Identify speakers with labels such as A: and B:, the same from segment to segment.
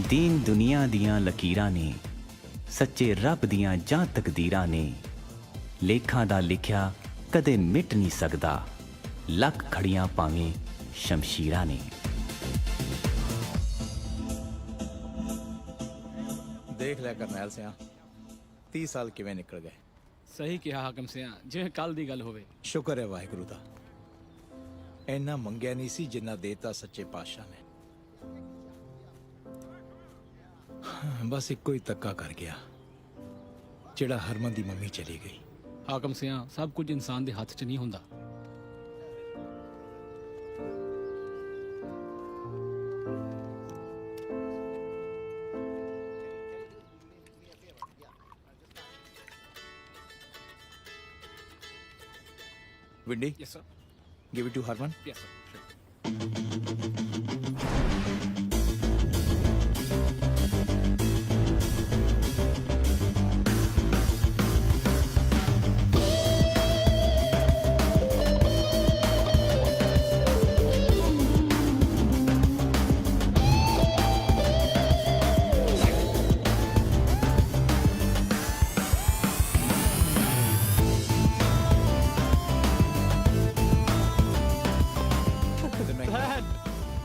A: दीन दुनिया दियां लकीरां ने, सच्चे रब दियां जां तकदीरां ने, लेखां दा लिखिया कदे मिट नहीं सकदा, लख खड़ियां भावें शमशीरां ने।
B: देख लिया करनैल सिंह 30 साल किवें निकल गए।
C: सही कहा हाकम सिंह, जिवें कल दी गल होवे।
B: शुक्र है वाहिगुरू दा, इन्ना मंगया नहीं सी जिन्ना देता सच्चे पातशाह ने। बस इको ही तक्का कर गया जेड़ा हरमन दी मम्मी चली गई।
C: हाकम सिंह, सब कुछ इंसान दे हथ च नहीं हुंदा।
B: Windy,
C: yes sir.
B: Give it to Harman.
C: Yes sir.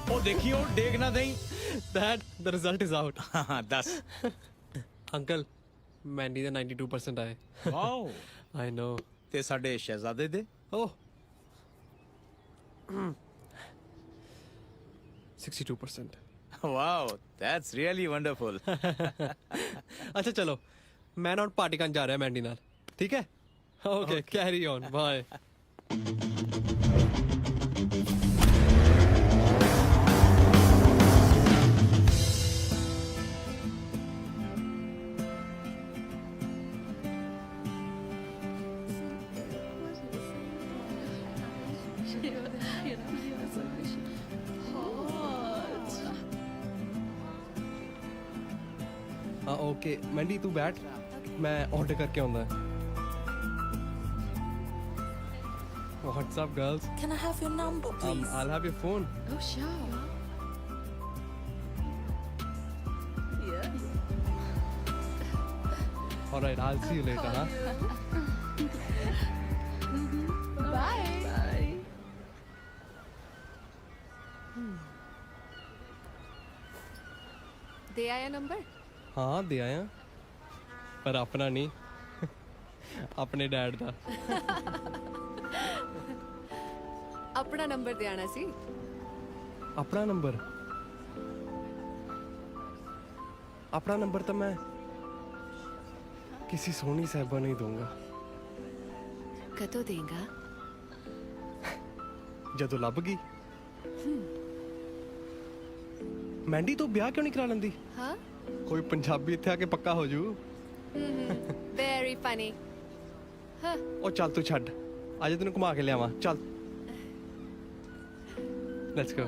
B: ओ देखियो डेग ना दई।
D: Dad, the result is out.
B: हाँ 10।
D: Uncle, Mandy the 92% आए.
B: Wow,
D: I know.
B: ते साडे शहजादे दे
D: Oh. 62%.
B: Wow, that's really wonderful.
D: अच्छा चलो, मैं ना पार्टी करने जा रहा है मैंडी नाल, ठीक है? Okay, carry on. Bye. हाँ ओके मैंडी तू बैठ, मैं ऑर्डर करके आऊँगा। What's up girls?
E: Can I have your number, please?
D: I'll have your phone.
E: Oh, sure. Yes.
D: All right, I'll see you later, huh?
E: Bye. Bye.
F: दे आया number?
D: हाँ दे आया, पर अपना नहीं, अपने डैड दा।
F: अपना नंबर दे आना सी।
D: अपना नंबर? अपना नंबर तो मैं किसी सोनी साहिबा नहीं दूंगा।
F: कदों देगा?
D: जदों लभ गई। मैंडी तू ब्याह क्यों नहीं करा लेंदी?
F: हाँ?
D: कोई पंजाबी इत्थे आके पक्का हो जू।
F: Very funny. हाँ।
D: ओ चल तू छड़, आज तेन घुमा के लियावां, चल। Let's go.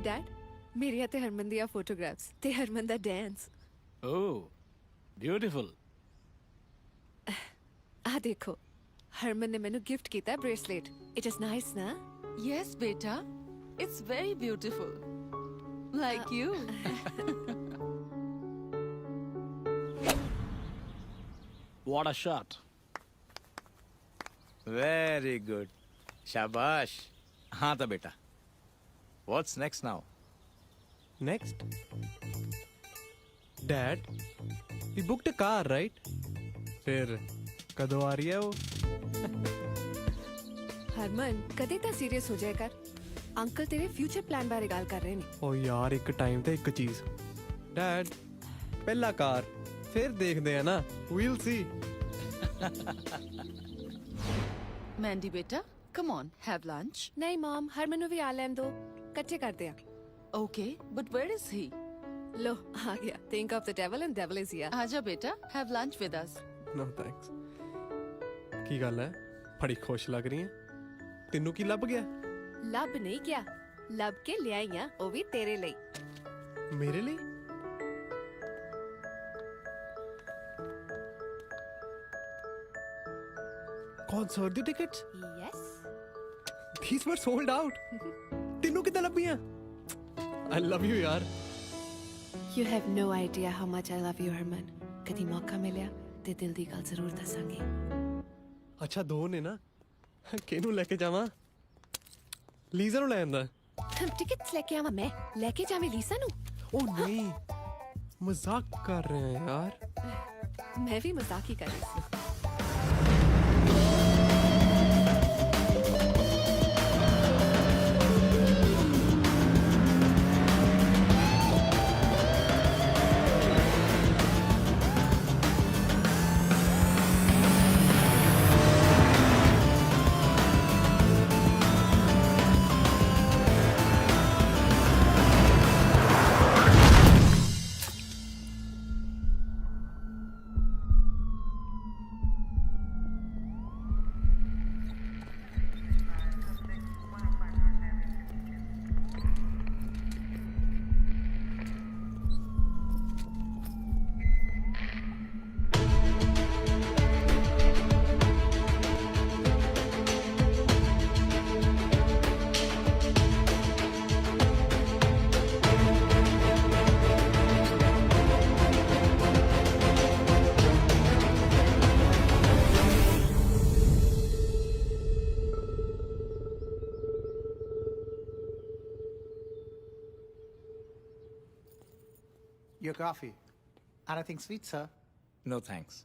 F: डैड मेरिया ते हरमन दिया फोटोग्राफ्स ते हरमन दा डांस।
C: Oh beautiful.
F: आ देखो ਹਰਮਨ ਨੇ ਮੈਨੂੰ ਗਿਫਟ ਕੀਤਾ ਬ੍ਰੇਸਲੇਟ ਇਟ ਇਜ਼ ਨਾਈਸ ਨਾ
E: Yes, beta. It's very beautiful. Like you.
C: What a shot.
B: Very good, शाबाश। हाँ था बेटा, what's next now?
D: Next. Dad, we booked a car, right? फिर कदों आ रही है वो?
F: ਹਰਮਨ ਕਦੇ ਤਾਂ ਸੀਰੀਅਸ ਹੋ ਜਾਇਆ ਕਰ ਅੰਕਲ ਤੇਰੇ ਫਿਊਚਰ ਪਲਾਨ ਬਾਰੇ ਗੱਲ ਕਰ ਰਹੇ ਨੇ
D: ਓ ਯਾਰ ਇੱਕ ਟਾਈਮ ਤੇ ਇੱਕ ਚੀਜ਼। ਡੈਡ ਪਹਿਲਾ ਕਾਰ ਫਿਰ ਦੇਖਦੇ ਆ ਨਾ we'll see.
E: Mandy, beta, come on, have lunch.
F: ਨਹੀਂ ਮਮ ਹਰਮਨ ਨੂੰ ਵੀ ਆ ਲੈਣ ਦੋ ਇਕੱਠੇ ਕਰਦੇ ਆ
E: Okay, but where is he?
F: ਲੋ ਆ ਗਿਆ think of the devil and devil is here
E: Aja, beta, have lunch with us.
D: No thanks. ਕੀ ਗੱਲ ਹੈ ਬੜੀ ਖੁਸ਼ ਲੱਗ ਰਹੀ ਹੈ ਤੈਨੂੰ ਕੀ ਲੱਭ ਗਿਆ
F: ਲੱਭ ਨਹੀਂ ਗਿਆ ਲੱਭ ਕੇ ਲਿਆਈਆਂ ਉਹ ਵੀ ਤੇਰੇ ਲਈ
D: ਮੇਰੇ ਲਈ? ਕੌਨਸਰਟ ਦੀ tickets
F: yes
D: these were sold out ਤੈਨੂੰ ਕਿੱਦਾਂ ਲੱਭੀਆਂ? I love you ਯਾਰ।
F: You have no idea how much I love you, Herman. ਕਦੀ ਮੌਕਾ ਮਿਲਿਆ ਤੇ ਦਿਲ ਦੀ ਗੱਲ ਜ਼ਰੂਰ ਦੱਸਾਂਗੀ
D: ਅੱਛਾ ਦੋ ਨੇ ਨਾ ਕਿਹਨੂੰ ਲੈ ਕੇ ਜਾਵਾਂ? ਲੀਜ਼ਾ ਨੂੰ ਲੈ ਆਂਦਾ।
F: ਟਿਕਟਸ ਲੈ ਕੇ ਆਵਾਂ ਮੈਂ ਲੈ ਕੇ ਜਾਵੇਂ ਲੀਸਾ ਨੂੰ
D: ਉਹ ਨਹੀਂ ਮਜ਼ਾਕ ਕਰ ਰਹੇ ਆ ਯਾਰ।
F: ਮੈਂ ਵੀ ਮਜ਼ਾਕ ਹੀ ਕਰ ਰਹੀ ਸੀ
G: Your coffee. Anything sweet, sir?
B: No thanks.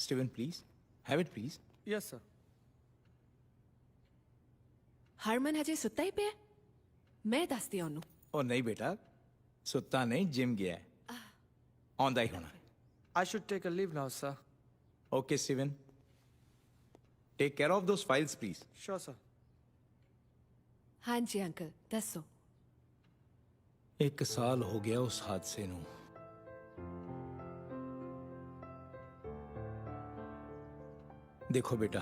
B: Steven, please. Have it, please.
D: Yes sir.
F: Harman ਹਜੇ ਸੁੱਤਾ ਹੀ ਪਿਆ ਮੈਂ ਦੱਸਦੀ ਉਹਨੂੰ
B: ਉਹ ਨਹੀਂ ਬੇਟਾ ਸੁੱਤਾ ਨਹੀਂ ਜਿਮ ਗਿਆ ਹੈ। ਆਉਂਦਾ ਹੀ ਹੋਣਾ।
H: I should take a leave now, sir.
B: Okay, Steven. Take care of those files, please.
H: Sure, sir.
F: ਹਾਂਜੀ ਅੰਕਲ ਦੱਸੋ
B: 1 ਸਾਲ ਹੋ ਗਿਆ ਉਸ ਹਾਦਸੇ ਨੂੰ। ਦੇਖੋ ਬੇਟਾ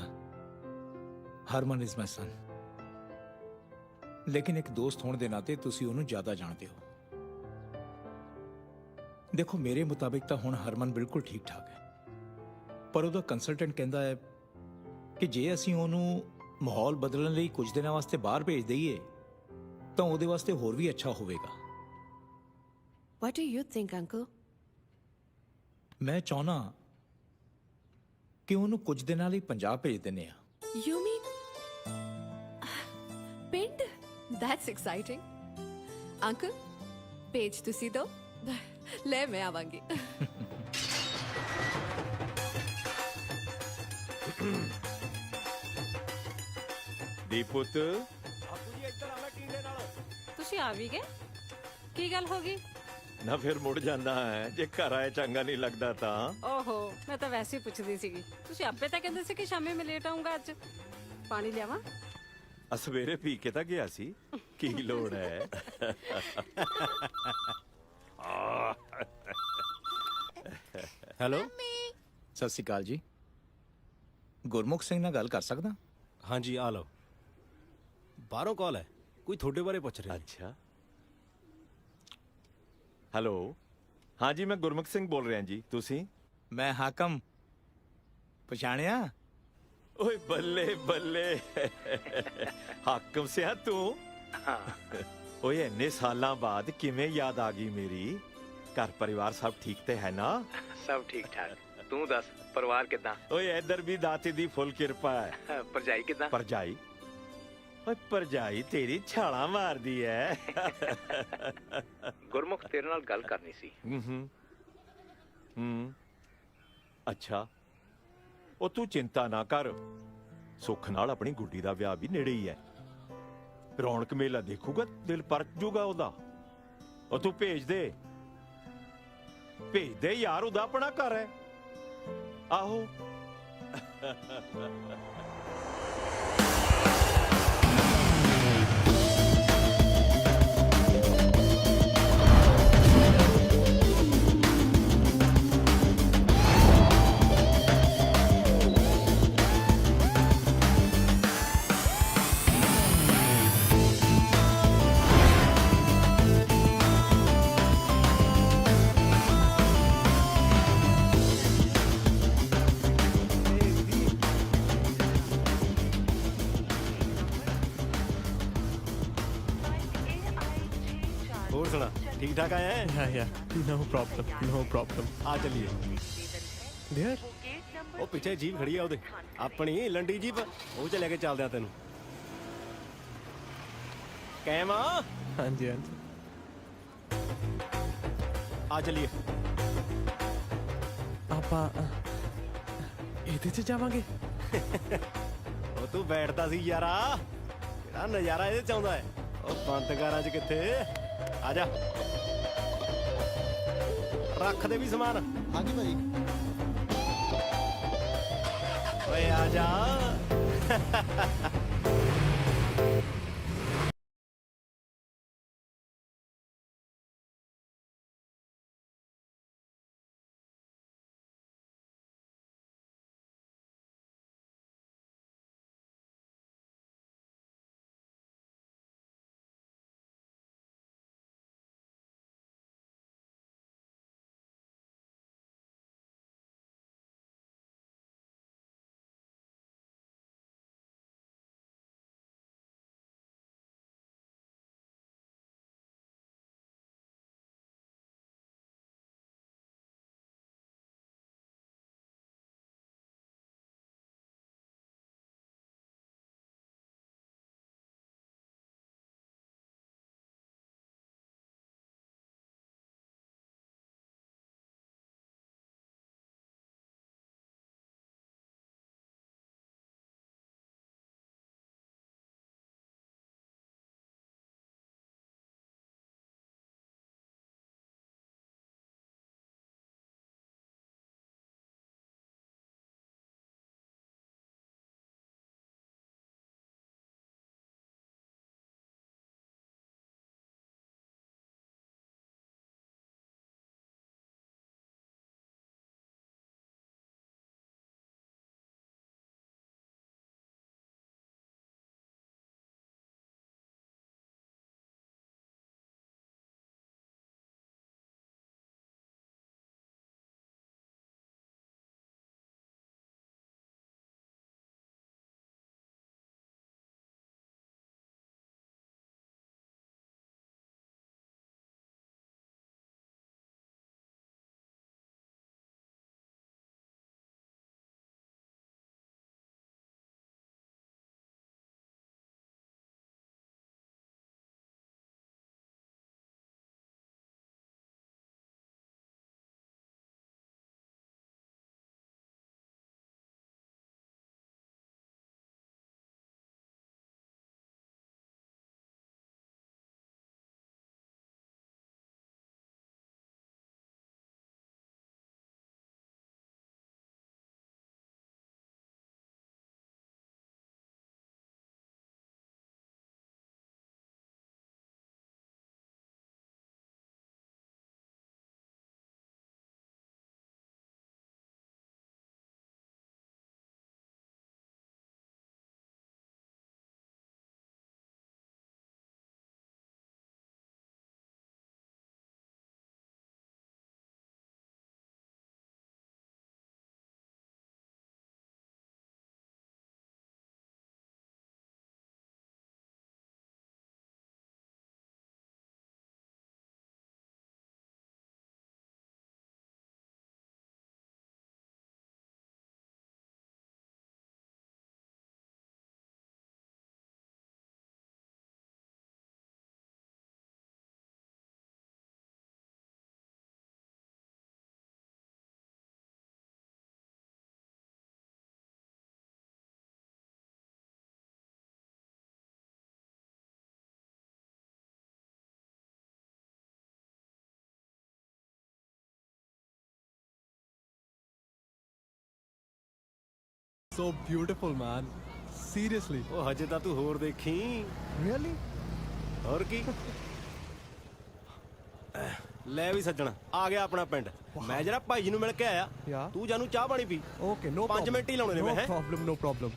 B: ਹਰਮਨ ਇਜ਼ ਮਾਈ ਸਨ ਲੇਕਿਨ ਇੱਕ ਦੋਸਤ ਹੋਣ ਦੇ ਨਾਤੇ ਤੁਸੀਂ ਉਹਨੂੰ ਜ਼ਿਆਦਾ ਜਾਣਦੇ ਹੋ। ਦੇਖੋ ਮੇਰੇ ਮੁਤਾਬਿਕ ਤਾਂ ਹੁਣ ਹਰਮਨ ਬਿਲਕੁਲ ਠੀਕ ਠਾਕ ਹੈ ਪਰ ਉਹਦਾ ਕੰਸਲਟੈਂਟ ਕਹਿੰਦਾ ਹੈ ਕਿ ਜੇ ਅਸੀਂ ਉਹਨੂੰ ਮਾਹੌਲ ਬਦਲਣ ਲਈ ਕੁਝ ਦਿਨਾਂ ਵਾਸਤੇ ਬਾਹਰ ਭੇਜ ਦਈਏ ਤਾਂ ਉਹਦੇ ਵਾਸਤੇ ਹੋਰ ਵੀ ਅੱਛਾ ਹੋਵੇਗਾ।
F: What do you think, uncle?
B: ਮੈਂ ਚਾਹਨਾ ਕਿ ਉਹਨੂੰ ਕੁਝ ਦਿਨਾਂ ਲਈ ਪੰਜਾਬ ਭੇਜ ਦਿੰਨੇ ਆ।
F: You mean ਪਿੰਡ? That's exciting. Uncle, page ਤੁਸੀਂ ਦੋ ਲੈ ਮੈਂ ਆਵਾਂਗੀ।
I: ਦੀਪੁੱਤ
J: ਤੁਸੀਂ ਆ ਵੀ ਗਏ ਕੀ ਗੱਲ ਹੋ ਗਈ
I: ਨਾ ਫਿਰ ਮੁੜ ਜਾਂਦਾ ਹੈ ਜੇ ਘਰ ਆਏ ਚੰਗਾ ਨਹੀਂ ਲੱਗਦਾ ਤਾਂ।
J: ਓਹੋ ਮੈਂ ਤਾਂ ਵੈਸੇ ਹੀ ਪੁੱਛਦੀ ਸੀਗੀ ਤੁਸੀਂ ਆਪੇ ਤਾਂ ਕਹਿੰਦੇ ਸੀ ਕਿ ਸ਼ਾਮੇ ਮੈਂ ਲੇਟ ਆਉਂਗਾ ਅੱਜ ਪਾਣੀ ਲਿਆਵਾਂ
I: ਆ ਸਵੇਰੇ ਪੀ ਕੇ ਤਾਂ ਗਿਆ ਸੀ ਕੀ ਲੋੜ ਹੈ।
B: ਹੈਲੋ ਸਤਿ ਸ਼੍ਰੀ ਅਕਾਲ ਜੀ ਗੁਰਮੁਖ ਸਿੰਘ ਨਾਲ ਗੱਲ ਕਰ ਸਕਦਾ?
K: ਹਾਂਜੀ ਆ ਲਓ ਬਾਹਰੋਂ ਕਾਲ ਹੈ ਕੋਈ ਤੁਹਾਡੇ ਬਾਰੇ ਪੁੱਛ ਰਿਹਾ।
I: ਅੱਛਾ ਹੈਲੋ ਹਾਂਜੀ ਮੈਂ ਗੁਰਮੁਖ ਸਿੰਘ ਬੋਲ ਰਿਹਾ ਜੀ ਤੁਸੀਂ?
B: ਮੈਂ ਹਾਕਮ ਪਛਾਣਿਆ?
I: ਓਏ ਬੱਲੇ ਬੱਲੇ ਹਾਕਮ ਸਿਆ ਤੂੰ
B: ਹਾਂ
I: ਓਏ ਇੰਨੇ ਸਾਲਾਂ ਬਾਅਦ ਕਿਵੇਂ ਯਾਦ ਆ ਗਈ ਮੇਰੀ ਘਰ ਪਰਿਵਾਰ ਸਭ ਠੀਕ ਤੇ ਹੈ ਨਾ
B: ਸਭ ਠੀਕ ਠਾਕ ਤੂੰ ਦੱਸ ਪਰਿਵਾਰ ਕਿਦਾਂ
I: ਓਏ ਇੱਧਰ ਵੀ ਦਾਤੇ ਦੀ ਫੁੱਲ ਕਿਰਪਾ ਹੈ
B: ਭਰਜਾਈ ਕਿਦਾਂ
I: ਪਰਜਾਈ ਓਏ ਪਰਜਾਈ ਤੇਰੀ ਛਾਲਾਂ ਮਾਰਦੀ ਐ
B: ਗੁਰਮੁਖ ਤੇਰੇ ਨਾਲ ਗੱਲ ਕਰਨੀ ਸੀ
I: ਹੂੰ ਅੱਛਾ ਉਹ ਤੂੰ ਚਿੰਤਾ ਨਾ ਕਰ ਸੁੱਖ ਨਾਲ ਆਪਣੀ ਗੁੱਡੀ ਦਾ ਵਿਆਹ ਵੀ ਨੇੜੇ ਹੀ ਹੈ ਰੌਣਕ ਮੇਲਾ ਦੇਖੂਗਾ ਦਿਲ ਪਰਚ ਜੂਗਾ ਉਹਦਾ ਉਹ ਤੂੰ ਭੇਜ ਦੇ ਯਾਰ ਉਹਦਾ ਆਪਣਾ ਘਰ ਹੈ ਆਹੋ
K: ਹੋਰ ਸੁਣਾ ਠੀਕ ਠਾਕ ਆਇਆ ਹੈ
D: Yeah, yeah. No problem. No problem.
K: ਆ ਚੱਲੀਏ
D: There?
K: ਉਹ ਪਿੱਛੇ ਜੀਪ ਖੜੀ ਆ ਉਹਦੇ ਆਪਣੀ ਲੰਡੀ ਜੀਪ ਉਹ ਚ ਲੈ ਕੇ ਚੱਲਦੇ ਆ ਤੈਨੂੰ ਕੈਮ
D: ਹਾਂਜੀ ਹਾਂਜੀ
K: ਆ ਚੱਲੀਏ
D: ਆਪਾਂ ਇਹਦੇ 'ਚ ਜਾਵਾਂਗੇ
K: ਉਹ ਤੂੰ ਬੈਠਦਾ ਸੀ ਯਾਰਾ ਕਿਹੜਾ ਨਜ਼ਾਰਾ ਇਹਦੇ ਚ ਆਉਂਦਾ ਹੈ ਉਹ ਬੰਦਕਾਰਾਂ ਚ ਕਿੱਥੇ ਆ ਜਾ ਰੱਖ ਦੇ ਵੀ ਸਮਾਨ
G: ਹਾਂਜੀ ਭਾਈ
K: ਓਏ ਆ ਜਾ
D: so beautiful, man. Seriously.
K: ਉਹ ਹਜੇ ਤਾਂ ਤੂੰ ਹੋਰ ਦੇਖੀ।
D: Really?
K: ਹੋਰ ਕੀ ਲੈ ਵੀ ਸੱਜਣ ਆ ਗਿਆ ਆਪਣਾ ਪਿੰਡ ਮੈਂ ਜਰਾ ਭਾਈ ਜੀ ਨੂੰ ਮਿਲ ਕੇ ਆਇਆ
D: Yeah.
K: ਤੂੰ ਜਾਨੂੰ ਚਾਹ ਪਾਣੀ ਪੀ
D: Okay, no
K: 5
D: problem.
K: ਮਿੰਟ ਹੀ ਲਾਉਣੇ ਨੇ
D: No
K: ਮੈਂ ਹੈਂ?
D: problem, no problem.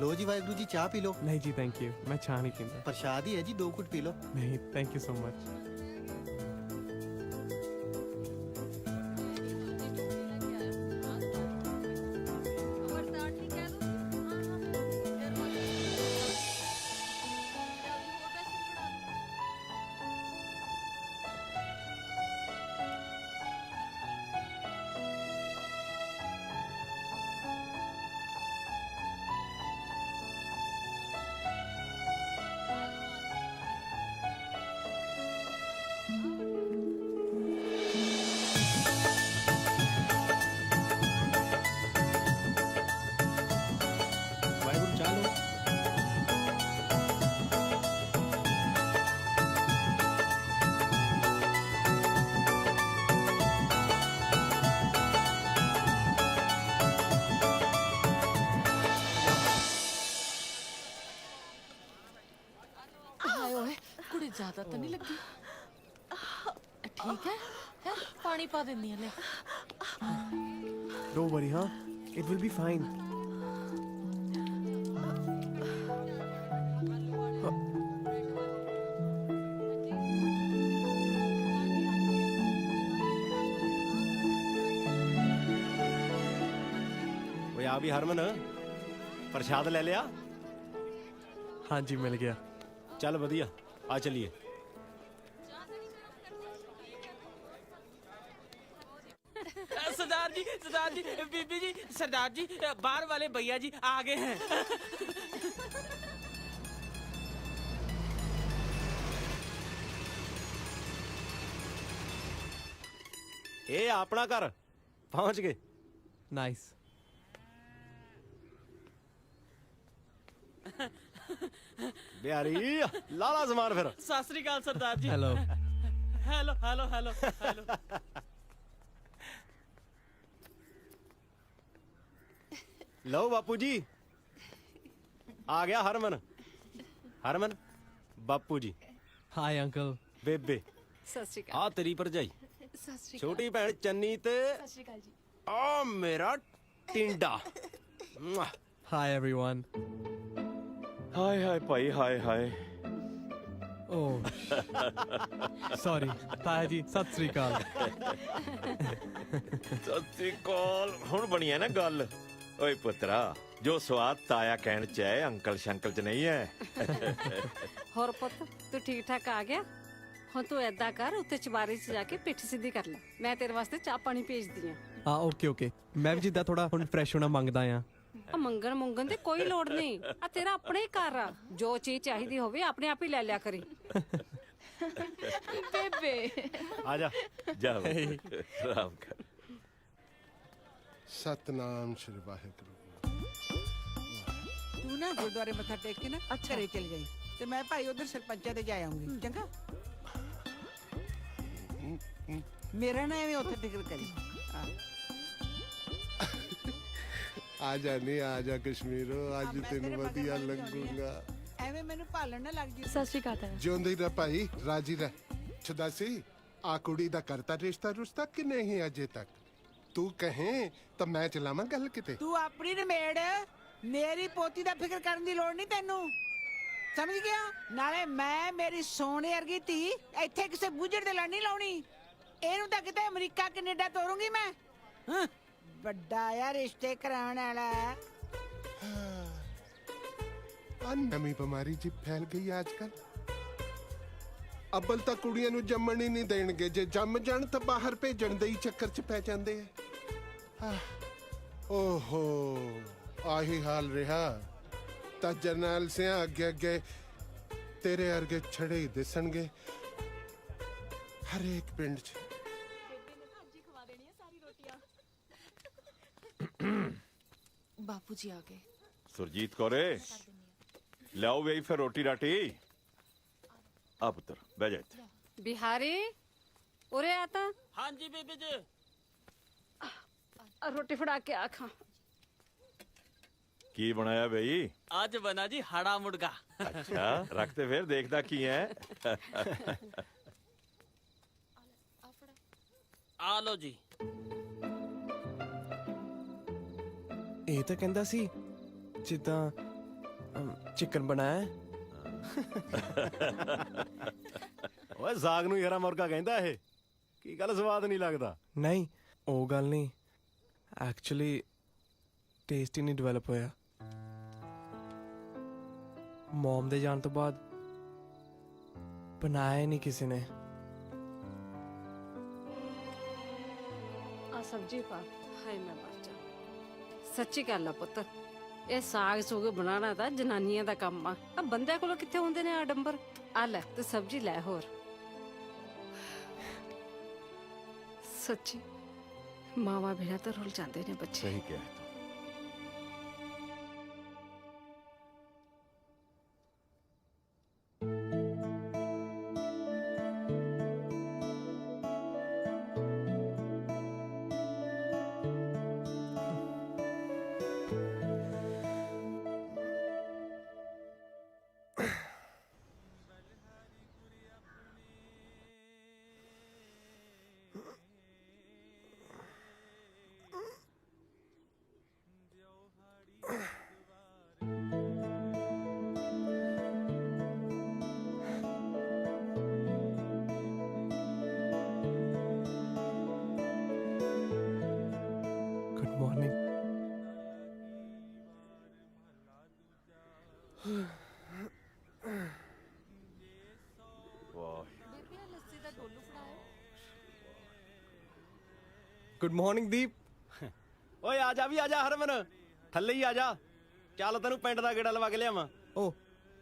G: लो जी वाहिगुरु जी चाह पी लो
D: नहीं जी, thank you. मैं चाह नहीं पीता.
G: प्रसाद ही है जी 2 घुट पी लो
D: नहीं, thank you so much. Waheguru चाह लो.
E: हाय ओए कुड़ी ज्यादा तो नहीं लगी ठीक है हैं पानी पा देनी है ले
D: Don't worry, huh? It will be fine.
K: ਓਏ ਆ ਵੀ ਹਰਮਨ ਪ੍ਰਸ਼ਾਦ ਲੈ ਲਿਆ
D: हाँ जी, मिल गया.
K: ਚੱਲ ਵਧੀਆ ਆ ਚੱਲੀਏ
C: सरदार जी बीबी जी सरदार जी बाहर वाले भैया जी आ गए हैं
K: ਇਹ ਆਪਣਾ ਘਰ ਪਹੁੰਚ ਗਏ
D: Nice.
K: ਬਿਹਾਰੀ ਲਾਲਾ ਜ਼ਮਾਨ ਫਿਰ
C: सत श्री अकाल सरदार जी
D: Hello.
C: Hello hello hello hello
K: ਲਓ ਬਾਪੂ ਜੀ ਆ ਗਿਆ ਹਰਮਨ ਹਰਮਨ ਬਾਪੂ ਜੀ
D: Hi, uncle.
K: ਬੇਬੇ
F: सत श्री अकाल
K: ਆ ਤੇਰੀ ਭਰਜਾਈ
F: सत श्री
K: ਛੋਟੀ ਭੈਣ ਚੰਨੀ ਤੇ ਆ ਮੇਰਾ ਟਿੰਡਾ ਮੁਆ।
D: Hi, everyone.
I: ਹਾਏ ਹਾਏ ਭਾਈ ਹਾਏ ਹਾਏ
D: Oh. Sorry. ताया जी, सत श्री अकाल.
I: ਸੱਚੀ ਕਾਲ ਹੁਣ ਬਣੀ ਹੈ ਨਾ ਗੱਲ ਓਏ ਪੁੱਤਰਾ ਜੋ ਸਵਾਦ ਤਾਇਆ ਕਹਿਣ ਚ ਹੈ ਅੰਕਲ ਸ਼ੰਕਲ ਚ ਨਹੀਂ ਹੈ
J: ਹੋਰ ਪੁੱਤ ਤੂੰ ਠੀਕ ਠਾਕ ਆ ਗਿਆ ਹੁਣ ਤੂੰ ਏਦਾਂ ਕਰ ਉੱਤੇ ਚਬਾਰੇ 'ਚ ਜਾ ਕੇ ਪਿੱਠ ਸਿੱਧੀ ਕਰ ਲੈ ਮੈਂ ਤੇਰੇ ਵਾਸਤੇ ਚਾਹ ਪਾਣੀ ਭੇਜਦੀ ਆ
D: हाँ, okay, okay. मैं भी जिद्दां थोड़ा हुण फ्रेश होना मंगदा आ.
J: ਆ ਮੰਗਣ ਦੀ ਕੋਈ ਲੋੜ ਨਹੀਂ ਆ ਤੇਰਾ ਆਪਣੇ ਹੀ ਘਰ ਆ ਜੋ ਚੀਜ਼ ਚਾਹੀਦੀ ਹੋਵੇ ਆਪਣੇ ਆਪ ਹੀ ਲੈ ਲਿਆ ਕਰੀ
E: बेबे
K: ਆ ਜਾ
I: ਜਾ ਆਰਾਮ ਕਰ
L: ਸਤਨਾਮ ਸ਼੍ਰੀ ਵਾਹਿਗੁਰੂ
H: ਤੂੰ ਨਾ ਗੁਰਦੁਆਰੇ ਮੱਥਾ ਟੇਕ ਕੇ ਨਾ ਘਰੇ ਚਲ ਜਾਈ ਤੇ ਮੈਂ ਭਾਈ ਉਧਰ ਸਰਪੰਚਾਂ ਤੇ ਜਾ ਆਉਂਗੀ ਚੰਗਾ ਮੇਰਾ ਨਾ ਐਵੇਂ ਉੱਥੇ ਫਿਕਰ ਕਰੀ ਹਾਂ
L: ਆ ਜਾ ਨਹੀਂ ਆ ਜਾ ਕਸ਼ਮੀਰੋ ਅੱਜ
H: ਮੈਂ ਤੇਰੇ
L: ਤੈਨੂੰ
H: ਮਗਰ
L: ਵਧੀਆ
H: ਮਗਰ ਜਾਂਦੀ
L: ਲੱਗੂਗਾ
H: ਐਵੇਂ ਮੈਨੂੰ ਭਾਲਣ ਨਾ ਲੱਗ ਜੀ
E: सत श्री अकाल
L: ਜਿਉਂਦੀ ਰਹਿ ਭਾਈ ਰਾਜੀ ਰਹਿ ਛਦਾਸੀ ਆ ਕੁੜੀ ਦਾ ਕਰਤਾ ਰਿਸ਼ਤਾ ਰੁਸ਼ਤਾ ਕਿ ਨਹੀਂ ਅਜੇ ਤੱਕ ਤੂੰ ਕਹੇ ਤਾਂ ਮੈਂ ਚਲਾਵਾਂ ਗੱਲ ਕਿਤੇ
H: ਤੂੰ ਆਪਣੀ ਨਿਮੇੜ ਮੇਰੀ ਪੋਤੀ ਦਾ ਫਿਕਰ ਕਰਨ ਦੀ ਲੋੜ ਨਹੀਂ ਤੈਨੂੰ ਸਮਝ ਗਿਆ ਨਾਲੇ ਮੈਂ ਮੇਰੀ ਸੋਨੇ ਵਰਗੀ ਧੀ ਇੱਥੇ ਕਿਸੇ ਬੁੱਝੜ ਦੇ ਲੜ ਨਹੀਂ ਲਾਉਣੀ ਇਹਨੂੰ ਤਾਂ ਕਿਤੇ ਅਮਰੀਕਾ ਕੈਨੇਡਾ ਤੋਰੂੰਗੀ ਮੈਂ ਹਾਂ, ਵੱਡਾ ਆ ਰਿਸ਼ਤੇ ਕਰਾਉਣ ਵਾਲਾ
L: ਆ ਨਵੀਂ ਬਿਮਾਰੀ ਜੀ ਫੈਲ ਗਈ ਅੱਜ ਕੱਲ ਅੱਬਲ ਤਾਂ ਕੁੜੀਆਂ ਨੂੰ ਜੰਮਣ ਹੀ ਨਹੀਂ ਦੇਣਗੇ ਜੇ ਜੰਮ ਜਾਣ ਤਾਂ ਬਾਹਰ ਭੇਜਣ ਦੇ ਹੀ ਚੱਕਰ 'ਚ ਪੈ ਜਾਂਦੇ ਆ ਓਹੋ ਆਹੀ ਹਾਲ ਰਿਹਾ ਤਾਂ ਜਰਨੈਲ ਸਿਆਂ ਅੱਗੇ ਅੱਗੇ ਤੇਰੇ ਅਰਗੇ ਛੜੇ ਹੀ ਦਿਸਣਗੇ ਹਰੇਕ ਪਿੰਡ 'ਚ
E: बापू जी आ गए
I: ਸੁਰਜੀਤ ਕੌਰੇ ਲਿਆਓ ਬਈ ਫਿਰ ਰੋਟੀ ਰਾਟੀ। ਆ ਪੁੱਤਰ ਬਹਿ ਜਾ ਇੱਥੇ।
J: बिहारी उरे आता
C: हाँ जी बीबी जी।
J: रोटी फड़ा के आखा।
I: ਕੀ ਬਣਾਇਆ ਬਈ?
C: आज बना जी हड़ा मुर्गा।
I: ਅੱਛਾ ਰੱਖ ਤੇ ਫਿਰ ਦੇਖਦਾ ਕੀ ਹੈ।
C: आ लो जी।
D: ਇਹ ਤਾਂ ਕਹਿੰਦਾ ਸੀ ਜਿੱਦਾਂ ਚਿਕਨ ਬਣਾਇਆ ਹੈ।
K: ਓਏ ਸਾਗ ਨੂੰ ਯਾਰਾ ਮੁਰਗਾ ਕਹਿੰਦਾ ਇਹ, ਕੀ ਗੱਲ ਸਵਾਦ ਨਹੀਂ ਲੱਗਦਾ?
D: ਨਹੀਂ ਉਹ ਗੱਲ ਨਹੀਂ, ਐਕਚੁਅਲੀ ਟੇਸਟ ਹੀ ਨਹੀਂ ਡਿਵੈਲਪ ਹੋਇਆ। ਮਮ ਦੇ ਜਾਣ ਤੋਂ ਬਾਅਦ ਬਣਾਇਆ ਹੀ ਨਹੀਂ ਕਿਸੇ ਨੇ।
J: आ सब्जी पा हाय मैं मर जा। सच्ची गल है पुत्र, ਇਹ ਸਾਗ ਸੁਗ ਬਣਾਉਣਾ ਤਾਂ ਜਨਾਨੀਆਂ ਦਾ ਕੰਮ ਆ। ਆ ਬੰਦਿਆਂ ਕੋਲੋਂ ਕਿੱਥੇ ਹੁੰਦੇ ਨੇ ਆਡੰਬਰ। ਆ ਲੈ ਤੇ ਸਬਜ਼ੀ ਲੈ ਹੋਰ। ਸੱਚੀ ਮਾਵਾ ਬਿਨਾ ਤਾਂ ਰੁੱਲ ਜਾਂਦੇ ਨੇ ਬੱਚੇ।
I: ਸਹੀ ਕਿਹਾ
D: ਗੁੱਡ ਮਾਰਨਿੰਗ।
I: ਵਾਹ।
D: ਗੁੱਡ ਮਾਰਨਿੰਗ ਦੀਪ।
K: ਓਏ ਆ ਜਾ ਵੀ ਆ ਜਾ ਹਰਮਨ, ਥੱਲੇ ਹੀ ਆ ਜਾ। ਚੱਲ ਤੈਨੂੰ ਪਿੰਡ ਦਾ ਗੇੜਾ ਲਵਾ ਕੇ ਲਿਆਵਾਂ।
D: ਓ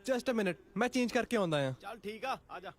D: ਜਸਟ ਅ ਮਿੰਟ, ਮੈਂ ਚੇਂਜ ਕਰਕੇ ਆਉਂਦਾ ਆ।
K: ਚੱਲ ਠੀਕ ਆ ਜਾ।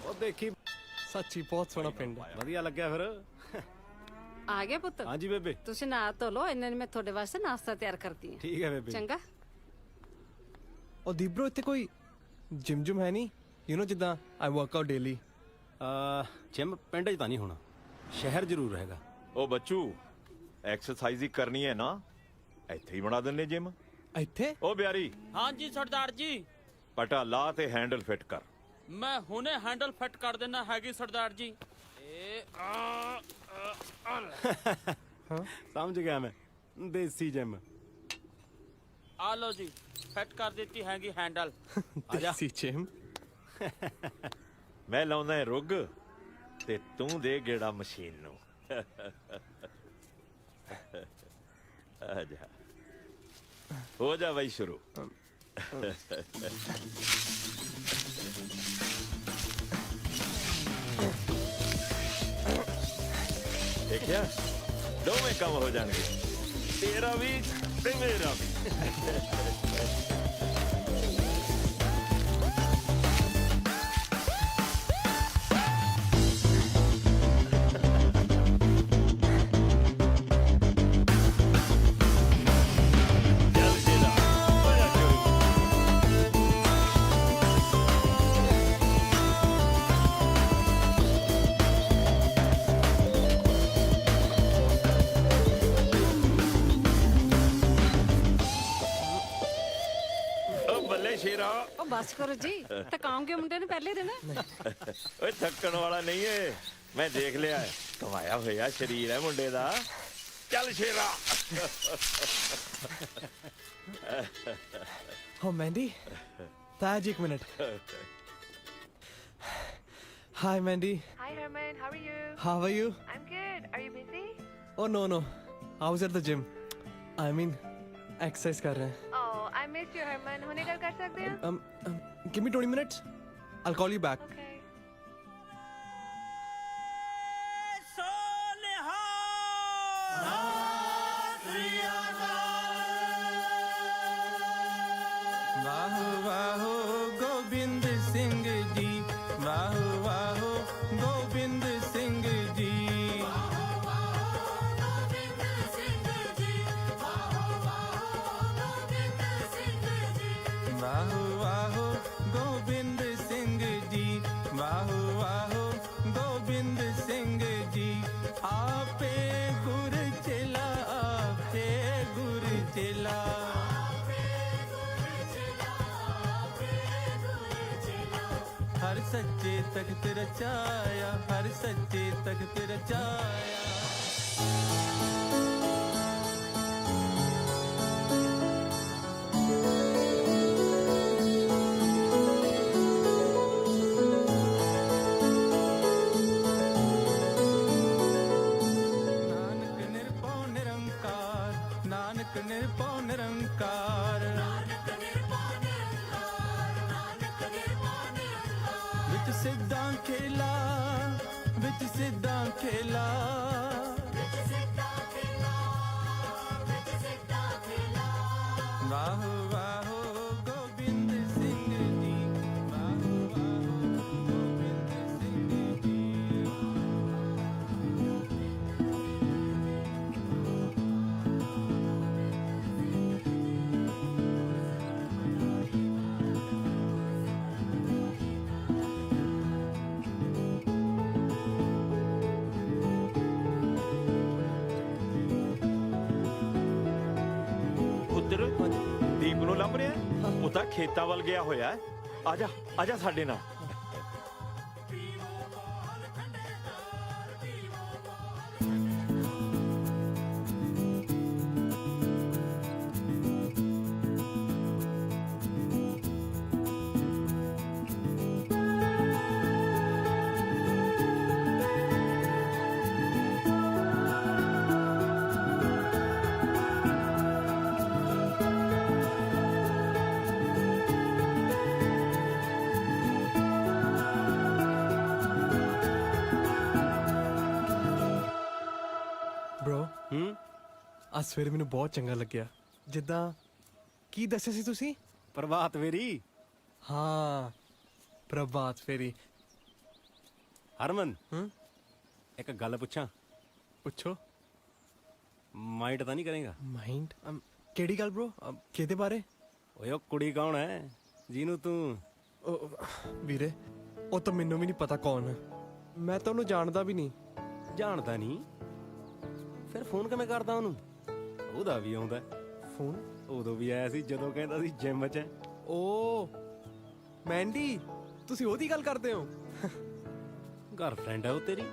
K: ਉਹ ਦੇਖੀ
D: ਸੱਚੀ ਬਹੁਤ ਸੋਹਣਾ ਪਿੰਡ ਹੈ।
K: ਵਧੀਆ ਲੱਗਿਆ ਫਿਰ।
J: ਆ ਗਿਆ ਪੁੱਤ।
K: ਹਾਂਜੀ ਬੇਬੇ।
J: ਤੁਸੀਂ ਨਹਾ ਧੋ ਲਓ, ਇਹਨਾਂ ਨੇ ਮੈਂ ਤੁਹਾਡੇ ਵਾਸਤੇ ਨਾਸ਼ਤਾ ਤਿਆਰ ਕਰਦੀ ਹਾਂ।
K: ਠੀਕ ਹੈ ਬੇਬੇ।
J: ਚੰਗਾ।
D: ਉਹ ਦੀਪ ਬ్రో ਇੱਥੇ ਕੋਈ ਜਿਮ ਜੁਮ ਹੈ ਨਹੀਂ? ਯੂ نو ਜਿੱਦਾਂ ਆਈ ਵਰਕ ਆਊਟ ਡੇਲੀ।
K: ਜਿਮ ਪਿੰਡ 'ਚ ਤਾਂ ਨਹੀਂ ਹੋਣਾ, ਸ਼ਹਿਰ ਜ਼ਰੂਰ ਹੈਗਾ।
I: ਉਹ ਬੱਚੂ ਐਕਸਰਸਾਈਜ਼ ਹੀ ਕਰਨੀ ਹੈ ਨਾ, ਇੱਥੇ ਹੀ ਬਣਾ ਦਿੰਨੇ ਜਿਮ।
D: ਇੱਥੇ?
I: ਉਹ ਬਿਆਰੀ
C: हाँ जी सरदार जी।
I: ਪਟਾ ਲਾ ਤੇ ਹੈਂਡਲ ਫਿੱਟ ਕਰ।
C: मैं हुने हैंडल फिट कर देना हैगी सरदार जी।
K: ਸਮਝ ਗਿਆ ਮੈਂ, ਦੇਸੀ ਜਿਮ।
C: आ लो जी, फिट कर देती हैगी हैंडल।
D: ਦੇਸੀ ਜਿਮ।
I: ਮੈਂ ਲਾਉਂਦਾ ਹੈ ਰੁੱਗ ਤੇ ਤੂੰ ਦੇ ਗੇੜਾ ਮਸ਼ੀਨ ਨੂੰ। ਆ ਜਾ, ਹੋ ਜਾ ਬਈ ਸ਼ੁਰੂ। ਦੇਖਿਆ, ਦੋਵੇਂ ਕੰਮ ਹੋ ਜਾਣਗੇ, ਤੇਰਾ ਵੀ ਤੇ ਮੇਰਾ ਵੀ। ਸ਼ੇਰਾ
J: ਉਹ ਬਸ ਕਰੋ ਜੀ, ਥਕਾਉਂਗੇ ਮੁੰਡੇ ਨੂੰ ਪਹਿਲੇ ਦਿਨ।
I: ਓਏ ਥੱਕਣ ਵਾਲਾ ਨਹੀਂ ਏ, ਮੈਂ ਦੇਖ ਲਿਆ ਹੈ, ਕਮਾਇਆ ਹੋਇਆ ਸਰੀਰ ਹੈ ਮੁੰਡੇ ਦਾ। ਚੱਲ ਸ਼ੇਰਾ।
D: Oh, Mandy? Taj, एक minute. Hi, Mandy.
F: Hi, Herman. How are you?
D: How are you?
F: I'm good. Are you busy?
D: Oh, no. I was at the gym. I mean, exercise कर रहे हैं.
F: Oh, I missed you, Harman. हुने कल कर सकते हैं?
D: Give me 20 minutes. I'll call you back.
F: Okay.
C: वाहो वाहो Govind Singh ji, वाहो वाहो Govind Singh ji, वाहो वाहो Govind Singh ji, वाहो वाहो Govind Singh ji, वाहो वाहो Govind Singh ji, वाहो वाहो Govind Singh ji. आपे गुर चला, आपे गुर चला, हर सच्चे तख्त रचाया, हर सच्चे तख्त रचाया। नानक निर्भौ निरंकार, नानक निर्भौ निरंकार, विच सिद्धां खेला, विच सिद्धां खेला, वाहो वाहो गोविंद सिंह जी, वाहो वाहो गोविंद सिंह जी।
I: ਉਧਰ ਦੀਪ ਨੂੰ ਲੱਭ ਰਿਹਾ ਹੈ? ਉਹ ਤਾਂ ਖੇਤਾਂ ਵੱਲ ਗਿਆ ਹੋਇਆ ਹੈ। ਆ ਜਾ ਸਾਡੇ ਨਾਲ।
D: Bro, ਅੱਜ ਸਵੇਰੇ ਮੈਨੂੰ ਬਹੁਤ ਚੰਗਾ ਲੱਗਿਆ। ਜਿੱਦਾਂ ਕੀ ਦੱਸਿਆ ਸੀ ਤੁਸੀਂ?
K: ਪ੍ਰਭਾਤ ਫੇਰੀ।
D: ਹਾਂ, ਪ੍ਰਭਾਤ ਫੇਰੀ।
K: ਹਰਮਨ ਇੱਕ ਗੱਲ ਪੁੱਛਾਂ?
D: ਪੁੱਛੋ।
K: ਮਾਈਂਡ ਤਾਂ ਨਹੀਂ ਕਰੇਗਾ?
D: ਮਾਈਂਡ? ਕਿਹੜੀ ਗੱਲ bro? ਕਿਹਦੇ ਬਾਰੇ?
K: ਓਏ ਉਹ ਕੁੜੀ ਕੌਣ ਹੈ ਜਿਹਨੂੰ ਤੂੰ?
D: ਵੀਰੇ, ਉਹ ਤਾਂ ਮੈਨੂੰ ਵੀ ਨਹੀਂ ਪਤਾ ਕੌਣ ਹੈ। ਮੈਂ ਤਾਂ ਉਹਨੂੰ ਜਾਣਦਾ ਵੀ ਨਹੀਂ।
K: ਜਾਣਦਾ ਨਹੀਂ? ਫਿਰ ਫੋਨ ਕਿਵੇਂ ਕਰਦਾ ਉਹਨੂੰ? ਉਹਦਾ ਵੀ ਆਉਂਦਾ
D: ਫੋਨ।
K: ਉਦੋਂ ਵੀ ਆਇਆ ਸੀ ਜਦੋਂ ਕਹਿੰਦਾ ਸੀ ਜਿਮ 'ਚ।
D: ਓ ਮੈਂਡੀ, ਤੁਸੀਂ ਉਹਦੀ ਗੱਲ ਕਰਦੇ ਹੋ?
K: ਗਰਲਫ੍ਰੈਂਡ ਹੈ ਉਹ ਤੇਰੀ?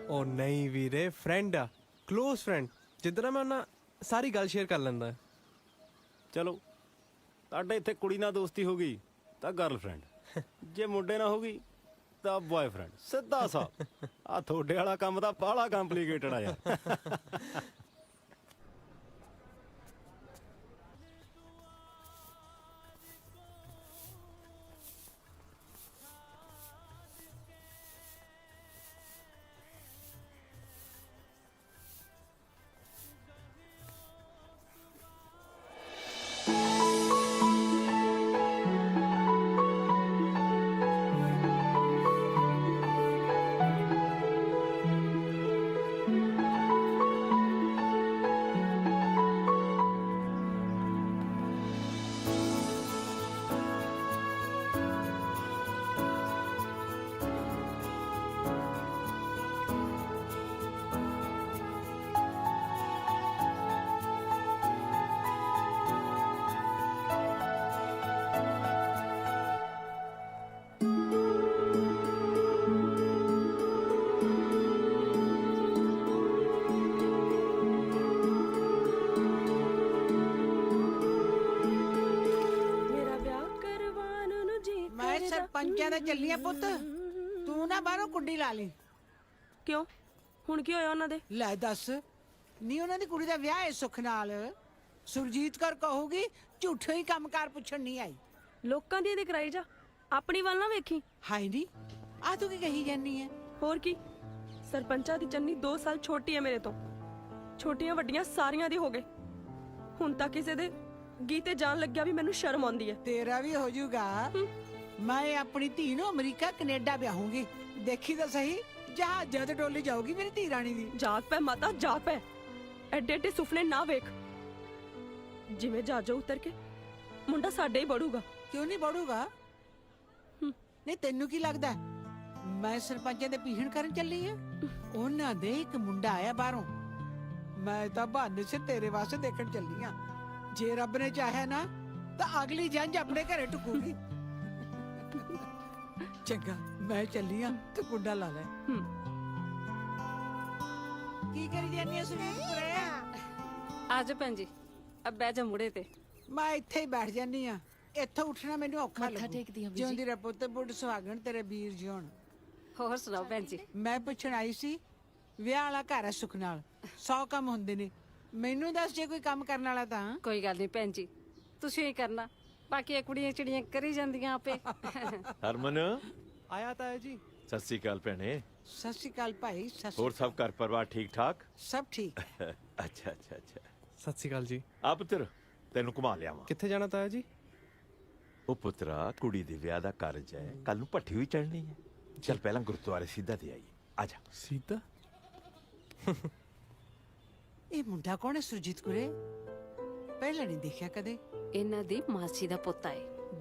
D: ਉਹ ਨਹੀਂ ਵੀਰੇ, ਫਰੈਂਡ ਆ, ਕਲੋਜ਼ ਫਰੈਂਡ। ਜਿੱਦਾਂ ਮੈਂ ਉਹਨਾਂ ਸਾਰੀ ਗੱਲ ਸ਼ੇਅਰ ਕਰ ਲੈਂਦਾ।
K: ਚਲੋ ਤੁਹਾਡੇ ਇੱਥੇ ਕੁੜੀ ਨਾਲ ਦੋਸਤੀ ਹੋ ਗਈ ਤਾਂ ਗਰਲਫ੍ਰੈਂਡ, ਜੇ ਮੁੰਡੇ ਨਾਲ ਹੋ ਗਈ ਤਾਂ ਬॉयਫ੍ਰੈਂਡ। ਸਿੱਧਾ ਸਾ। ਆ ਤੁਹਾਡੇ ਵਾਲਾ ਕੰਮ ਤਾਂ ਬਾਹਲਾ ਕੰਪਲਿਕੇਟਡ ਆ ਯਾਰ।
H: ਸਰਪੰਚਾਂ ਦਾ ਚੱਲੀਆਂ ਪੁੱਤ, ਤੂੰ ਨਾ ਬਾਹਰੋਂ ਕੁੰਡੀ ਲਾ ਲਈ।
E: ਕਿਉਂ? ਹੁਣ ਕੀ ਹੋਇਆ ਉਹਨਾਂ ਦੇ?
H: ਲੈ ਦੱਸ, ਨੀ ਉਹਨਾਂ ਦੀ ਕੁੜੀ ਦਾ ਵਿਆਹ ਹੈ ਸੁੱਖ ਨਾਲ। ਸੁਰਜੀਤ ਕੌਰ ਕਹੂਗੀ ਝੂਠੇ ਹੀ ਕੰਮਕਾਰ ਪੁੱਛਣ ਨਹੀਂ ਆਈ।
E: ਲੋਕਾਂ ਦੀ ਇਹਦੇ ਕਰਾਈ ਜਾ, ਆਪਣੀ ਵੱਲ ਨਾ ਵੇਖੀ।
H: ਹਾਏ ਨੀ ਆ ਤੂੰ ਕੀ ਕਹੀ ਜਾਨੀ ਹੈ?
E: ਹੋਰ ਕੀ, ਸਰਪੰਚਾਂ ਦੀ ਚੰਨੀ 2 ਸਾਲ ਛੋਟੀ ਹੈ ਮੇਰੇ ਤੋਂ। ਛੋਟੀਆਂ ਵੱਡੀਆਂ ਸਾਰੀਆਂ ਦੀ ਹੋ ਗਏ। ਹੁਣ ਤਾਂ ਕਿਸੇ ਦੇ ਗੀਤੇ ਜਾਣ ਲੱਗਿਆ ਵੀ ਮੈਨੂੰ ਸ਼ਰਮ ਆਉਂਦੀ ਹੈ।
H: ਤੇਰਾ ਵੀ ਹੋ ਜਾਊਗਾ। ਮੈਂ ਆਪਣੀ ਧੀ ਨੂੰ ਅਮਰੀਕਾ ਕੈਨੇਡਾ ਵਿਆਹੂੰਗੀ। ਦੇਖੀ ਤਾਂ ਸਹੀ, ਜਹਾਜ਼ਾਂ ਤੇ ਡੋਲੀ ਜਾਊਗੀ ਮੇਰੀ ਧੀ ਰਾਣੀ ਦੀ।
E: ਜਾਗ ਪੈ ਮਾਤਾ, ਜਾਗ ਪੈ। ਐਡੇ ਐਡੇ ਸੁਪਨੇ ਨਾ ਵੇਖ। ਜਿਵੇਂ ਜਹਾਜ਼ੋਂ ਉਤਰ ਕੇ ਮੁੰਡਾ ਸਾਡੇ ਹੀ ਬੜੂਗਾ।
H: ਕਿਉਂ ਨਹੀਂ ਬੜੂਗਾ? ਨਹੀਂ ਤੈਨੂੰ ਕੀ ਲੱਗਦਾ ਮੈਂ ਸਰਪੰਚਾਂ ਦੇ ਪੀਹਣ ਕਰਨ ਚੱਲੀ ਆ? ਉਹਨਾਂ ਦੇ ਇੱਕ ਮੁੰਡਾ ਆਇਆ ਬਾਹਰੋਂ। ਮੈਂ ਤਾਂ ਬਹਾਨੇ ਸੇ ਤੇਰੇ ਵਾਸਤੇ ਦੇਖਣ ਚੱਲੀ ਆ। ਜੇ ਰੱਬ ਨੇ ਚਾਹਿਆ ਨਾ ਤਾਂ ਅਗਲੀ ਜੰਝ ਆਪਣੇ ਘਰੇ ਟੁਕੂਗੀ। ਚੰਗਾ ਮੈਂ ਚੱਲੀ ਆ, ਤੂੰ ਕੁੰਡਾ ਲਾ ਲੈ। ਕੀ ਕਰੀ ਜਾਂਦੀ ਆ ਸੁਨੀਲ?
J: ਆਜੋ ਭੈਣ ਜੀ, ਅਬ ਬਹਿ ਜਾ ਮੁੜੇ ਤੇ।
H: ਮੈਂ ਇੱਥੇ ਹੀ ਬੈਠ ਜਾਨੀ ਆ। ਇੱਥੋਂ ਉੱਠਣਾ ਮੈਨੂੰ ਔਖਾ ਲੱਗਦਾ।
E: ਟੇਕਦੀ ਆਂ ਬੀਜੀ।
H: ਜਿਉਂਦੀ ਰਹਿ ਪੁੱਤ, ਬੁੱਢ ਸੁਹਾਗਣ ਤੇਰੇ ਵੀਰ ਜਿਉਣ।
J: ਹੋਰ ਸੁਣਾਓ ਭੈਣ ਜੀ?
H: ਮੈਂ ਪੁੱਛਣ ਆਈ ਸੀ, ਵਿਆਹ ਵਾਲਾ ਘਰ ਹੈ ਸੁੱਖ ਨਾਲ, 100 ਕੰਮ ਹੁੰਦੇ ਨੇ। ਮੈਨੂੰ ਦੱਸ ਜੇ ਕੋਈ ਕੰਮ ਕਰਨ ਵਾਲਾ ਤਾਂ।
J: ਕੋਈ ਗੱਲ ਨਹੀਂ ਭੈਣ ਜੀ, ਤੁਸੀਂ ਹੀ ਕਰਨਾ, ਬਾਕੀ ਇਹ ਕੁੜੀਆਂ ਚਿੜੀਆਂ ਕਰੀ ਜਾਂਦੀਆਂ ਆਪੇ।
I: ਹਰਮਨ
D: ਆਇਆ ਤਾਇਆ ਜੀ।
I: ਸਤਿ ਸ੍ਰੀ ਅਕਾਲ ਭੈਣੇ।
H: ਸਤਿ ਸ਼੍ਰੀ ਅਕਾਲ ਭਾਈ। ਸਤਿ ਸ਼੍ਰੀ
I: ਹੋਰ ਸਭ ਘਰ ਪਰਿਵਾਰ ਠੀਕ ਠਾਕ?
H: ਸਭ ਠੀਕ।
I: ਅੱਛਾ ਅੱਛਾ ਅੱਛਾ।
D: ਸਤਿ ਸ਼੍ਰੀ ਅਕਾਲ ਜੀ।
I: ਆ ਪੁੱਤਰ ਤੈਨੂੰ ਘੁਮਾ ਲਿਆਵਾਂ।
D: ਕਿੱਥੇ ਜਾਣਾ ਤਾਇਆ ਜੀ?
I: ਉਹ ਪੁੱਤਰਾ ਕੁੜੀ ਦੇ ਵਿਆਹ ਦਾ ਕਾਰਜ ਹੈ, ਕੱਲ ਨੂੰ ਭੱਠੀ ਵੀ ਚੜ੍ਹਨੀ ਹੈ। ਚੱਲ ਪਹਿਲਾਂ ਗੁਰਦੁਆਰੇ ਸਿੱਧਾ ਤੇ ਆਈਏ। ਆ ਜਾ।
D: ਸੀਤਾ?
H: ਇਹ ਮੁੰਡਾ ਕੌਣ ਹੈ ਸੁਰਜੀਤ ਕੁਰੇ? ਪਹਿਲਾਂ ਨਹੀਂ ਦੇਖਿਆ ਕਦੇ।
J: ਇਹਨਾਂ ਦੀ ਮਾਸੀ ਦਾ ਪੁੱਤ ਹੈ,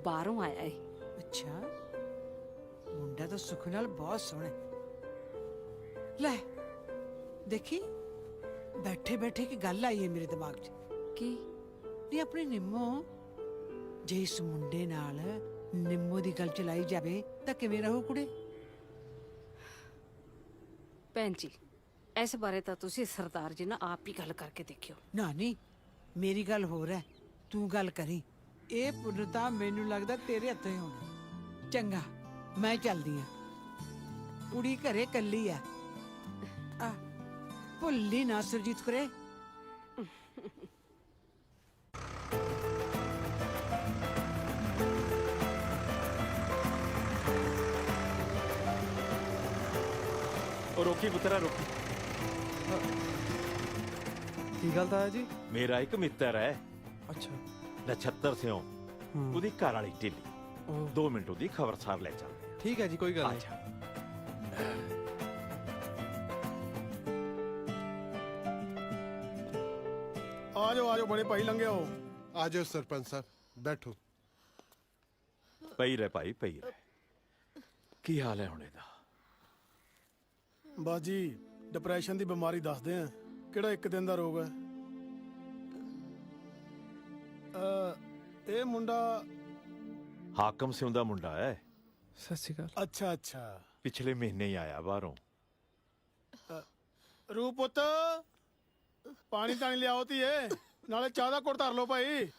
J: ਬਾਹਰੋਂ ਆਇਆ ਹੈ।
H: ਅੱਛਾ, ਮੁੰਡਾ ਤਾਂ ਸੁੱਖ ਨਾਲ ਬਹੁਤ ਸੋਹਣਾ ਹੈ। ਲੈ ਦੇਖੀ, ਬੈਠੇ ਬੈਠੇ ਕੀ ਗੱਲ ਆਈ ਹੈ ਮੇਰੇ ਦਿਮਾਗ 'ਚ।
J: ਕੀ?
H: ਨਹੀਂ ਆਪਣੀ ਨਿੰਮੋ, ਜੇ ਇਸ ਮੁੰਡੇ ਨਾਲ ਨਿੰਮੋ ਦੀ ਗੱਲ ਚਲਾਈ ਜਾਵੇ ਤਾਂ ਕਿਵੇਂ ਰਹੂ ਕੁੜੇ?
J: ਭੈਣ ਜੀ ਇਸ ਬਾਰੇ ਤਾਂ ਤੁਸੀਂ ਸਰਦਾਰ ਜੀ ਨਾਲ ਆਪ ਹੀ ਗੱਲ ਕਰਕੇ ਦੇਖਿਓ।
H: ਨਾ ਨਹੀਂ, ਮੇਰੀ ਗੱਲ ਹੋਰ ਹੈ, ਤੂੰ ਗੱਲ ਕਰੀ। ਇਹ ਪੁੰਨ ਤਾਂ ਮੈਨੂੰ ਲੱਗਦਾ ਤੇਰੇ ਹੱਥੋਂ ਹੀ ਹੋਣਾ। ਚੰਗਾ ਮੈਂ ਚੱਲਦੀ ਆ, ਕੁੜੀ ਘਰੇ ਕੱਲੀ ਆ। ਭੁੱਲੀ ਨਾ ਸੁਰਜੀਤ ਕੁਰੇ।
I: ਉਹ ਰੋਕੀ ਪੁੱਤਰਾ ਰੋਕੀ।
D: ਕੀ ਗੱਲ ਤਾਇਆ ਜੀ?
I: ਮੇਰਾ ਇੱਕ ਮਿੱਤਰ ਹੈ
D: ਅੱਛਾ।
I: ਨਛੱਤਰ ਸਿਓ, ਉਹਦੀ ਘਰ ਵਾਲੀ ਢਿੱਲੀ। 2 ਮਿੰਟ ਉਹਦੀ ਖਬਰਸਾਰ ਲੈ ਚੱਲਦੇ ਆ।
D: ਠੀਕ ਹੈ ਜੀ, ਕੋਈ ਗੱਲ ਨਹੀਂ।
I: ਅੱਛਾ
K: ਆ ਜਾਓ ਬੜੇ ਭਾਈ ਲੰਘੇ ਹੋ।
L: ਆ ਜਾਓ ਸਰਪੰਚ ਸਾਹਿਬ, ਬੈਠੋ।
I: ਪਈ ਰਹਿ ਭਾਈ, ਪਈ ਰਹਿ। ਕੀ ਹਾਲ ਹੈ ਹੁਣ ਇਹਦਾ?
K: ਬਸ ਜੀ ਡਿਪਰੈਸ਼ਨ ਦੀ ਬਿਮਾਰੀ ਦੱਸਦੇ ਆ, ਕਿਹੜਾ ਇੱਕ ਦਿਨ ਦਾ ਰੋਗ ਹੈ। ਇਹ ਮੁੰਡਾ
I: ਹਾਕਮ ਸਿੰਘ ਦਾ ਮੁੰਡਾ ਹੈ।
D: ਸਤਿ ਸ਼੍ਰੀ ਅਕਾਲ।
K: ਅੱਛਾ
I: ਪਿਛਲੇ ਮਹੀਨੇ ਹੀ ਆਇਆ ਬਾਹਰੋਂ।
K: ਰੂਪ ਪੁੱਤ, ਪਾਣੀ ਤਾਂ ਲਿਆਓ ਧੀਏ, ਨਾਲੇ ਚਾਹ ਦਾ ਘੁੱਟ ਧਰ ਲਓ ਭਾਈ।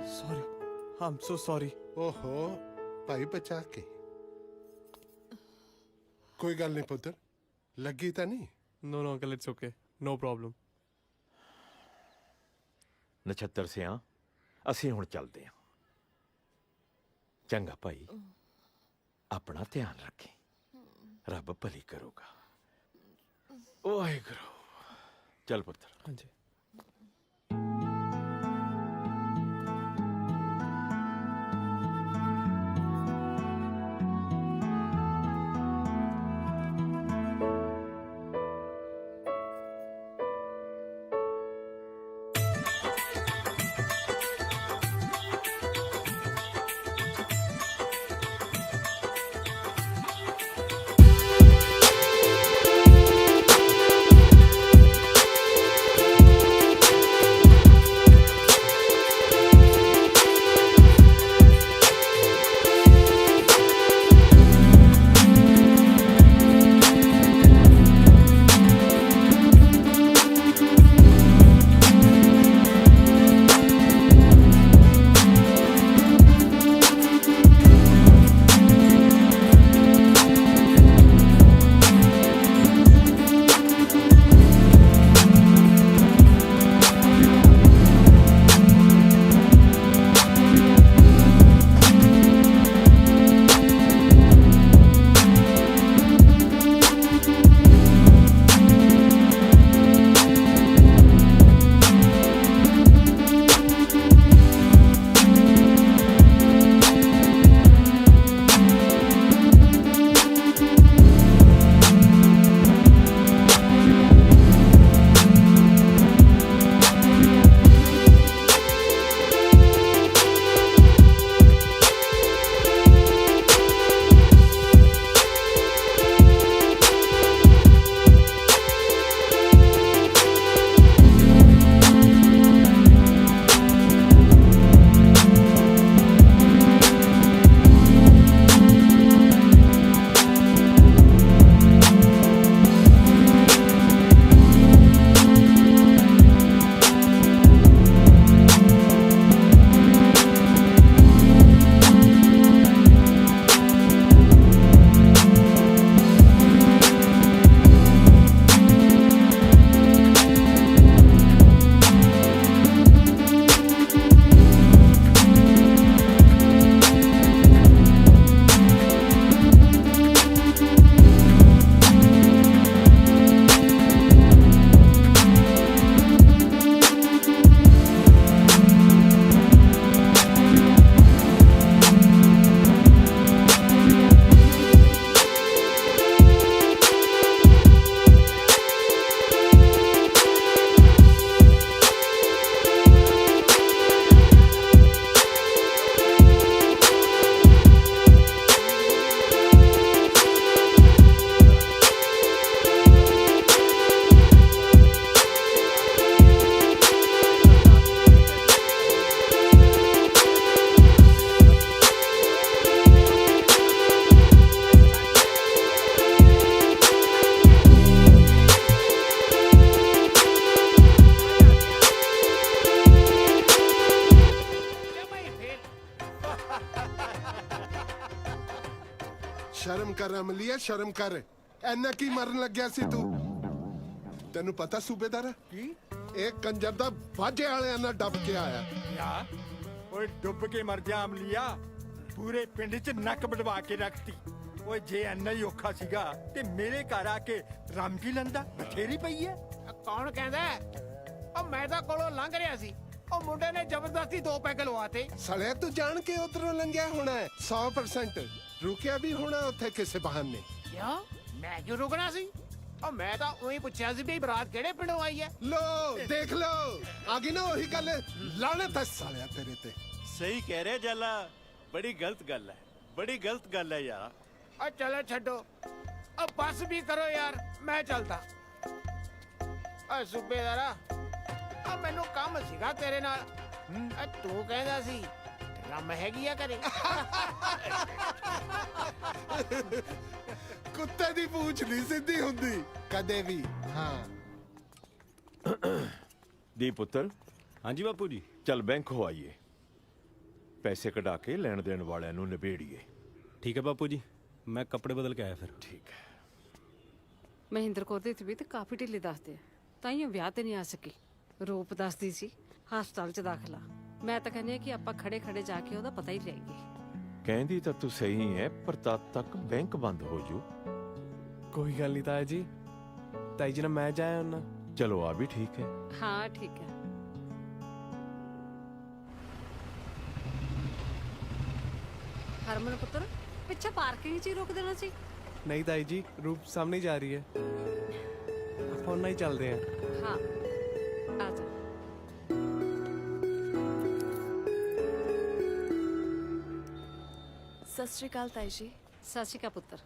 D: ਸੌਰੀ, ਆਮ ਸੋ ਸੌਰੀ।
L: ਓਹੋ ਭਾਈ ਬਚਾ ਕੇ। ਕੋਈ ਗੱਲ ਨਹੀਂ ਪੁੱਤਰ, ਲੱਗੀ ਤਾਂ ਨਹੀਂ?
D: No no uncle, it's okay, no problem.
I: Nachhattar ਸਿਆਂ, ਅਸੀਂ ਹੁਣ ਚੱਲਦੇ ਹਾਂ। ਚੰਗਾ ਭਾਈ, ਆਪਣਾ ਧਿਆਨ ਰੱਖੀ, ਰੱਬ ਭਲੀ ਕਰੂਗਾ। ਵਾਹਿਗੁਰੂ। ਚੱਲ ਪੁੱਤਰ।
D: ਹਾਂਜੀ।
L: ਸ਼ਰਮ ਕਰ ਅਮਲੀਆ, ਸ਼ਰਮ ਕਰ। ਐਨਾ ਕੀ ਮਰਨ ਲੱਗਿਆ ਸੀ ਤੂੰ? ਤੈਨੂੰ ਪਤਾ ਸੂਬੇਦਾਰ ਕੀ ਇਹ ਕੰਜਰ ਦਾ ਬਾਜੇ ਵਾਲਿਆਂ ਨਾਲ ਡੱਬ ਕੇ ਆਇਆ।
M: ਯਾ ਓਏ ਡੁੱਬ ਕੇ ਮਰ ਜਾ ਅਮਲੀਆ, ਪੂਰੇ ਪਿੰਡ 'ਚ ਨੱਕ ਵਡਵਾ ਕੇ ਰੱਖਤੀ। ਓਏ ਜੇ ਐਨਾ ਹੀ ਔਖਾ ਸੀਗਾ ਤੇ ਮੇਰੇ ਘਰ ਆ ਕੇ ਰਾਮਜੀ ਲੰਦਾ ਬਥੇਰੀ ਪਈ ਐ।
H: ਕੌਣ ਕਹਿੰਦਾ? ਉਹ ਮੈਂ ਤਾਂ ਕੋਲੋਂ ਲੰਘ ਰਿਹਾ ਸੀ, ਉਹ ਮੁੰਡੇ ਨੇ ਜ਼ਬਰਦਸਤੀ 2 ਪੈਗ ਲਵਾਤੇ।
L: ਸਲੇ ਤੂੰ ਜਾਣ ਕੇ ਉਧਰੋਂ ਲੰਘਿਆ ਹੋਣਾ 100%। ਰੁਕਿਆ ਵੀ ਹੋਣਾ ਉੱਥੇ ਕਿਸੇ ਬਹਾਨੇ।
H: ਕਿਉਂ? ਮੈਂ ਕਿਉਂ ਰੁਕਣਾ ਸੀ? ਉਹ ਮੈਂ ਤਾਂ ਉਹੀ ਪੁੱਛਿਆ ਸੀ ਵੀ ਬਰਾਤ ਕਿਹੜੇ ਪਿੰਡੋਂ ਆਈ ਹੈ।
L: ਲੋ ਦੇਖ ਲੋ ਆ ਗਈ ਨਾ ਉਹੀ ਗੱਲ। ਲਾਣਤ ਹੈ ਸਾਲਿਆ ਤੇਰੇ ਤੇ।
K: ਸਹੀ ਕਹਿ ਰਿਹਾ ਜੱਲਾ, ਬੜੀ ਗਲਤ ਗੱਲ ਹੈ, ਬੜੀ ਗਲਤ ਗੱਲ ਹੈ ਯਾਰ।
H: ਉਹ ਚਲੋ ਛੱਡੋ, ਉਹ ਬੱਸ ਵੀ ਕਰੋ ਯਾਰ, ਮੈਂ ਚੱਲਦਾ। ਓਏ ਸੂਬੇਦਾਰਾ, ਆ ਮੈਨੂੰ ਕੰਮ ਸੀਗਾ ਤੇਰੇ ਨਾਲ। ਤੂੰ ਕਹਿੰਦਾ ਸੀ ਰਮ ਹੈਗੀ ਆ ਘਰੇ।
L: ਕੁੱਤੇ ਦੀ ਪੂਛ ਨਹੀਂ ਸਿੱਧੀ ਹੁੰਦੀ ਕਦੇ ਵੀ। ਹਾਂ
I: ਦੀ ਪੁੱਤਰ,
K: ਹਾਂਜੀ ਬਾਪੂ ਜੀ।
I: ਚੱਲ ਬੈਂਕ ਹੋ ਆਈਏ, ਪੈਸੇ ਕਢਾ ਕੇ ਲੈਣ ਦੇਣ ਵਾਲਿਆਂ ਨੂੰ ਨਿਬੇੜੀਏ।
K: ਠੀਕ ਹੈ ਬਾਪੂ ਜੀ, ਮੈਂ ਕੱਪੜੇ ਬਦਲ ਕੇ ਆਇਆ ਫਿਰ।
I: ਠੀਕ ਹੈ।
J: ਮਹਿੰਦਰ ਕੌਰ ਦੀ ਤਬੀਅਤ ਕਾਫੀ ਢਿੱਲੀ ਦੱਸਦੇ ਆ, ਤਾਂ ਹੀ ਉਹ ਵਿਆਹ ਤੇ ਨਹੀਂ ਆ ਸਕੀ। ਰੂਪ ਦੱਸਦੀ ਸੀ ਹਸਪਤਾਲ 'ਚ ਦਾਖਲਾ। ਮੈਂ ਤਾਂ ਕਹਿੰਦੀ ਹਾਂ ਕਿ ਆਪਾਂ ਖੜੇ ਖੜੇ ਜਾ ਕੇ ਉਹਦਾ ਪਤਾ ਹੀ ਲਈਏ।
I: ਕਹਿੰਦੀ ਤਾਂ ਤੂੰ ਸਹੀ ਹੈ, ਪਰ ਤਦ ਤੱਕ ਬੈਂਕ ਬੰਦ ਹੋ ਜੂ।
D: ਕੋਈ ਗੱਲ ਨਹੀਂ ਤਾਇਆ ਜੀ, ਤਾਈ ਜੀ ਨਾਲ ਮੈਂ ਜਾਇਆ ਉਹਨਾਂ।
I: ਚਲੋ ਆ ਵੀ ਠੀਕ ਹੈ।
J: ਹਾਂ ਠੀਕ ਹੈ। ਹਰਮਨ ਪੁੱਤਰ, ਪਿੱਛੇ ਪਾਰਕਿੰਗ 'ਚ ਹੀ ਰੋਕ ਦੇਣਾ ਸੀ।
D: ਨਹੀਂ ਤਾਈ ਜੀ, ਰੂਪ ਸਾਹਮਣੇ ਜਾ ਰਹੀ ਹੈ, ਆਪਾਂ ਉਹਨਾਂ ਹੀ ਚੱਲਦੇ ਹਾਂ।
J: ਹਾਂ ਆ ਜਾ।
E: ਸਤਿ ਸ਼੍ਰੀ ਅਕਾਲ ਤਾਈ ਜੀ।
J: ਸਤਿ ਸ਼੍ਰੀ ਅਕਾਲ ਪੁੱਤਰ,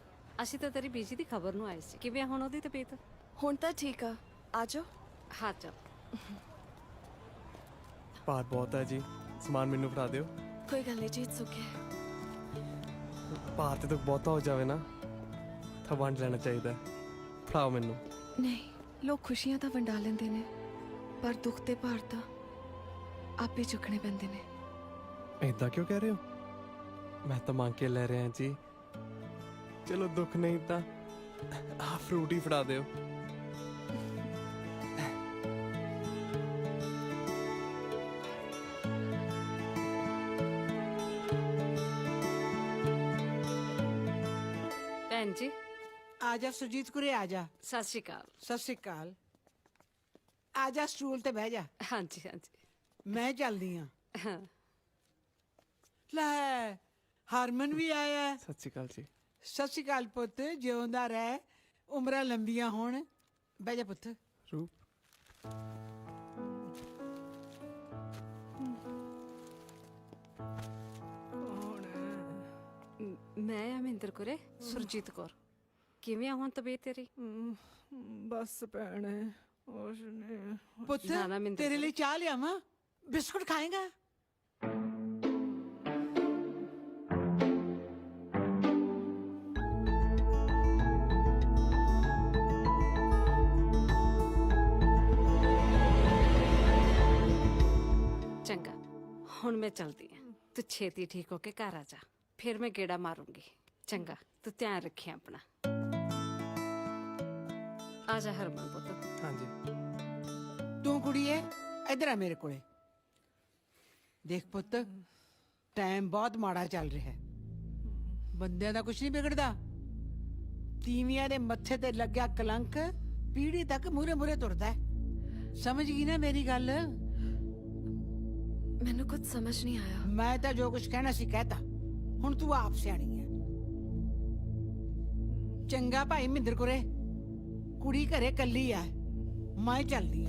J: ਅਸੀਂ ਤਾਂ ਤੇਰੀ ਬੀਜੀ ਦੀ ਖਬਰ ਨੂੰ ਆਏ ਸੀ। ਕਿਵੇਂ ਆ ਹੁਣ ਉਹਦੀ ਤਬੀਅਤ?
E: ਹੁਣ ਤਾਂ ਠੀਕ ਆ, ਆਜੋ।
J: ਹਾਂ ਚੱਲ।
D: ਭਾਰ ਬਹੁਤ ਹੈ ਜੀ, ਸਮਾਨ ਮੈਨੂੰ ਫੜਾ ਦਿਓ।
E: ਕੋਈ ਗੱਲ ਨਹੀਂ ਜੀ, ਇਟਸ ਓਕੇ।
D: ਭਾਰ ਤੇ ਤਾਂ ਬਹੁਤਾ ਹੋ ਜਾਵੇ ਨਾ, ਤਾਂ ਵੰਡ ਲੈਣਾ ਚਾਹੀਦਾ। ਫੜਾਓ ਮੈਨੂੰ।
E: ਨਹੀਂ, ਲੋਕ ਖੁਸ਼ੀਆਂ ਤਾਂ ਵੰਡਾ ਲੈਂਦੇ ਨੇ, ਪਰ ਦੁੱਖ ਤੇ ਭਾਰ ਤਾਂ ਆਪੇ ਚੁੱਕਣੇ ਪੈਂਦੇ ਨੇ।
D: ਏਦਾਂ ਕਿਉਂ ਕਹਿ ਰਹੇ ਹੋ? ਮੈਂ ਤਾਂ ਮੰਗ ਕੇ ਲੈ ਰਿਹਾ ਜੀ। ਚਲੋ ਦੁੱਖ ਨਹੀਂ ਤਾਂ ਆਹ ਫਰੂਟ ਹੀ ਫੜਾ ਦਿਓ।
J: ਭੈਣ ਜੀ।
H: ਆ ਜਾ ਸੁਰਜੀਤ ਕੁਰੇ, ਆ ਜਾ।
J: ਸਤਿ ਸ਼੍ਰੀ ਅਕਾਲ।
H: ਸਤਿ ਸ਼੍ਰੀ ਅਕਾਲ। ਆ ਜਾ ਸਟੂਲ ਤੇ ਬਹਿ ਜਾ।
J: ਹਾਂਜੀ ਹਾਂਜੀ।
H: ਮੈਂ ਚੱਲਦੀ ਆ।
J: ਹਾਂ
H: ਲੈ ਹਰਮਨ ਵੀ ਆਇਆ ਹੈ।
D: ਸਤਿ ਸ਼੍ਰੀ ਅਕਾਲ ਜੀ।
H: ਸਤਿ ਸ਼੍ਰੀ ਅਕਾਲ ਪੁੱਤ, ਜਿਉਂਦਾ ਰਹਿ, ਉਮਰਾਂ ਲੰਬੀਆਂ ਹੋਣ। ਬਹਿ ਜਾ ਪੁੱਤ।
D: ਰੂਪ,
J: ਮੈਂ ਆ ਮਹਿੰਦਰ ਕੌਰ, ਸੁਰਜੀਤ ਕੌਰ। ਕਿਵੇਂ ਆ ਹੁਣ ਤਬੀਅਤ ਤੇਰੀ?
E: ਬਸ ਭੈਣੇ, ਉਸ ਨੇ
H: ਪੁੱਤ
J: ਨਾ, ਨਾ, ਮਿੰਦਰ
H: ਤੇਰੇ
J: ਜੀ।
H: ਲਈ ਚਾਹ ਲਿਆਵਾਂ? ਬਿਸਕੁਟ ਖਾਏਗਾ?
J: ਚੰਗਾ, ਹੁਣ ਮੈਂ ਚਲਦੀ ਆ। ਤੂੰ ਛੇਤੀ ਠੀਕ ਹੋ ਕੇ ਘਰ ਆ ਜਾ, ਫਿਰ ਮੈਂ ਗੇੜਾ ਮਾਰੂੰਗੀ। ਚੰਗਾ, ਤੂੰ ਧਿਆਨ ਰੱਖੀ ਆਪਣਾ। ਆ ਜਾ ਹਰਮਨ ਪੁੱਤ।
D: ਹਾਂਜੀ।
H: ਤੂੰ ਕੁੜੀਏ ਇੱਧਰ ਆ ਮੇਰੇ ਕੋਲੇ। ਦੇਖ ਪੁੱਤ, ਟਾਈਮ ਬਹੁਤ ਮਾੜਾ ਚੱਲ ਰਿਹਾ ਹੈ। ਬੰਦਿਆਂ ਦਾ ਕੁਝ ਨਹੀਂ ਵਿਗੜਦਾ। ਤੀਵੀਆਂ ਦੇ ਮੱਥੇ ਤੇ ਲੱਗਿਆ ਕਲੰਕ ਪੀੜੀ ਤੱਕ ਮੂਰੇ ਮੂਰੇ ਤੁਰਦਾ ਹੈ। ਸਮਝ ਗਈ ਨਾ ਮੇਰੀ ਗੱਲ?
E: ਮੈਨੂੰ ਕੁਝ ਸਮਝ ਨਹੀਂ ਆਇਆ।
H: ਮੈਂ ਤਾਂ ਜੋ ਕੁਝ ਕਹਿਣਾ ਸੀ ਕਹਿਤਾ, ਹੁਣ ਤੂੰ ਆਪ ਸਿਆਣੀ ਹੈ। ਚੰਗਾ ਭਾਈ ਮਹਿੰਦਰ ਕੁਰੇ, ਕੁੜੀ ਘਰੇ ਕੱਲੀ ਆ, ਮੈਂ ਚੱਲਦੀ ਆ।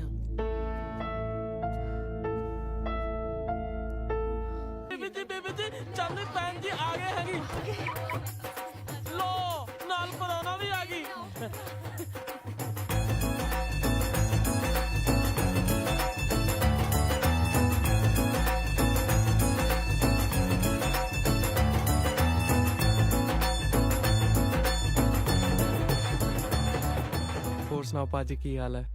C: ਬੀਬੀ ਜੀ ਚਾਂਦੀ ਭੈਣ ਜੀ ਆ ਗਏ ਹੈਗੀ। ਲੋ ਨਾਲ ਪਰੋਣਾ ਵੀ ਆ ਗਈ।
D: ਹੋਰ ਸੁਣਾਓ ਭਾਜੀ, ਕੀ ਹਾਲ ਹੈ?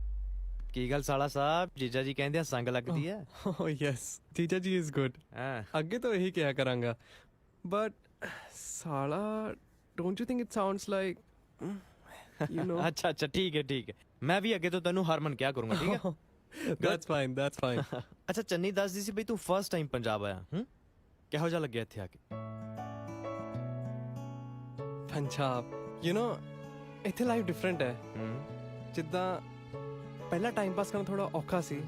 N: ਕੀ ਗੱਲ ਸਾਲਾ ਸਾਹਿਬ ਜੀਜਾ ਜੀ ਕਹਿੰਦੇ ਆ ਸੰਗ ਲੱਗਦੀ ਹੈ
D: ਓ ਯੈਸ ਜੀਜਾ ਜੀ ਇਜ਼ ਗੁੱਡ ਅੱਗੇ ਤੋਂ ਇਹੀ ਕਿਹਾ ਕਰਾਂਗਾ ਬਟ ਸਾਲਾ don't you think it sounds like you know
N: ਅੱਛਾ ਅੱਛਾ ਠੀਕ ਹੈ ਮੈਂ ਵੀ ਅੱਗੇ ਤੋਂ ਤੈਨੂੰ ਹਰਮਨ ਕਿਹਾ ਕਰੂੰਗਾ ਠੀਕ ਹੈ
D: ਦੈਟਸ ਫਾਈਨ
N: ਅੱਛਾ ਚੰਨੀ ਦੱਸਦੀ ਸੀ ਬਈ ਤੂੰ ਫਸਟ ਟਾਈਮ ਪੰਜਾਬ ਆਇਆ ਕਿਹੋ ਜਿਹਾ ਲੱਗਿਆ ਇੱਥੇ ਆ ਕੇ
D: ਪੰਜਾਬ ਯੂ نو ਇੱਥੇ ਲਾਈਫ ਡਿਫਰੈਂਟ ਹੈ ਜਿੱਦਾਂ ਪਹਿਲਾ ਟਾਈਮ ਪਾਸ ਕਰਨਾ ਥੋੜਾ ਔਖਾ ਸੀ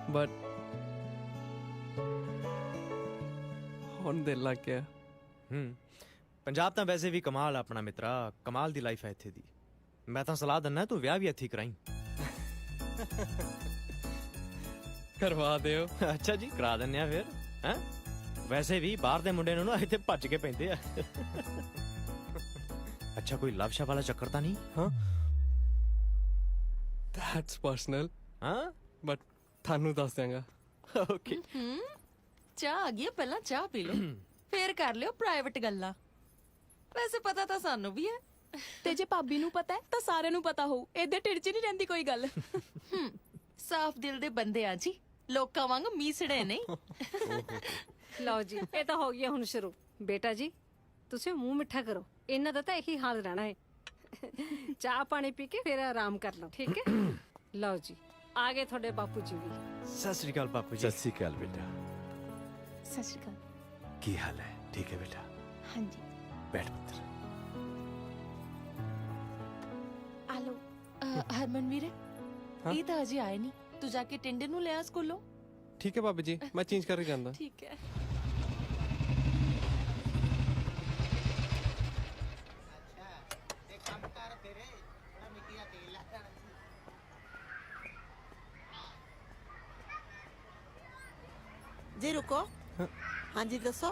D: ਬਟ ਹੁਣ ਦਿਲ ਲੱਗ ਗਿਆ
N: ਪੰਜਾਬ ਤਾਂ ਵੈਸੇ ਵੀ ਕਮਾਲ ਆ ਆਪਣਾ ਮਿੱਤਰਾ ਕਮਾਲ ਦੀ ਲਾਈਫ ਹੈ ਇੱਥੇ ਦੀ ਮੈਂ ਤਾਂ ਸਲਾਹ ਦਿੰਦਾ ਤੂੰ ਵਿਆਹ ਵੀ ਇੱਥੇ ਕਰਾਈ
D: ਕਰਵਾ ਦਿਓ
N: ਅੱਛਾ ਜੀ ਕਰਾ ਦਿੰਨੇ ਆ ਫਿਰ ਹੈ ਵੈਸੇ ਵੀ ਬਾਹਰ ਦੇ ਮੁੰਡੇ ਨੂੰ ਨਾ ਇੱਥੇ ਭੱਜ ਕੇ ਪੈਂਦੇ ਆ ਅੱਛਾ ਕੋਈ ਲਵ ਸ਼ਾ ਵਾਲਾ ਚੱਕਰ ਤਾਂ ਨਹੀਂ
D: ਹਾਂ ਦੈਟਸ ਪਰਸਨਲ
N: ਹਾਂ
D: ਬਟ ਤੁਹਾਨੂੰ ਦੱਸ ਦਿਆਂਗਾ
N: ਓਕੇ
O: ਚਾਹ ਆ ਗਈ ਪਹਿਲਾਂ ਚਾਹ ਪੀ ਲਓ ਫੇਰ ਕਰ ਲਿਓ ਪ੍ਰਾਈਵੇਟ ਗੱਲਾਂ ਵੈਸੇ ਪਤਾ ਤਾਂ ਸਾਨੂੰ ਵੀ ਹੈ
E: ਤੇ ਜੇ ਭਾਬੀ ਨੂੰ ਪਤਾ ਹੈ ਤਾਂ ਸਾਰਿਆਂ ਨੂੰ ਪਤਾ ਹੋਊ ਇਹਦੇ ਢਿੱਡ 'ਚ ਨਹੀਂ ਰਹਿੰਦੀ ਕੋਈ ਗੱਲ
O: ਸਾਫ਼ ਦਿਲ ਦੇ ਬੰਦੇ ਆ ਜੀ ਲੋਕਾਂ ਵਾਂਗ ਮੀਸੜੇ ਨਹੀਂ
J: ਲਓ ਜੀ ਇਹ ਤਾਂ ਹੋ ਗਿਆ ਹੁਣ ਸ਼ੁਰੂ ਬੇਟਾ ਜੀ ਤੁਸੀਂ ਮੂੰਹ ਮਿੱਠਾ ਕਰੋ ਇਹਨਾਂ ਦਾ ਤਾਂ ਇਹੀ ਹਾਲ ਰਹਿਣਾ ਹੈ ਚਾਹ ਪਾਣੀ ਪੀ ਕੇ ਫਿਰ ਆਰਾਮ ਕਰ ਲਓ ਠੀਕ ਹੈ ਲਓ ਜੀ ਆ ਗਏ ਤੁਹਾਡੇ ਬਾਪੂ ਜੀ ਵੀ
N: ਸਤਿ ਸ੍ਰੀ ਅਕਾਲ ਬਾਪੂ ਜੀ
I: ਸਤਿ ਸ੍ਰੀ ਅਕਾਲ ਬੇਟਾ
O: ਸਤਿ ਸ਼੍ਰੀ ਅਕਾਲ
I: ਕੀ ਹਾਲ ਹੈ ਠੀਕ ਹੈ ਬੇਟਾ
O: ਹਾਂਜੀ
I: ਬੈਠ ਪੁੱਤਰ
O: ਆਲੋ ਹਰਮਨ ਵੀਰੇ ਇਹ ਤਾਂ ਅਜੇ ਆਏ ਨਹੀਂ ਤੂੰ ਜਾ ਕੇ ਟਿੰਡੇ ਨੂੰ ਲਿਆ ਸਕੂਲੋਂ
D: ਠੀਕ ਹੈ ਬਾਬੂ ਜੀ ਮੈਂ ਚੇਂਜ ਕਰਕੇ ਜਾਂਦਾ
O: ਠੀਕ ਹੈ
H: जी रुको हाँ जी दसो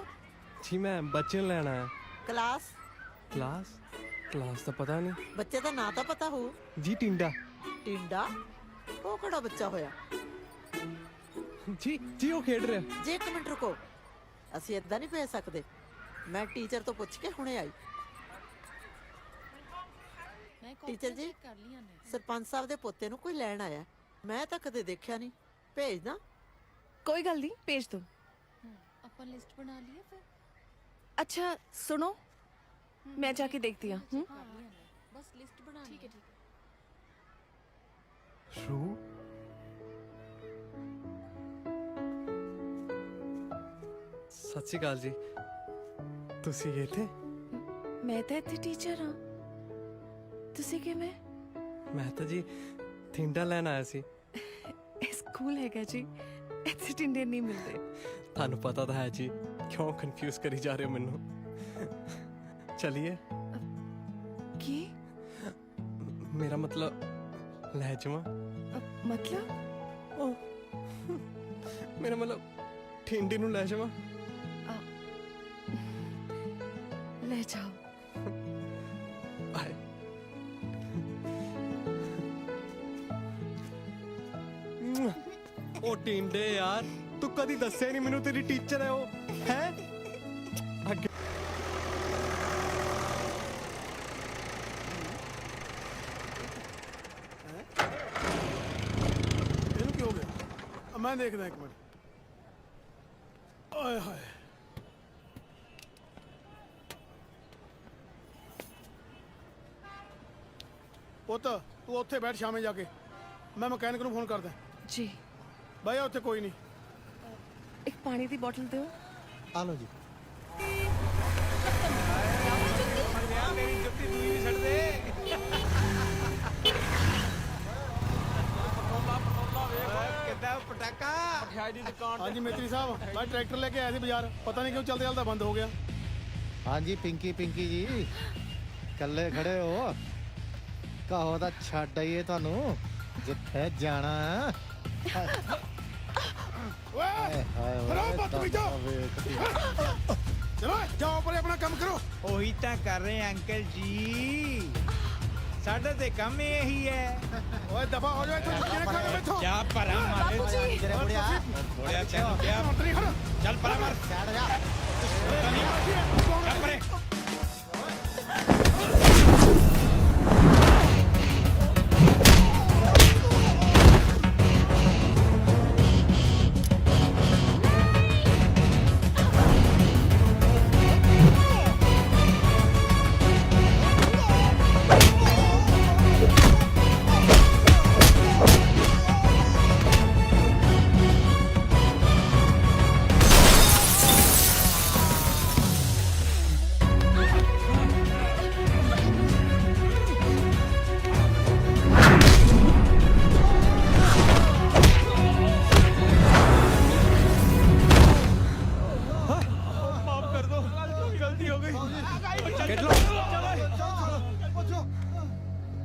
D: जी मैं बच्चे ਨੂੰ ਲੈਣ ਆਇਆ
H: क्लास
D: क्लास ਤਾਂ ਪਤਾ ਨਹੀਂ
H: बच्चे का ना तो पता हो
D: ਜੀ ਟਿੰਡਾ
H: टिंडा वो कड़ा बच्चा होया
D: ਜੀ ਉਹ ਖੇਡ ਰਿਹਾ
H: जी एक मिनट रुको ਅਸੀਂ ਇਦਾਂ ਨਹੀਂ ਭੇਜ ਸਕਦੇ ਮੈਂ ਟੀਚਰ ਤੋਂ ਪੁੱਛ ਕੇ ਹੁਣੇ ਆਈ ਟੀਚਰ ਜੀ
O: ਕਰ ਲੀਆਂ ਨੇ
H: ਸਰਪੰਚ ਸਾਹਿਬ ਦੇ ਪੋਤੇ ਨੂੰ ਕੋਈ ਲੈਣ ਆਇਆ ਮੈਂ ਤਾਂ ਕਦੇ ਦੇਖਿਆ ਨਹੀਂ ਭੇਜਦਾ
O: कोई गल नहीं भेज दो अपन लिस्ट बना लिया फिर अच्छा सुनो मैं जाके देखती हूँ बस लिस्ट बना ठीक है
D: ਰੂ ਸਤਿ ਸ਼੍ਰੀ ਅਕਾਲ ਜੀ ਤੁਸੀਂ ਇੱਥੇ
O: मैं तो इतनी टीचर हाँ तुसी किवें
D: ਮੈਂ ਤਾਂ ਜੀ ਟਿੰਡਾ ਲੈਣ ਆਇਆ ਸੀ
O: स्कूल हैगा जी इतने टिंडे नहीं मिलते
D: ਤੁਹਾਨੂੰ ਪਤਾ ਤਾਂ ਹੈ ਜੀ ਕਿਉਂ ਕਨਫਿਊਜ਼ ਕਰੀ ਜਾ ਰਹੇ ਹੋ ਮੈਨੂੰ ਚਲਿਏ
O: की
D: ਮੇਰਾ ਮਤਲਬ ਲੈ ਜਾਵਾਂ
O: मतलब
D: ਮੇਰਾ ਮਤਲਬ ਟਿੰਡੇ ਨੂੰ ਲੈ ਜਾਵਾਂ
O: ले जाओ
D: ਬਾਏ ਉਹ ਟਿੰਡੇ ਯਾਰ ਤੂੰ ਕਦੀ ਦੱਸਿਆ ਨਹੀਂ ਮੈਨੂੰ ਤੇਰੀ ਟੀਚਰ ਹੈ ਉਹ ਹੈ ਅੱਗੇ
M: ਇਹਨੂੰ ਕੀ ਹੋ ਗਿਆ ਮੈਂ ਦੇਖਦਾ ਇੱਕ ਮਿੰਟ ਆਏ ਹਾਏ ਪੁੱਤ ਤੂੰ ਉੱਥੇ ਬੈਠ ਸ਼ਾਮੇ ਜਾ ਕੇ ਮੈਂ ਮਕੈਨਿਕ ਨੂੰ ਫੋਨ ਕਰਦਾ
O: जी
M: ਬਾਈ ਉੱਥੇ ਕੋਈ ਨਹੀਂ
O: एक पानी की बोतल दो
G: ਆ ਲਓ ਜੀ
C: ਮੇਰੀ ਜੁੱਤੀ ਦੂਈ ਨਹੀਂ ਛੱਡਦੇ ਕਿੱਦਾਂ ਪਟਾਕਾ ਮਠਿਆਈ ਦੀ ਦੁਕਾਨ
M: ਹਾਂਜੀ ਮੇਤਰੀ ਸਾਹਿਬ ਮੈਂ ਟਰੈਕਟਰ ਲੈ ਕੇ ਆਇਆ ਸੀ ਬਾਜ਼ਾਰ ਪਤਾ ਨਹੀਂ ਕਿਉਂ ਚਲਦੇ ਚਲਦਾ ਬੰਦ ਹੋ ਗਿਆ
G: ਹਾਂਜੀ ਪਿੰਕੀ ਜੀ ਕੱਲੇ ਖੜੇ ਹੋ ਕਹੋ ਤਾਂ ਛੱਡ ਆਈਏ ਤੁਹਾਨੂੰ ਜਿੱਥੇ ਜਾਣਾ ਹੈ
M: ਓਏ ਹਲੋ ਬਦਤਮੀਜ਼ੋ ਚਲੋ ਜਾਓ ਪਰੇ ਆਪਣਾ ਕੰਮ ਕਰੋ
C: ਉਹੀ ਤਾਂ ਕਰ ਰਹੇ ਅੰਕਲ ਜੀ ਸਾਡੇ ਤੇ ਕੰਮ ਇਹੀ ਹੈ
M: ਓਏ ਦਫਾ ਹੋ ਜਾ ਇੱਥੋਂ ਜੁੱਤੀ ਰੱਖਾਂਗੇ ਮੈਥੋਂ
C: ਜਾ ਪਰਾਂ ਮਾਰੇ
G: ਜਿਹੜੇ ਬੁੜਿਆ
C: ਬੋਲਿਆ ਚੱਲ ਪਰਾਂ ਮਾਰ
G: ਛੱਡ ਜਾ
C: ਚੱਲ ਪਰੇ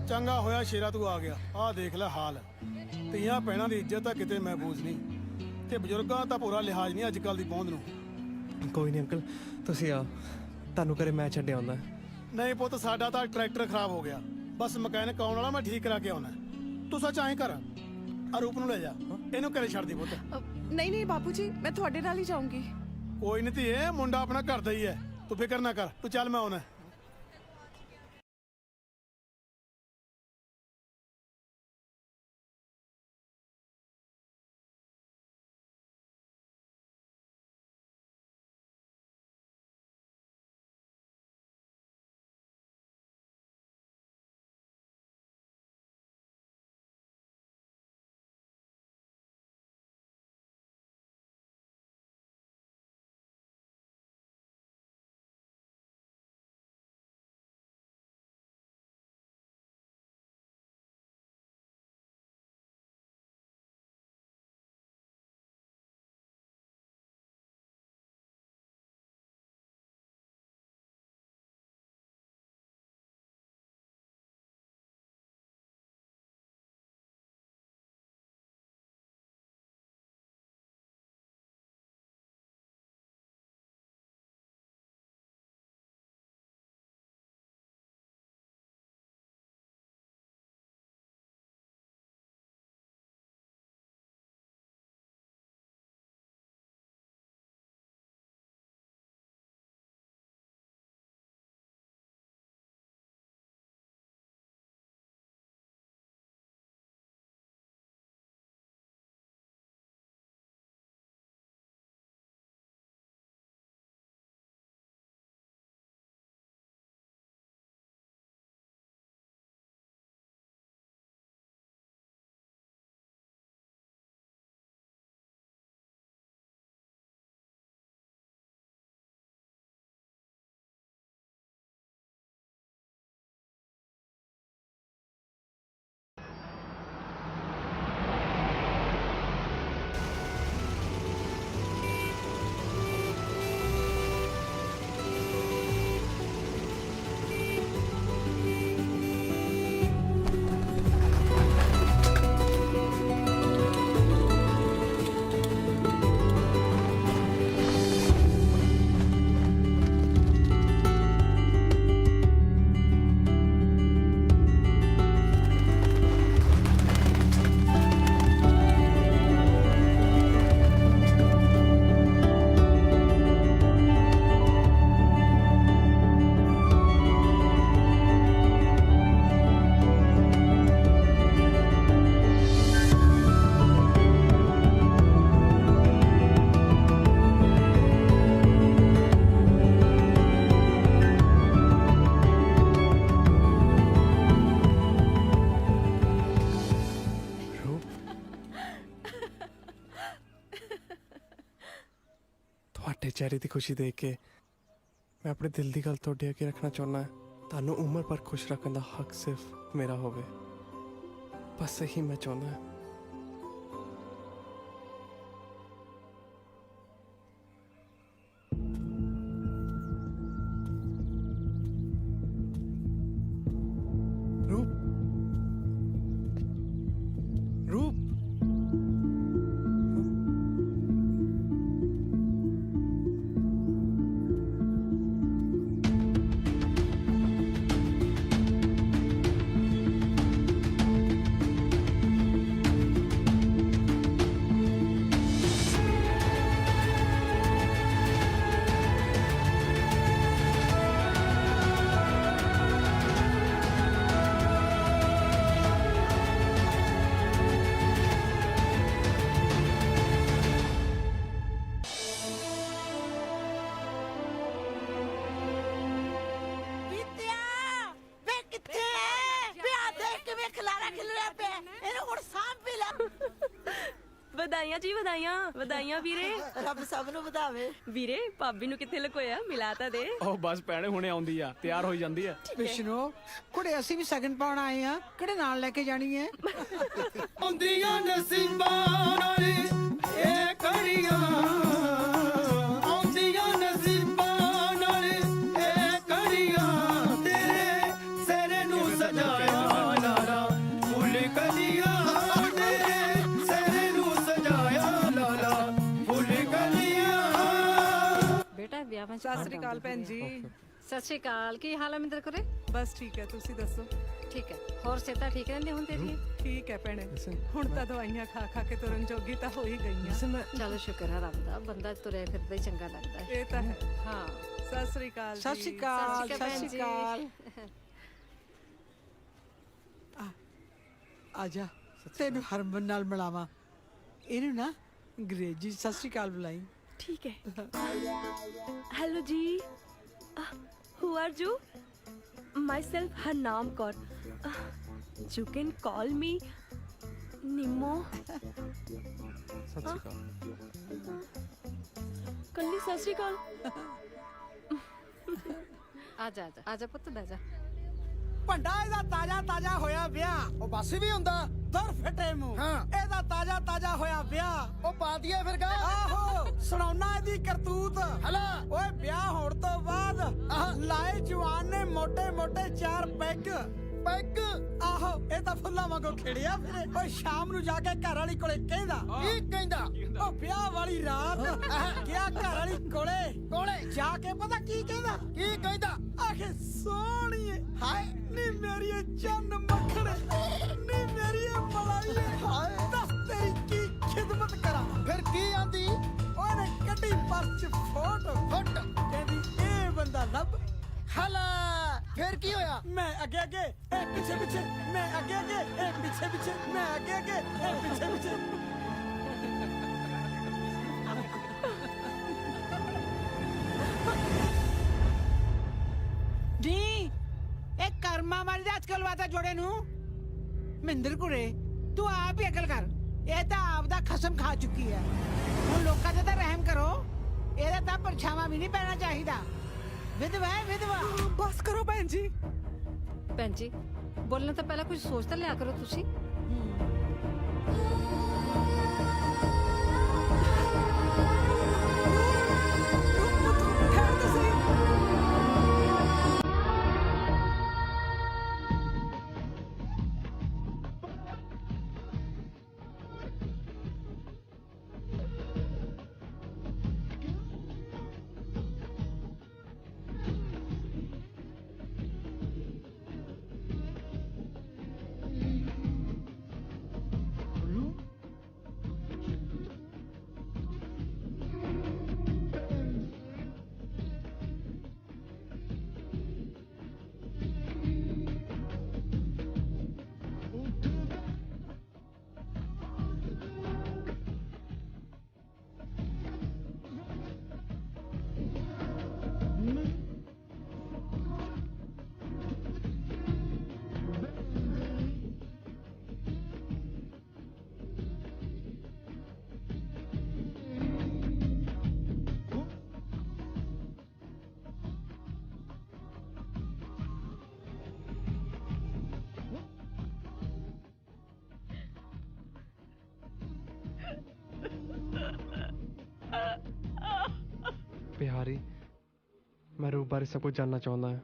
P: ਚੰਗਾ ਹੋਇਆ ਸ਼ੇਰਾ ਤੂੰ ਆ ਗਿਆ। ਆਹ ਦੇਖ ਲੈ ਹਾਲ, ਧੀਆਂ ਭੈਣਾਂ ਦੀ ਇੱਜ਼ਤ ਤਾਂ ਕਿਤੇ ਮਹਿਬੂਜ਼ ਨਹੀਂ ਤੇ ਬਜ਼ੁਰਗਾਂ ਤਾਂ ਪੂਰਾ ਲਿਹਾਜ਼ ਨਹੀਂ ਅੱਜ ਕੱਲ ਦੀ ਪਹੁੰਚ ਨੂੰ।
D: ਕੋਈ ਨਹੀਂ ਅੰਕਲ, ਤੁਸੀਂ ਆਓ, ਤੁਹਾਨੂੰ ਘਰੇ ਮੈਂ ਛੱਡ ਆਉਂਦਾ।
P: ਨਹੀਂ ਪੁੱਤ, ਸਾਡਾ ਤਾਂ ਟਰੈਕਟਰ ਖਰਾਬ ਹੋ ਗਿਆ, ਬਸ ਮਕੈਨਿਕ ਆਉਣ ਵਾਲਾ, ਮੈਂ ਠੀਕ ਕਰਾ ਕੇ ਆਉਣਾ। ਤੂੰ ਸੱਚ ਐਂ ਕਰ, ਅਰੂਪ ਨੂੰ ਲੈ ਜਾ, ਇਹਨੂੰ ਘਰੇ ਛੱਡ ਦੀ ਪੁੱਤ।
O: ਨਹੀਂ ਨਹੀਂ ਬਾਪੂ ਜੀ, ਮੈਂ ਤੁਹਾਡੇ ਨਾਲ ਹੀ ਜਾਊਂਗੀ।
P: ਕੋਈ ਨਹੀਂ ਧੀਏ, ਮੁੰਡਾ ਆਪਣਾ ਘਰ ਦਾ ਹੀ ਹੈ, ਤੂੰ ਫਿਕਰ ਨਾ ਕਰ, ਤੂੰ ਚੱਲ, ਮੈਂ ਆਉਣਾ।
D: ਤੁਹਾਡੇ ਚਿਹਰੇ ਦੀ ਖੁਸ਼ੀ ਦੇਖ ਕੇ ਮੈਂ ਆਪਣੇ ਦਿਲ ਦੀ ਗੱਲ ਤੁਹਾਡੇ ਅੱਗੇ ਰੱਖਣਾ ਚਾਹੁੰਦਾ ਹਾਂ। ਤੁਹਾਨੂੰ ਉਮਰ ਭਰ ਖੁਸ਼ ਰੱਖਣ ਦਾ ਹੱਕ ਸਿਰਫ ਮੇਰਾ ਹੋਵੇ, ਬਸ ਇਹੀ ਮੈਂ ਚਾਹੁੰਦਾ ਹਾਂ।
E: ਵਧਾਈਆਂ ਜੀ, ਵਧਾਈਆਂ ਵਧਾਈਆਂ ਵੀਰੇ।
H: ਰੱਬ ਸਭ ਨੂੰ ਵਧਾਵੇ।
E: ਵੀਰੇ ਭਾਬੀ ਨੂੰ ਕਿੱਥੇ ਲੁਕੋਇਆ, ਮਿਲਾ ਤਾਂ ਦੇ।
P: ਉਹ ਬਸ ਭੈਣੇ ਹੁਣੇ ਆਉਂਦੀ ਆ, ਤਿਆਰ ਹੋਈ ਜਾਂਦੀ ਆ।
H: ਵਿਸ਼ਨੂੰ ਕੁੜੇ ਅਸੀਂ ਵੀ ਸਗਨ ਪਾਉਣ ਆਏ ਆ, ਕਿਹੜੇ ਨਾਲ ਲੈ ਕੇ ਜਾਣੀ ਹੈ?
P: ਆਉਂਦੀਆਂ ਨਸੀਬਾਂ ਨਾਲ ਇਹ ਕੜੀਆਂ, ਆਉਂਦੀਆਂ ਨਸੀਬਾਂ ਨਾਲ ਇਹ
J: ਬੇਟਾ ਵਿਆਹਾਂ ਚ
O: ਸਤਿ ਸ੍ਰੀ ਅਕਾਲ ਭੈਣ ਜੀ।
J: ਸਤਿ ਸ਼੍ਰੀ ਅਕਾਲ, ਕੀ ਹਾਲ ਹੈ ਮਿੰਦਰ ਕੁਰੇ?
O: ਬਸ ਠੀਕ ਹੈ, ਤੁਸੀਂ ਦੱਸੋ?
J: ਠੀਕ ਹੈ, ਹੋਰ ਸਿਹਤਾਂ ਠੀਕ ਰਹਿੰਦੀ ਹੁਣ ਤੇਰੀ?
O: ਠੀਕ ਹੈ ਭੈਣੇ, ਹੁਣ ਤਾਂ ਦਵਾਈਆਂ ਖਾ ਖਾ ਕੇ ਤੁਰਨ ਜੋਗੀ ਤਾਂ ਹੋ ਹੀ ਗਈਆਂ।
J: ਚਲੋ ਸ਼ੁਕਰ ਹੈ ਰੱਬ ਦਾ, ਬੰਦਾ ਤੁਰਿਆ ਫਿਰਦਾ ਹੀ ਚੰਗਾ ਲੱਗਦਾ ਹੈ।
O: ਇਹ ਤਾਂ ਹੈ।
J: ਹਾਂ,
O: ਸਤਿ ਸ੍ਰੀ ਅਕਾਲ ਜੀ।
H: ਸਤਿ ਸ਼੍ਰੀ ਅਕਾਲ,
J: ਸਤਿ ਸ਼੍ਰੀ
H: ਸਤਿ ਸ਼੍ਰੀ ਅਕਾਲ। ਆ ਜਾ, ਤੈਨੂੰ ਹਰਮਨ ਨਾਲ ਮਿਲਾਵਾਂ। ਇਹਨੂੰ ਨਾ ਅੰਗਰੇਜ਼ੀ ਸਤਿ ਸ਼੍ਰੀ ਅਕਾਲ ਬੁਲਾਈ।
E: ठीक है। हेलो जी, who are you? Myself Harnam Kaur. You can call me Nimo. कल्ली सत श्री अकाल।
J: ਆਜਾ ਆਜਾ ਪੁੱਤ ਬਹਿ ਜਾ।
H: ਭੰਡਾ ਇਹਦਾ ਤਾਜ਼ਾ ਤਾਜ਼ਾ ਹੋਇਆ ਵਿਆਹ। ਉਹ ਬਾਸੀ ਵੀ ਹੁੰਦਾ ਦਰ ਫਟੇ ਮੂੰਹ। ਇਹਦਾ ਤਾਜ਼ਾ ਤਾਜ਼ਾ ਹੋਇਆ ਵਿਆਹ। ਉਹ ਪਾਤੀਆ ਫਿਰ ਗਾ। ਆਹੋ, ਸੁਣਾਉਣਾ ਇਹਦੀ ਕਰਤੂਤ। ਹਲਾ ਓਏ ਵਿਆਹ ਹੋਣ ਤੋਂ ਬਾਅਦ ਲਾਏ ਜਵਾਨ ਨੇ ਮੋਟੇ ਮੋਟੇ 4 ਪੈਗ। ਪੈਗ? ਆਹੋ, ਇਹ ਤਾਂ ਫੁੱਲਾਂ ਵਾਂਗੂ ਖਿੜਿਆ ਫਿਰੇ। ਓਏ ਸ਼ਾਮ ਨੂੰ ਜਾ ਕੇ ਘਰ ਵਾਲੀ ਕੋਲੇ ਕਹਿੰਦਾ। ਕੀ ਕਹਿੰਦਾ? ਉਹ ਵਿਆਹ ਵਾਲੀ ਰਾਤ ਗਿਆ ਘਰ ਵਾਲੀ ਕੋਲੇ ਜਾ ਕੇ ਪਤਾ ਕੀ ਕਹਿੰਦਾ? ਕੀ ਕਹਿੰਦਾ? ਆਖੇ ਸੋਹਣੀਏ, ਹਾਏ ਨੀ ਮੇਰੀ ਚੰਨ ਮੱਖਣ, ਨੀ ਮੇਰੀ ਮਲਾਈ, ਹਾਏ ਦੱਸ ਤੇਰੀ ਕੀ ਖਿਦਮਤ ਕਰਾਂ। ਫਿਰ ਕੀ ਆਂਦੀ? ਉਹਨੇ ਕੱਢੀ ਪਰਸ ਚ ਫੋਟੋ ਕਹਿੰਦੀ ਇਹ ਬੰਦਾ ਲੱਭ। ਹਲਾ ਫਿਰ ਕੀ ਹੋਇਆ? ਮੈਂ ਅੱਗੇ ਅੱਗੇ ਇਹ ਪਿੱਛੇ ਪਿੱਛੇ, ਮੈਂ ਅੱਗੇ ਅੱਗੇ ਇਹ ਪਿੱਛੇ ਪਿੱਛੇ, ਮੈਂ ਅੱਗੇ ਅੱਗੇ ਇਹ ਪਿੱਛੇ ਪਿੱਛੇ। ਨੀ ਇਹ ਕਰਮਾ ਮਾਰੀ ਦਾ ਅੱਜਕੱਲ ਵਾਤਾ ਜੋੜੇ ਨੂੰ। ਮਹਿੰਦਰ ਕੁਰੇ ਤੂੰ ਆਪ ਹੀ ਅਕਲ ਕਰ। ਇਹ ਤਾਂ ਆਪ ਦਾ ਖਸਮ ਖਾ ਚੁੱਕੀ ਹੈ। ਹੁਣ ਲੋਕਾਂ ਤੇ ਤਾਂ ਰਹਿਮ ਕਰੋ। ਇਹਦਾ ਤਾਂ ਪਰਛਾਵਾਂ ਵੀ ਨਹੀਂ ਪੈਣਾ ਚਾਹੀਦਾ। ਵਿਧਵਾ ਹੈ ਵਿਧਵਾ।
O: ਬਸ ਕਰੋ ਭੈਣ ਜੀ।
J: ਭੈਣ ਜੀ ਬੋਲਣ ਤੋਂ ਪਹਿਲਾਂ ਕੁਝ ਸੋਚ ਤਾਂ ਲਿਆ ਕਰੋ ਤੁਸੀਂ।
D: बिहारी, मैं रूप बारे सब कुछ जानना चाहता है।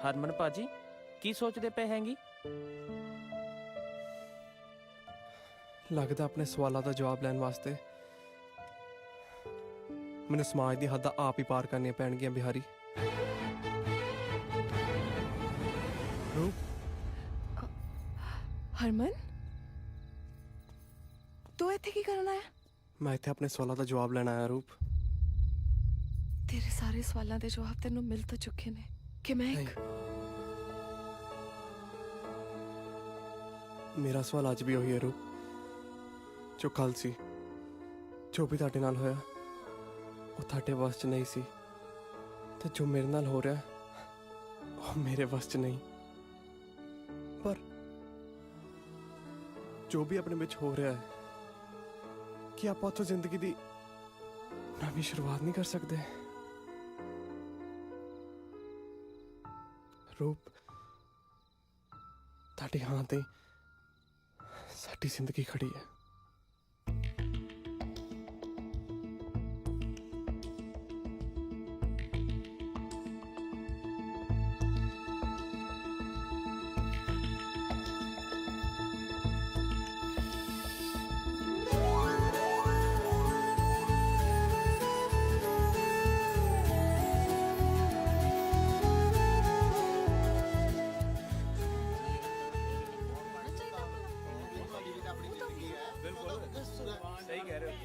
C: ਹਰਮਨ ਭਾਜੀ ਕੀ ਸੋਚਦੇ ਪਏ ਹੈਂਗੀ?
D: लगता अपने सवालों का जवाब लैन वास्ते मैंने समाज की हद आप ही पार करनी पैणगियां बिहारी।
O: हरमन तू इत्थे की करना है?
D: मैं इत्थे अपने सवालों का जवाब लेना आया रूप।
O: तेरे सारे सवालों के जवाब तेनों मिल तो चुके ने कि मैं एक
D: मेरा सवाल अज भी वही है रूप जो कल सी, जो भी तुहाडे नाल होया। ਉਹ ਤੁਹਾਡੇ ਵੱਸ 'ਚ ਨਹੀਂ ਸੀ ਤੇ ਜੋ ਮੇਰੇ ਨਾਲ ਹੋ ਰਿਹਾ ਉਹ ਮੇਰੇ ਵੱਸ 'ਚ ਨਹੀਂ। ਪਰ ਜੋ ਵੀ ਆਪਣੇ ਵਿੱਚ ਹੋ ਰਿਹਾ ਹੈ, ਕੀ ਆਪਾਂ ਉੱਥੋਂ ਜ਼ਿੰਦਗੀ ਦੀ ਨਵੀਂ ਸ਼ੁਰੂਆਤ ਨਹੀਂ ਕਰ ਸਕਦੇ? ਰੂਪ, ਤੁਹਾਡੀ ਹਾਂ ਤੇ ਸਾਡੀ ਜ਼ਿੰਦਗੀ ਖੜੀ ਹੈ।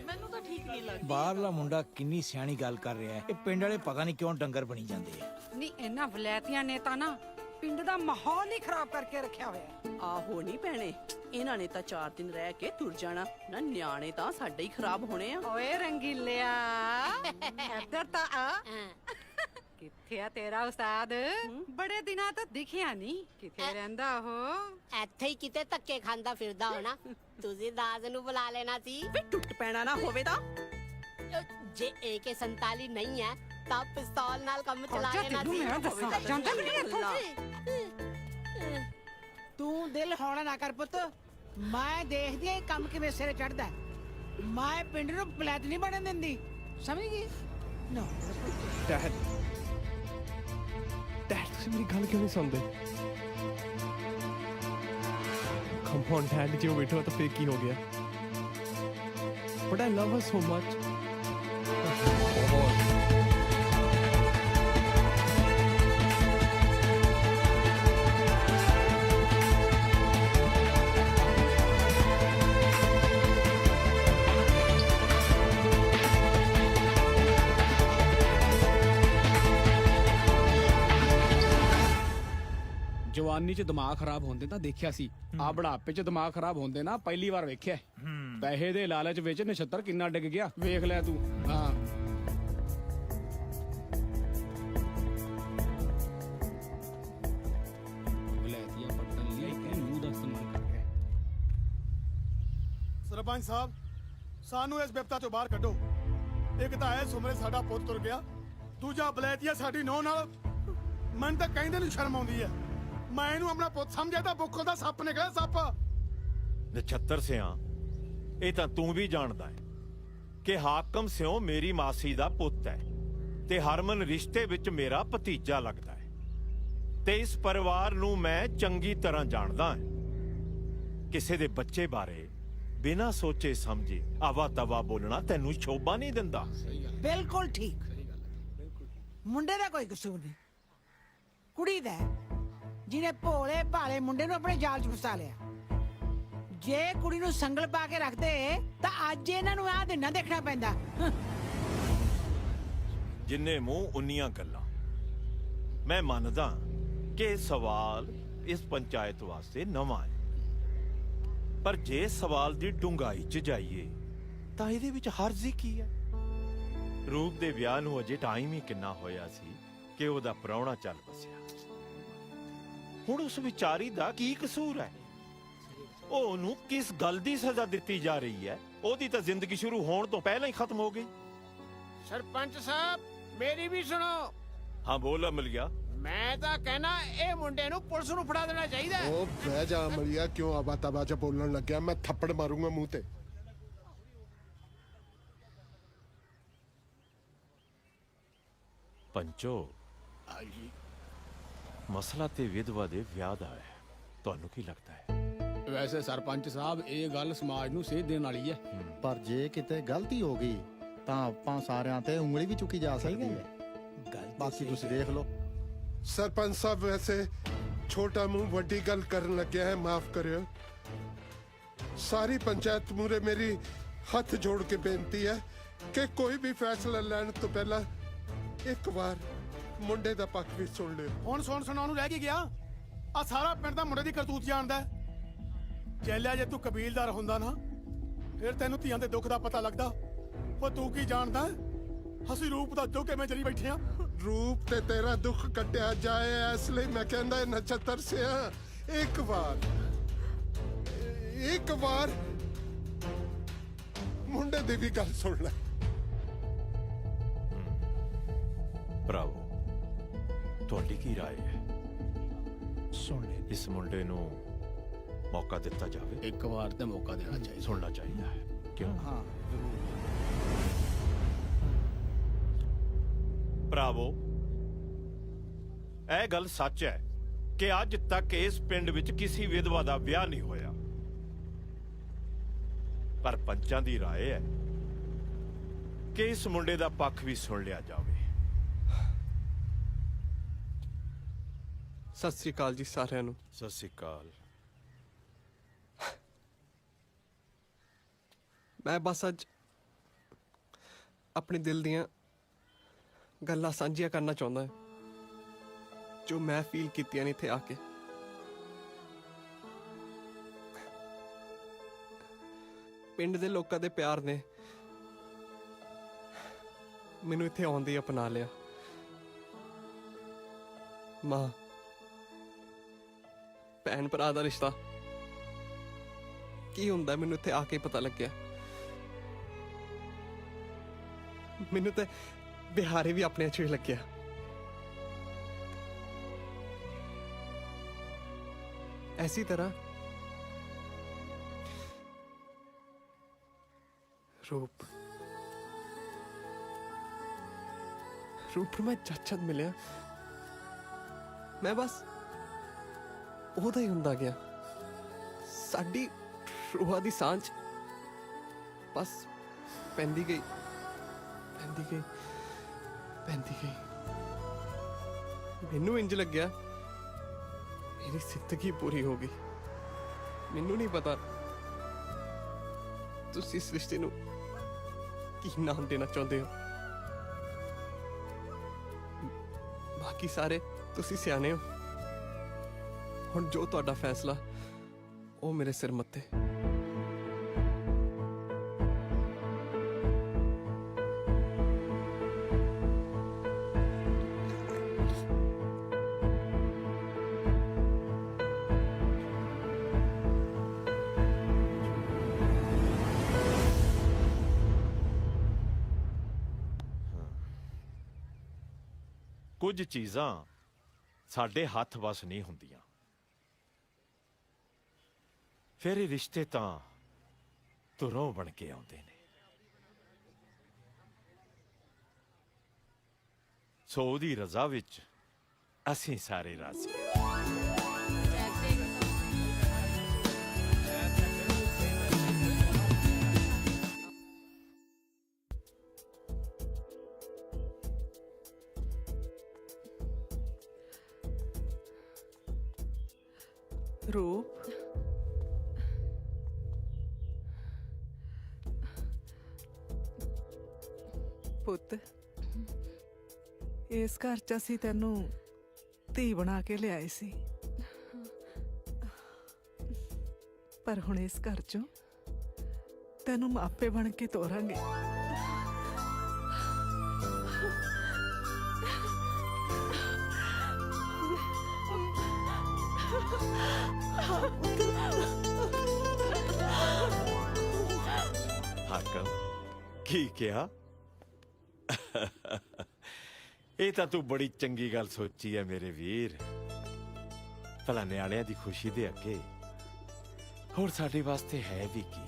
H: ਮੈਨੂੰ ਤਾਂ ਠੀਕ ਨਹੀਂ ਲੱਗਦਾ।
B: ਬਾਹਰਲਾ ਮੁੰਡਾ ਕਿੰਨੀ ਸਿਆਣੀ ਗੱਲ ਕਰ ਰਿਹਾ ਹੈ। ਇਹ ਪਿੰਡ ਵਾਲੇ ਪਤਾ ਨਹੀਂ ਕਿਉਂ ਡੰਗਰ ਬਣੀ ਜਾਂਦੇ ਆ।
H: ਨਹੀਂ ਇਹਨਾਂ ਵਲੈਤੀਆਂ ਨੇ ਤਾਂ ਨਾ ਪਿੰਡ ਦਾ ਮਾਹੌਲ ਹੀ ਖਰਾਬ ਕਰਕੇ ਰੱਖਿਆ ਹੋਇਆ।
O: ਆਹੋ ਨਹੀਂ ਭੈਣੇ, ਇਹਨਾਂ ਨੇ ਤਾਂ 4 ਦਿਨ ਰਹਿ ਕੇ ਤੁਰ ਜਾਣਾ ਨਾ। ਨਿਆਣੇ ਤਾਂ ਸਾਡੇ ਹੀ ਖਰਾਬ ਹੋਣੇ ਆ।
H: ਓਏ ਰੰਗੀਲਿਆ ਇੱਧਰ ਤਾਂ ਆ। ਕਿੱਥੇ ਆ ਤੇਰਾ ਉਸਤਾਦ? ਬੜੇ ਦਿਨਾਂ ਤੋਂ ਦਿਖਿਆ ਨਹੀਂ। ਕਿੱਥੇ ਰਹਿੰਦਾ ਉਹ?
Q: ਇੱਥੇ ਹੀ ਕਿਤੇ ਧੱਕੇ ਖਾਂਦਾ ਫਿਰਦਾ ਹੋਣਾ। ਤੁਸੀਂ ਦਾਸ ਨੂੰ ਬੁਲਾ ਲੈਣਾ ਸੀ।
O: ਵੇ ਟੁੱਟ ਪੈਣਾ ਨਾ ਹੋਵੇ ਤਾਂ।
Q: ਜੇ AK-47 ਨਹੀਂ ਹੈ ਤਾਂ ਪਿਸਤੌਲ ਨਾਲ ਕੰਮ ਚਲਾ ਲੈਣਾ
H: ਤੈਨੂੰ
Q: ਸੀ।
H: ਮੈਂ ਦੱਸਾਂ, ਜਾਂਦਾ ਨਹੀਂ ਇੱਥੋਂ ਤੂੰ ਦਿਲ ਹੌਲਾ ਨਾ ਕਰ ਪੁੱਤ। ਮੈਂ ਦੇਖਦੀ ਆ ਇਹ ਕੰਮ ਕਿਵੇਂ ਸਿਰੇ ਚੜਦਾ। ਮੈਂ ਪਿੰਡ ਨੂੰ ਪਲੈਤ ਨਹੀਂ ਬਣਨ ਦਿੰਦੀ, ਸਮਝ ਗਈ? ਨਾ
D: ਡੈਡ, ਤੁਸੀਂ ਮੇਰੀ ਗੱਲ ਕਿਉਂ ਨਹੀਂ ਸੁਣਦੇ? ਕਮ ਔਨ ਡੈਡ, ਜੇ ਉਹ ਬੈਠੋ ਤਾਂ ਫਿਰ ਕੀ ਹੋ ਗਿਆ? But I love her so much.
R: ਜਵਾਨੀ 'ਚ ਦਿਮਾਗ ਖਰਾਬ ਹੁੰਦੇ ਤਾਂ ਦੇਖਿਆ ਸੀ, ਆ ਬੁਢਾਪੇ 'ਚ ਦਿਮਾਗ ਖਰਾਬ ਹੁੰਦੇ ਨਾ ਪਹਿਲੀ ਵਾਰ ਵੇਖਿਆ। ਪੈਸੇ ਦੇ ਲਾਲਚ ਵਿੱਚ ਨਛੱਤਰ ਕਿੰਨਾ ਡਿੱਗ ਗਿਆ, ਵੇਖ ਲੈ ਤੂੰ। ਹਾਂ ਬਲੈਤੀਆ ਪੱਟਣ ਲਈ ਮੂੰਹ ਦਾ ਇਸਤੇਮਾਲ ਕਰ ਰਿਹਾ।
P: ਸਰਪੰਚ ਸਾਹਿਬ, ਸਾਨੂੰ ਇਸ ਬਿਪਤਾ ਤੋਂ ਬਾਹਰ ਕੱਢੋ। ਇੱਕ ਤਾਂ ਐ ਸੁਮਰੇ ਸਾਡਾ ਪੁੱਤ ਤੁਰ ਗਿਆ, ਦੂਜਾ ਬਲੈਤੀਆ ਸਾਡੀ ਨੌਂ ਨਾਲ। ਮੈਨੂੰ ਤਾਂ ਕਹਿੰਦੇ ਨੂੰ ਸ਼ਰਮ ਆਉਂਦੀ ਹੈ। ਮੈਂ ਇਹਨੂੰ ਆਪਣਾ ਪੁੱਤ ਸਮਝਿਆ ਤਾਂ ਬੁੱਖੋਂ ਦਾ ਸੱਪ ਨਿਕਲਿਆ। ਸੱਪ
I: ਨਛੱਤਰ ਸਿਆਂ, ਇਹ ਤਾਂ ਤੂੰ ਵੀ ਜਾਣਦਾ ਹੈ ਕਿ ਹਾਕਮ ਸਿਉ ਮੇਰੀ ਮਾਸੀ ਦਾ ਪੁੱਤ ਹੈ ਤੇ ਹਰਮਨ ਰਿਸ਼ਤੇ ਵਿੱਚ ਮੇਰਾ ਭਤੀਜਾ ਲੱਗਦਾ ਹੈ ਤੇ ਇਸ ਪਰਿਵਾਰ ਨੂੰ ਮੈਂ ਚੰਗੀ ਤਰ੍ਹਾਂ ਜਾਣਦਾ ਹਾਂ। ਕਿਸੇ ਦੇ ਬੱਚੇ ਬਾਰੇ ਬਿਨਾਂ ਸੋਚੇ ਸਮਝੇ ਆਵਾ ਤਵਾ ਬੋਲਣਾ ਤੈਨੂੰ ਸ਼ੋਭਾ ਨਹੀਂ ਦਿੰਦਾ।
H: ਬਿਲਕੁਲ ਠੀਕ। ਮੁੰਡੇ ਦਾ ਕੋਈ ਕਸੂਰ ਨਹੀਂ, ਕੁੜੀ ਦਾ, ਜਿਹਨੇ ਭੋਲੇ ਭਾਲੇ ਮੁੰਡੇ ਨੂੰ ਆਪਣੇ ਜਾਲ 'ਚ ਫਸਾ ਲਿਆ। ਜੇ ਕੁੜੀ ਨੂੰ ਸੰਗਲ ਪਾ ਕੇ ਰੱਖਦੇ ਤਾਂ ਅੱਜ ਇਹਨਾਂ ਨੂੰ ਆਹ ਦਿਨ ਨਾ ਦੇਖਣਾ ਪੈਂਦਾ।
I: ਜਿੰਨੇ ਮੂੰਹ ਉਨੀਆਂ ਗੱਲਾਂ। ਮੈਂ ਮੰਨਦਾ ਕਿ ਇਹ ਸਵਾਲ ਇਸ ਪੰਚਾਇਤ ਵਾਸਤੇ ਨਵਾਂ ਹੈ, ਪਰ ਜੇ ਸਵਾਲ ਦੀ ਡੂੰਘਾਈ 'ਚ ਜਾਈਏ ਤਾਂ ਇਹਦੇ ਵਿੱਚ ਹਰਜ਼ ਹੀ ਕੀ ਹੈ? ਰੂਪ ਦੇ ਵਿਆਹ ਨੂੰ ਅਜੇ ਟਾਈਮ ਹੀ ਕਿੰਨਾ ਹੋਇਆ ਸੀ ਕਿ ਉਹਦਾ ਪ੍ਰਾਹੁਣਾ ਚੱਲ ਵਸਿਆ। ਹੁਣ ਉਸ ਵਿਚਾਰੀ ਦਾ ਕੀ ਕਸੂਰ ਹੈ? ਉਹਨੂੰ ਕਿਸ ਗੱਲ ਦੀ ਸਜ਼ਾ ਦਿੱਤੀ ਜਾ ਰਹੀ ਹੈ? ਉਹਦੀ ਤਾਂ ਜ਼ਿੰਦਗੀ ਸ਼ੁਰੂ ਹੋਣ ਤੋਂ ਪਹਿਲਾਂ ਹੀ ਖਤਮ ਹੋ ਗਈ।
M: ਸਰਪੰਚ ਸਾਹਿਬ, ਮੇਰੀ ਵੀ ਸੁਣੋ।
I: ਹਾਂ ਬੋਲ ਅਮਲੀਆ।
M: ਮੈਂ ਤਾਂ ਕਹਿਣਾ ਇਹ ਮੁੰਡੇ ਨੂੰ ਪੁਲਿਸ ਨੂੰ ਫੜਾ ਦੇਣਾ ਚਾਹੀਦਾ।
L: ਉਹ ਬਹਿ ਜਾ ਅਮਲੀਆ, ਕਿਉਂ ਆਵਾ ਤਵਾ ਚ ਬੋਲਣ ਲੱਗਿਆ? ਮੈਂ ਥੱਪੜ ਮਾਰੂੰਗਾ ਮੂੰਹ ਤੇ।
I: ਪੰਚੋ, ਮਸਲਾ ਤੇ ਵਿਧਵਾ ਦੇ ਵਿਆਹ ਦਾ ਹੈ। ਤੁਹਾਨੂੰ ਕੀ ਲੱਗਦਾ ਹੈ?
R: ਵੈਸੇ ਸਰਪੰਚ ਸਾਹਿਬ, ਇਹ ਗੱਲ ਸਮਾਜ ਨੂੰ ਸੇਧ ਦੇਣ ਵਾਲੀ ਹੈ।
G: ਪਰ ਜੇ ਕਿਤੇ ਗਲਤੀ ਹੋ ਗਈ ਤਾਂ ਆਪਾਂ ਸਾਰਿਆਂ ਤੇ ਉਂਗਲੀ ਵੀ ਚੁੱਕੀ ਜਾ ਸਕਦੀ ਹੈ। ਬਾਕੀ ਤੁਸੀਂ ਦੇਖ ਲਓ।
L: ਸਰਪੰਚ ਸਾਹਿਬ, ਵੈਸੇ ਛੋਟਾ ਮੂੰਹ ਵੱਡੀ ਗੱਲ ਕਰਨ ਲੱਗਿਆ ਹੈ, ਮਾਫ ਕਰਿਓ। ਸਾਰੀ ਪੰਚਾਇਤ ਮੂਰੇ ਮੇਰੀ ਹੱਥ ਜੋੜ ਕੇ ਬੇਨਤੀ ਹੈ ਕਿ ਕੋਈ ਵੀ ਫੈਸਲਾ ਲੈਣ ਤੋਂ ਪਹਿਲਾਂ ਇੱਕ ਵਾਰ ਮੁੰਡੇ ਦਾ ਪੱਖ ਵੀ ਸੁਣ ਲਿਓ।
P: ਹੁਣ ਸੁਣਾਉਣ ਨੂੰ ਰਹਿ ਕੀ ਗਿਆ? ਆ ਸਾਰਾ ਪਿੰਡ ਦਾ ਮੁੰਡੇ ਦੀ ਕਰਤੂਤ ਜਾਣਦਾ। ਚੈਲਿਆ, ਜੇ ਤੂੰ ਕਬੀਲਦਾਰ ਹੁੰਦਾ ਨਾ ਫਿਰ ਤੈਨੂੰ ਧੀਆਂ ਦੇ ਦੁੱਖ ਦਾ ਪਤਾ ਲੱਗਦਾ। ਉਹ ਤੂੰ ਕੀ ਜਾਣਦਾ? ਅਸੀਂ ਰੂਪ ਦਾ ਜੋ ਕਿਵੇਂ ਜਰੀ ਬੈਠੇ ਆ
L: ਰੂਪ ਤੇ ਤੇਰਾ ਦੁੱਖ ਕੱਟਿਆ ਜਾਏ, ਇਸ ਲਈ ਮੈਂ ਕਹਿੰਦਾ ਨਛੱਤਰ ਸਿਆ ਇੱਕ ਵਾਰ ਮੁੰਡੇ ਦੀ ਵੀ ਗੱਲ ਸੁਣ ਲੈ।
I: ਭਰਾਵੋ, ਤੁਹਾਡੀ ਕੀ ਰਾਏ ਹੈ?
B: ਸੁਣ ਲੈ,
I: ਇਸ ਮੁੰਡੇ ਨੂੰ ਮੌਕਾ ਦਿੱਤਾ ਜਾਵੇ।
R: ਇੱਕ ਵਾਰ ਤੇ ਮੌਕਾ ਦੇਣਾ ਚਾਹੀਦਾ।
I: ਸੁਣਨਾ ਚਾਹੀਦਾ ਹੈ, ਕਿਉਂ?
B: ਹਾਂ
I: ਭਰਾਵੋ, ਇਹ ਗੱਲ ਸੱਚ ਹੈ ਕਿ ਅੱਜ ਤੱਕ ਇਸ ਪਿੰਡ ਵਿੱਚ ਕਿਸੇ ਵਿਧਵਾ ਦਾ ਵਿਆਹ ਨਹੀਂ ਹੋਇਆ, ਪਰ ਪੰਚਾਂ ਦੀ ਰਾਏ ਹੈ ਕਿ ਇਸ ਮੁੰਡੇ ਦਾ ਪੱਖ ਵੀ ਸੁਣ ਲਿਆ ਜਾਵੇ।
D: ਸਤਿ ਸ੍ਰੀ ਅਕਾਲ ਜੀ ਸਾਰਿਆਂ ਨੂੰ।
I: ਸਤਿ ਸ੍ਰੀ ਅਕਾਲ।
D: ਮੈਂ ਬਸ ਅੱਜ ਆਪਣੇ ਦਿਲ ਦੀਆਂ ਗੱਲਾਂ ਸਾਂਝੀਆਂ ਕਰਨਾ ਚਾਹੁੰਦਾ ਹਾਂ ਜੋ ਮੈਂ ਫੀਲ ਕੀਤੀਆਂ ਨੇ ਇੱਥੇ ਆ ਕੇ। ਪਿੰਡ ਦੇ ਲੋਕਾਂ ਦੇ ਪਿਆਰ ਨੇ ਮੈਨੂੰ ਇੱਥੇ ਆਉਣ ਦੀ ਅਪਣਾ ਲਿਆ। ਮਾਂ, ਭੈਣ ਭਰਾ ਦਾ ਰਿਸ਼ਤਾ ਕੀ ਹੁੰਦਾ ਮੈਨੂੰ ਇੱਥੇ ਆ ਕੇ ਪਤਾ ਲੱਗਿਆ। ਮੈਨੂੰ ਤੇ ਬਿਹਾਰੀ ਵੀ ਆਪਣੇ ਚ ਹੀ ਲੱਗਿਆ। ਐਸੀ ਤਰ੍ਹਾਂ रूप मैं जद मिलिया मैं बस ਉਹਦਾ ਹੀ ਹੁੰਦਾ ਗਿਆ। ਸਾਡੀ ਰੂਹਾਂ ਦੀ ਸਾਂਝ ਬਸ ਪੈਂਦੀ ਗਈ। ਮੈਨੂੰ ਇੰਜ ਲੱਗਿਆ ਮੇਰੀ ਜ਼ਿੰਦਗੀ ਪੂਰੀ ਹੋ ਗਈ। ਮੈਨੂੰ ਨਹੀਂ ਪਤਾ ਤੁਸੀਂ ਇਸ ਰਿਸ਼ਤੇ ਨੂੰ ਕੀ ਨਾਮ ਦੇਣਾ ਚਾਹੁੰਦੇ ਹੋ। ਬਾਕੀ ਸਾਰੇ ਤੁਸੀਂ ਸਿਆਣੇ ਹੋ। ਹੁਣ ਜੋ ਤੁਹਾਡਾ ਫੈਸਲਾ ਉਹ ਮੇਰੇ ਸਿਰ ਮੱਥੇ।
I: ਕੁਝ ਚੀਜ਼ਾਂ ਸਾਡੇ ਹੱਥ ਵਸ ਨਹੀਂ ਹੁੰਦੀਆਂ। ਫਿਰ ਇਹ ਰਿਸ਼ਤੇ ਤਾਂ ਧੁਰੋਂ ਬਣ ਕੇ ਆਉਂਦੇ ਨੇ। ਸੋ ਉਹਦੀ ਰਜ਼ਾ ਵਿੱਚ ਅਸੀਂ ਸਾਰੇ ਰਾਜ਼ੀ।
O: रूप पुत इस घर च असी तेनू धी बना के लियाए सी, पर हुण इस घर चों तेनू मापे बन के तोरांगे।
I: ਹਾਕਮ, ਕੀ ਕਿਹਾ? ਇਹ ਤਾਂ ਤੂੰ ਬੜੀ ਚੰਗੀ ਗੱਲ ਸੋਚੀ ਹੈ ਮੇਰੇ ਵੀਰ। ਭਲਾ ਨਿਆਣਿਆਂ ਦੀ ਖੁਸ਼ੀ ਦੇ ਅੱਗੇ ਹੋਰ ਸਾਡੇ ਵਾਸਤੇ ਹੈ ਵੀ ਕੀ?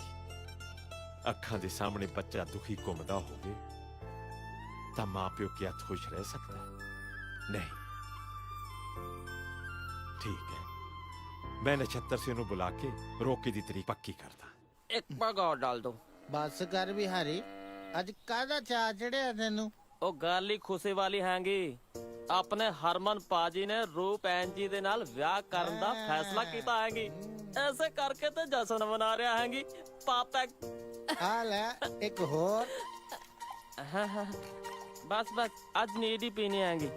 I: ਅੱਖਾਂ ਦੇ ਸਾਹਮਣੇ ਬੱਚਾ ਦੁਖੀ ਘੁੰਮਦਾ ਹੋਵੇ ਤਾਂ ਮਾਂ ਪਿਓ ਕੀ ਖੁਸ਼ ਰਹਿ ਸਕਦਾ ਹੈ? ਨਹੀਂ। ਠੀਕ ਹੈ, मैं नक्षत्र से उन्हें बुला के रोके दी तरीक पक्की करता।
C: एक पग और डाल दो।
G: बस कर बिहारी, अज कादा चा चढ़िया तेनू?
C: ओ गल ही खुशी वाली हैगी। अपने हरमन पाजी ने रूप ऐन जी दे नाल विआह करन दा फैसला कीता हैगी। ऐसे करके ते जश्न मना रहा हैगी। पापा
G: हाल है एक होर।
C: हाँ, बस आज नीड ही पीनी हैगी।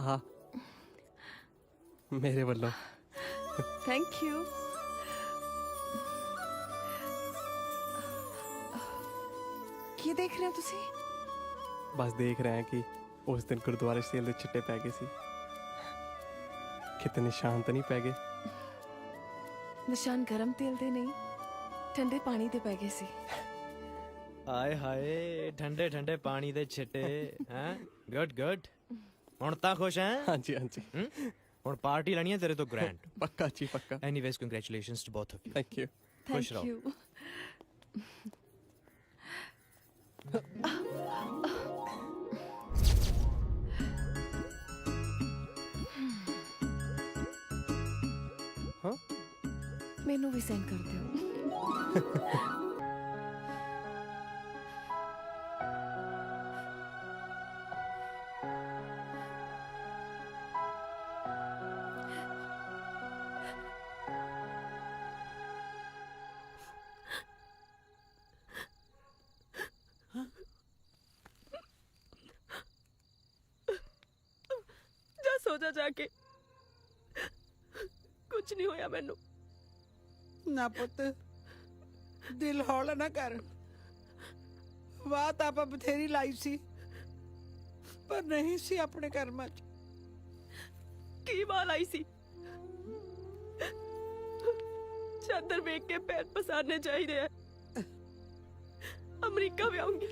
D: हाँ मेरे ਵੱਲੋਂ
O: थैंक यू। ਕੀ ਦੇਖ ਰਹੇ ਹੋ ਤੁਸੀਂ?
D: ਬਸ ਦੇਖ ਰਹੇ ਹਾਂ ਕਿ ਉਸ ਦਿਨ ਗੁਰਦੁਆਰੇ ਸੇਲ ਦੇ ਛਿੱਟੇ ਪੈ ਗਏ ਸੀ, ਕਿਤੇ ਨਿਸ਼ਾਨ ਤਾਂ ਨਹੀਂ ਪੈ ਗਏ।
O: ਨਿਸ਼ਾਨ ਗਰਮ ਤੇਲ ਦੇ ਨਹੀਂ, ਠੰਡੇ ਪਾਣੀ ਦੇ ਪੈ ਗਏ ਸੀ।
N: ਆਏ ਹਾਏ ਠੰਡੇ ਠੰਡੇ ਪਾਣੀ ਦੇ ਛਿੱਟੇ ਹੈ। ਗੁੱਡ ਗੁੱਡ, ਹੁਣ ਤਾਂ ਖੁਸ਼ ਹੈ?
D: ਹਾਂਜੀ ਹਾਂਜੀ।
N: ਹੁਣ ਪਾਰਟੀ ਲੈਣੀ ਹੈ ਤੇਰੇ ਤੋਂ ਗ੍ਰੈਂਡ।
D: ਪੱਕਾ ਜੀ ਪੱਕਾ।
N: Anyways congratulations to both of you.
D: Thank you.
N: ਖੁਸ਼ ਰਹੋ।
O: you.
D: ਹਾਂ
O: ਮੈਨੂੰ ਵੀ ਸੈਂਡ ਕਰ ਦਿਓ।
E: ਜਾ ਸੋ ਜਾ ਕੇ, ਕੁਝ ਨਹੀਂ ਹੋਇਆ ਮੈਨੂੰ।
H: ਨਾ ਪੁੱਤ, ਦਿਲ ਹੌਲਾ ਨਾ ਕਰ। ਵਾਹ ਤਾਂ ਆਪਾਂ ਬਥੇਰੀ ਲਾਈ ਸੀ, ਪਰ ਨਹੀਂ ਸੀ ਆਪਣੇ ਕਰਮਾਂ 'ਚ।
E: ਕੀ ਬਾਲ ਆਈ ਸੀ? ਚਾਦਰ ਵੇਖ ਕੇ ਪੈਰ ਪਸਾਰਨੇ ਚਾਹੀਦੇ ਆ। ਅਮਰੀਕਾ ਵਿਆਹੂੰਗੀ,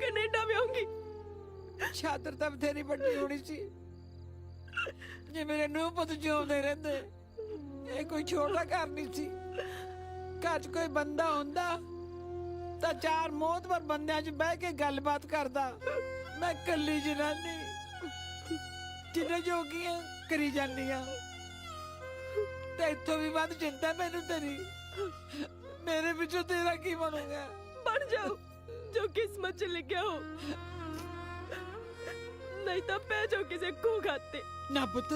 E: ਕੈਨੇਡਾ ਵਿਆਹੂੰਗੀ।
H: ਚਾਦਰ ਤਾਂ ਬਥੇਰੀ ਵੱਡੀ ਹੋਣੀ ਸੀ, ਜੇ ਮੇਰੇ ਨੂੰਹ ਪੁੱਤ ਜਿਉਂਦੇ ਰਹਿੰਦੇ। ਇਹ ਕੋਈ ਛੋਟਾ ਘਰ ਨਹੀਂ ਸੀ। ਘਰ 'ਚ ਕੋਈ ਬੰਦਾ ਹੁੰਦਾ ਤਾਂ ਚਾਰ ਮੋਹਤਬਰ ਬੰਦਿਆਂ 'ਚ ਬਹਿ ਕੇ ਗੱਲਬਾਤ ਕਰਦਾ। ਮੈਂ ਕੱਲੀ ਜਨਾਨੀ ਜਿੰਨੇ ਜੋਗੀਆਂ ਕਰੀ ਜਾਂਦੀਆਂ, ਤੇ ਇੱਥੋਂ ਵੀ ਵੱਧ ਚਿੰਤਾ ਮੈਨੂੰ ਤੇਰੀ। ਮੇਰੇ ਵਿੱਚੋਂ ਤੇਰਾ ਕੀ ਬਣੂਗਾ?
E: ਬਣ ਜਾਓ ਜੋ ਕਿਸਮਤ 'ਚ ਲਿਖਿਆ ਹੋ, ਨਹੀਂ ਤਾਂ ਪੈ ਜਾਓ ਕਿਸੇ ਖੂਹ ਖਾਤੇ।
H: ਨਾ ਪੁੱਤ,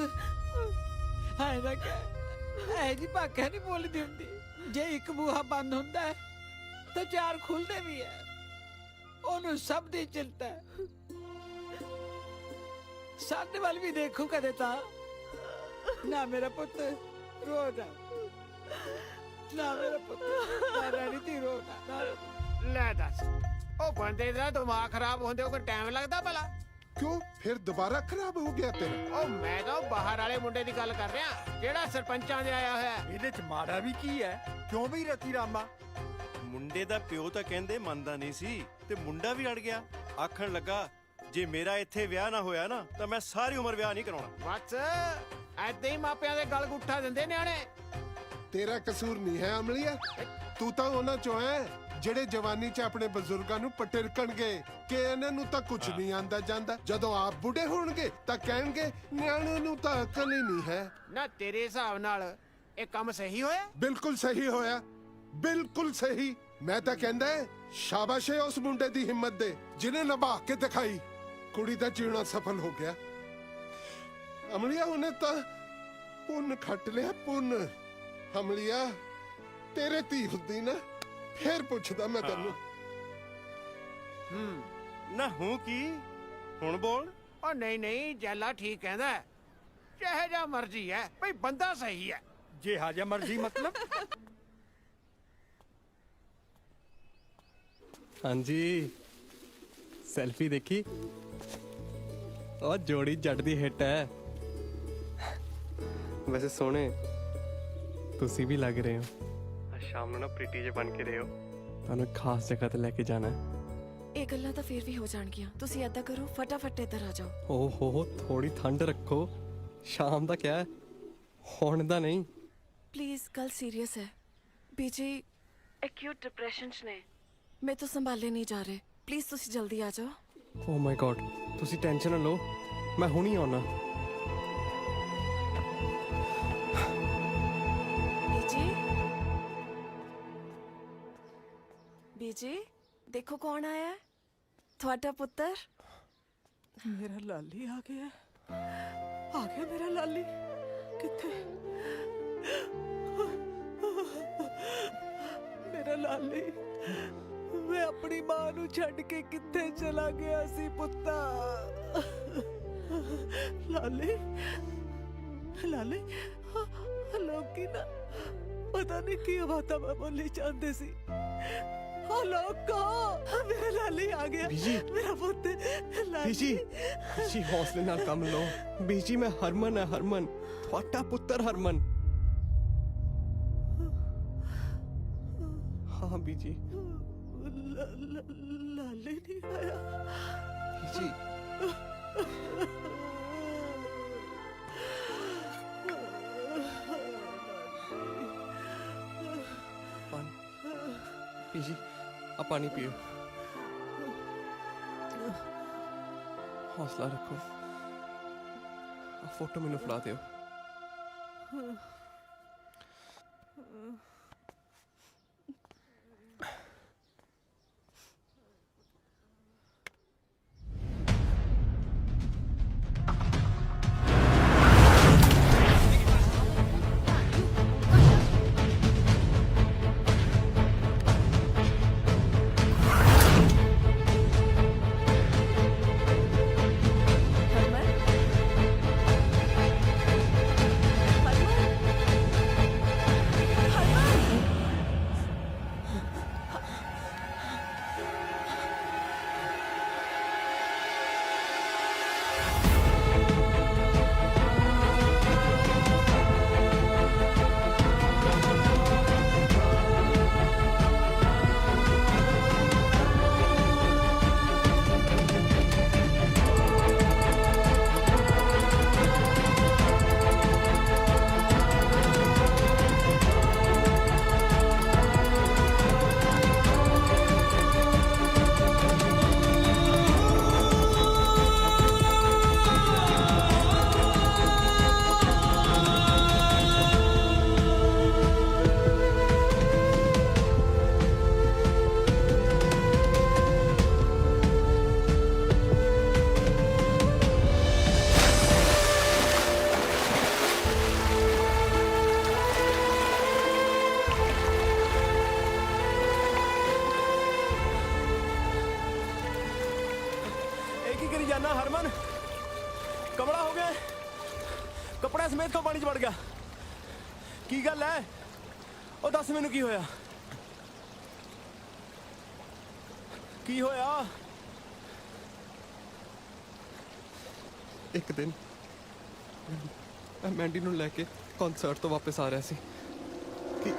H: ਹਾਏ ਨਾ ਕਹਿ, ਐ ਜੀ ਭਾਖਿਆ ਨਹੀਂ ਬੋਲਦੀ ਹੁੰਦੀ। ਜੇ ਇੱਕ ਬੂਹਾ ਬੰਦ ਹੁੰਦਾ ਹੈ ਤਾਂ ਚਾਰ ਖੁੱਲਦੇ ਵੀ ਹੈ। ਉਹਨੂੰ ਸਭ ਦੀ ਚਿੰਤਾ ਹੈ। ਸਾਡੇ ਵੱਲ ਵੀ ਦੇਖੋ ਕਦੇ ਤਾਂ। ਨਾ ਮੇਰਾ ਪੁੱਤ ਰੋ ਨਾ, ਨਾ ਮੇਰਾ ਪੁੱਤ, ਨਾ ਰਾਣੀ ਤੀ ਰੋ ਨਾ।
M: ਲੈ ਦੱਸ, ਉਹ ਬੰਦੇ ਦਾ ਦਿਮਾਗ ਖਰਾਬ ਹੁੰਦੇ ਉਹ ਕੋਈ ਟਾਈਮ ਲੱਗਦਾ ਭਲਾ?
L: ਕਿਉਂ ਫਿਰ ਦੁਬਾਰਾ ਖਰਾਬ ਹੋ ਗਿਆ ਤੇਰਾ?
M: ਉਹ ਮੈਂ ਤਾਂ ਬਾਹਰ ਵਾਲੇ ਮੁੰਡੇ ਦੀ ਗੱਲ ਕਰ ਰਿਹਾ, ਜਿਹੜਾ ਸਰਪੰਚਾਂ ਦੇ ਆਇਆ ਹੋਇਆ।
P: ਇਹਦੇ ਚ ਮਾੜਾ ਵੀ ਕੀ ਹੈ? ਕਿਉਂ ਵੀ ਰਤੀ ਰਾਮਾ?
K: ਮੁੰਡੇ ਦਾ ਪਿਓ ਤਾਂ ਕਹਿੰਦੇ ਮੰਨਦਾ ਨਹੀਂ ਸੀ, ਤੇ ਮੁੰਡਾ ਵੀ ਅੜ ਗਿਆ। ਆਖਣ ਲੱਗਾ ਜੇ ਮੇਰਾ ਇੱਥੇ ਵਿਆਹ ਨਾ ਹੋਇਆ ਨਾ ਤਾਂ ਮੈਂ ਸਾਰੀ ਉਮਰ ਵਿਆਹ ਨਹੀਂ ਕਰਾਉਣਾ।
M: ਬਸ ਐਦਾਂ ਹੀ ਮਾਪਿਆਂ ਦੇ ਗਲ ਗੁੱਠਾ ਦਿੰਦੇ ਨਿਆਣੇ।
L: ਤੇਰਾ ਕਸੂਰ ਨਹੀਂ ਹੈ ਅਮਲੀਆ, ਤੂੰ ਤਾਂ ਉਹਨਾਂ ਚੋਂ ਹੈ ਜਿਹੜੇ ਜਵਾਨੀ 'ਚ ਆਪਣੇ ਬਜ਼ੁਰਗਾਂ ਨੂੰ ਪਟਿਰਕਣਗੇ ਕਿ ਇਹਨਾਂ ਨੂੰ ਤਾਂ ਕੁਝ ਨਹੀਂ ਆਂਦਾ ਜਾਂਦਾ। ਜਦੋਂ ਆਪ ਬੁੱਢੇ ਹੋਣਗੇ ਤਾਂ ਕਹਿਣਗੇ ਨਿਆਣੇ ਨੂੰ ਤਾਂ ਅਕਲ ਹੀ ਨਹੀਂ ਹੈ।
M: ਨਾ ਤੇਰੇ ਹਿਸਾਬ ਨਾਲ ਇਹ ਕੰਮ ਸਹੀ ਹੋਇਆ?
L: ਬਿਲਕੁਲ ਸਹੀ ਹੋਇਆ, ਬਿਲਕੁਲ ਸਹੀ। ਮੈਂ ਤਾਂ ਕਹਿੰਦਾ ਸ਼ਾਬਾਸ਼ ਏ ਉਸ ਮੁੰਡੇ ਦੀ ਹਿੰਮਤ ਦੇ ਜਿਹਨੇ ਨਿਭਾ ਕੇ ਦਿਖਾਈ। ਕੁੜੀ ਦਾ ਜੀਣਾ ਸਫਲ ਹੋ ਗਿਆ। ਅਮਲੀਆ ਉਹਨੇ ਤਾਂ ਪੁੰਨ ਖੱਟ ਲਿਆ, ਪੁੰਨ। ਅਮਲੀਆ ਤੇਰੇ ਧੀ ਹੁੰਦੀ ਨਾ ਫੇਰ ਪੁੱਛਦਾ ਮੈਂ ਤੈਨੂੰ।
K: ਨਾ ਹੂੰ ਕੀ ਹੁਣ ਬੋਲ।
M: ਉਹ ਨਹੀਂ ਨਹੀਂ, ਜੈਲਾ ਠੀਕ ਕਹਿੰਦਾ, ਜਿਹੇ ਜਾ ਮਰਜ਼ੀ ਹੈ ਭਈ ਬੰਦਾ ਸਹੀ ਹੈ।
P: ਜੇ ਹਾਜਾ ਮਰਜ਼ੀ ਮਤਲਬ?
D: ਹਾਂਜੀ ਸੈਲਫੀ ਦੇਖੀ? ਉਹ ਜੋੜੀ ਜੱਟ ਦੀ ਹਿੱਟ ਹੈ। ਵੈਸੇ ਸੋਹਣੇ ਤੁਸੀਂ ਵੀ ਲੱਗ ਰਹੇ ਹੋ। ਸ਼ਾਮ ਨੂੰ ਨਾ ਪ੍ਰੀਟੀ ਜੇ ਬਣ ਕੇ ਰਹੇ ਹੋ। ਤੁਹਾਨੂੰ ਇੱਕ ਖਾਸ ਜਗ੍ਹਾ ਤੇ ਲੈ ਕੇ ਜਾਣਾ ਹੈ।
O: ਇਹ ਗੱਲਾਂ ਤਾਂ ਫੇਰ ਵੀ ਹੋ ਜਾਣਗੀਆਂ। ਤੁਸੀਂ ਏਦਾਂ ਕਰੋ, ਫਟਾਫਟ ਇੱਧਰ ਆ ਜਾਓ।
D: ਓਹੋ ਥੋੜੀ ਠੰਡ ਰੱਖੋ, ਸ਼ਾਮ ਦਾ ਕਿਆ ਹੈ, ਹੁਣ ਦਾ ਨਹੀਂ।
O: ਪਲੀਜ਼ ਗੱਲ ਸੀਰੀਅਸ ਹੈ। ਬੀਜੀ ਐਕਿਊਟ ਡਿਪਰੈਸ਼ਨ 'ਚ ਨੇ, ਮੈਂ ਤਾਂ ਸੰਭਾਲੇ ਨਹੀਂ ਜਾ ਰਹੇ। ਪਲੀਜ਼ ਤੁਸੀਂ ਜਲਦੀ ਆ ਜਾਓ।
D: ਓ ਮਾਈ ਗॉड, ਤੁਸੀਂ ਟੈਨਸ਼ਨ ਨਾ ਲਓ, ਮੈਂ ਹੁਣੀ ਆਉਣਾ।
O: ਬੀਜੀ ਦੇਖੋ ਕੌਣ ਆਇਆ ਹੈ, ਤੁਹਾਡਾ ਪੁੱਤਰ।
H: ਮੇਰਾ ਲਾਲੀ ਆ ਗਿਆ, ਆ ਗਿਆ ਮੇਰਾ ਲਾਲੀ। ਕਿੱਥੇ ਮੇਰਾ ਲਾਲੀ? ਮੈਂ ਆਪਣੀ ਮਾਂ ਨੂੰ ਛੱਡ ਕੇ ਕਿੱਥੇ ਚਲਾ ਗਿਆ ਸੀ ਪੁੱਤਾ?
S: ਲਾਲੇ ਲਾਲੇ ਲੋਕੀ ਨਾ ਪਤਾ ਨਹੀਂ ਕੀ ਬਾਤਾਂ ਬੋਲੀ ਜਾਂਦੇ ਸੀ। ਲੋਕੋ ਮੇਰਾ ਲਾਲੀ ਆ ਗਿਆ।
D: ਬੀਜੀ
S: ਮੇਰਾ ਪੁੱਤ ਲਾਲੀ।
D: ਬੀਜੀ ਹੌਸਲੇ ਨਾਲ ਕੰਮ ਲਓ। ਬੀਜੀ ਮੈਂ ਹਰਮਨ ਹੈ, ਹਰਮਨ ਤੁਹਾਡਾ ਪੁੱਤਰ ਹਰਮਨ। हाँ बीजी।
S: लाले नहीं आया
D: बीजी। बीजी आप पानी पियो, हौसला रखो। फोटो मैनू फड़ा दो।
K: हरमन कमला हो गया, कपड़े समेत को पानी च वड़ गया। की गल है ओ दस मैनू की होया, की होया?
D: एक दिन मैं मैंडी नूं लैके कॉन्सर्ट तो वापस आ रहा सी कि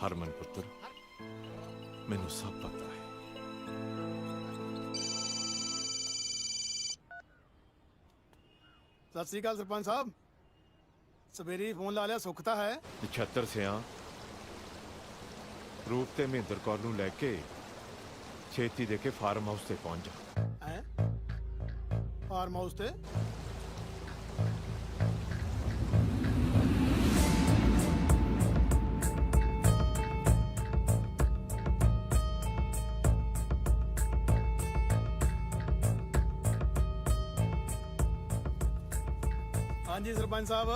I: हरमन पुत्र मैनू सब पता है।
P: सत श्री अकाल सरपंच साहब, सवेरे फोन ला लिया, सुखता है?
I: नछत्तर सिया रूप ते महेंद्र कौर नूं लैके छेती दे के फार्म हाउस ते पहुंच जा।
P: फार्म हाउस ते हाँ जी सरपंच साहब,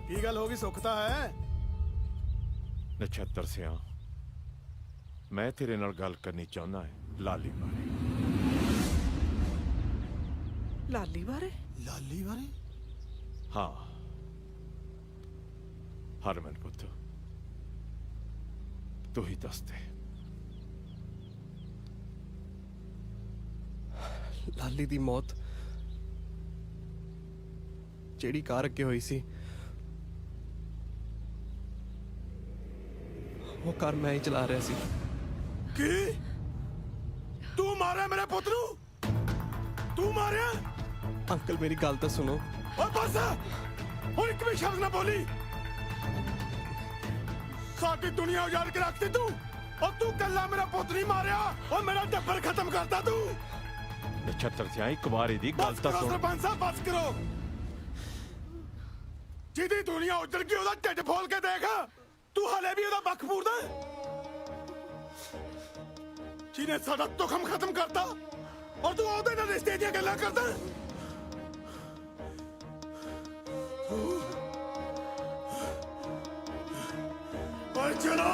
P: की गल होगी? सुखता है?
I: नछत्तर सिया मैं तेरे नाल गल करनी चाहना है लाली बारे।
S: लाली बारे?
P: लाली बारे?
I: हाँ हरमन पुत्र तू ही दस दे।
D: लाली दी मौत जेड़ी कार अगे हुई सी, वो कार मैं ही चला रहा सी।
P: की? तू मारे मेरे पुत्र नू? तू मारे?
D: अंकल मेरी गल तो सुनो।
P: और बस हुण एक भी शब्द ना बोली। ਸਾਡੀ ਦੁਨੀਆ ਉਜਾੜ ਕੇ ਰੱਖਤੀ ਤੂੰ। ਉਹ ਤੂੰ ਕੱਲਾ ਮੇਰਾ ਪੁੱਤ ਨਹੀਂ ਮਾਰਿਆ, ਉਹ ਮੇਰਾ ਟੱਬਰ ਖਤਮ ਕਰਤਾ ਤੂੰ।
I: ਨਛੱਤਰ ਸਿਆ ਇੱਕ ਵਾਰ ਇਹਦੀ ਗੱਲ
P: ਬਸ
I: ਤਾਂ
P: ਕਰੋ
I: ਸੁਣ।
P: ਸਰਪੰਚ ਸਾਹਿਬ, ਬਸ ਕਰੋ। ਜਿਹਦੀ ਦੁਨੀਆ ਉਜੜ ਗਈ ਉਹਦਾ ਢਿੱਡ ਫੋਲ ਕੇ ਦੇਖ। ਤੂੰ ਹਲੇ ਵੀ ਉਹਦਾ ਬੱਖ ਪੂਰਦਾ ਹੈ। ਜਿਹਨੇ ਸਾਡਾ ਤੁਖਮ ਖਤਮ ਕਰਤਾ ਔਰ ਤੂੰ ਉਹਦੇ ਨਾਲ ਰਿਸ਼ਤੇ ਦੀਆਂ ਗੱਲਾਂ ਕਰਦਾ ਹੈ। ਓਏ ਚਲੋ।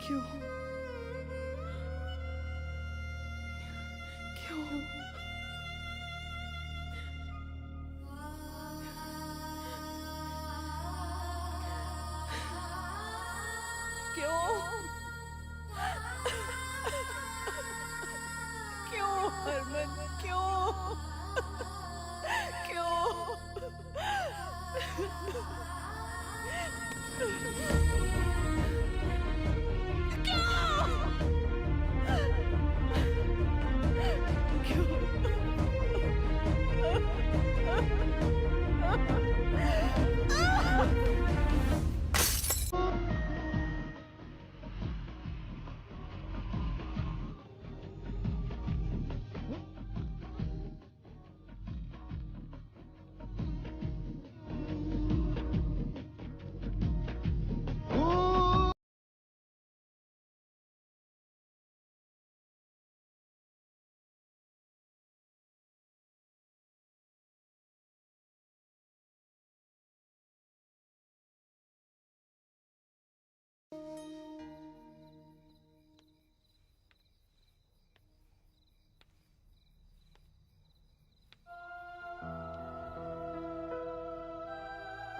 O: क्यों क्यों क्यों क्यों हरमन क्यों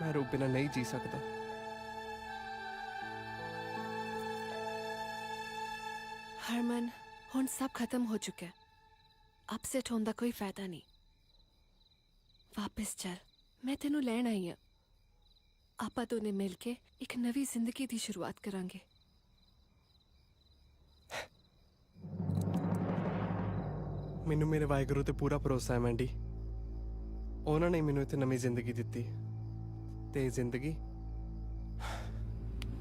D: मैं रूप बिना नहीं जी सकता।
F: हरमन हुण सब खत्म हो चुका है, अपसेट होने का कोई फायदा नहीं। वापस चल, मैं तेनू लैण आई हाँ। आपां दोने मिल के एक नवी जिंदगी की शुरुआत करांगे।
D: मैनू मेरे वाहिगुरू ते पूरा भरोसा है मैंडी। उन्होंने मैनू इत्थे नवी जिंदगी दित्ती ते जिंदगी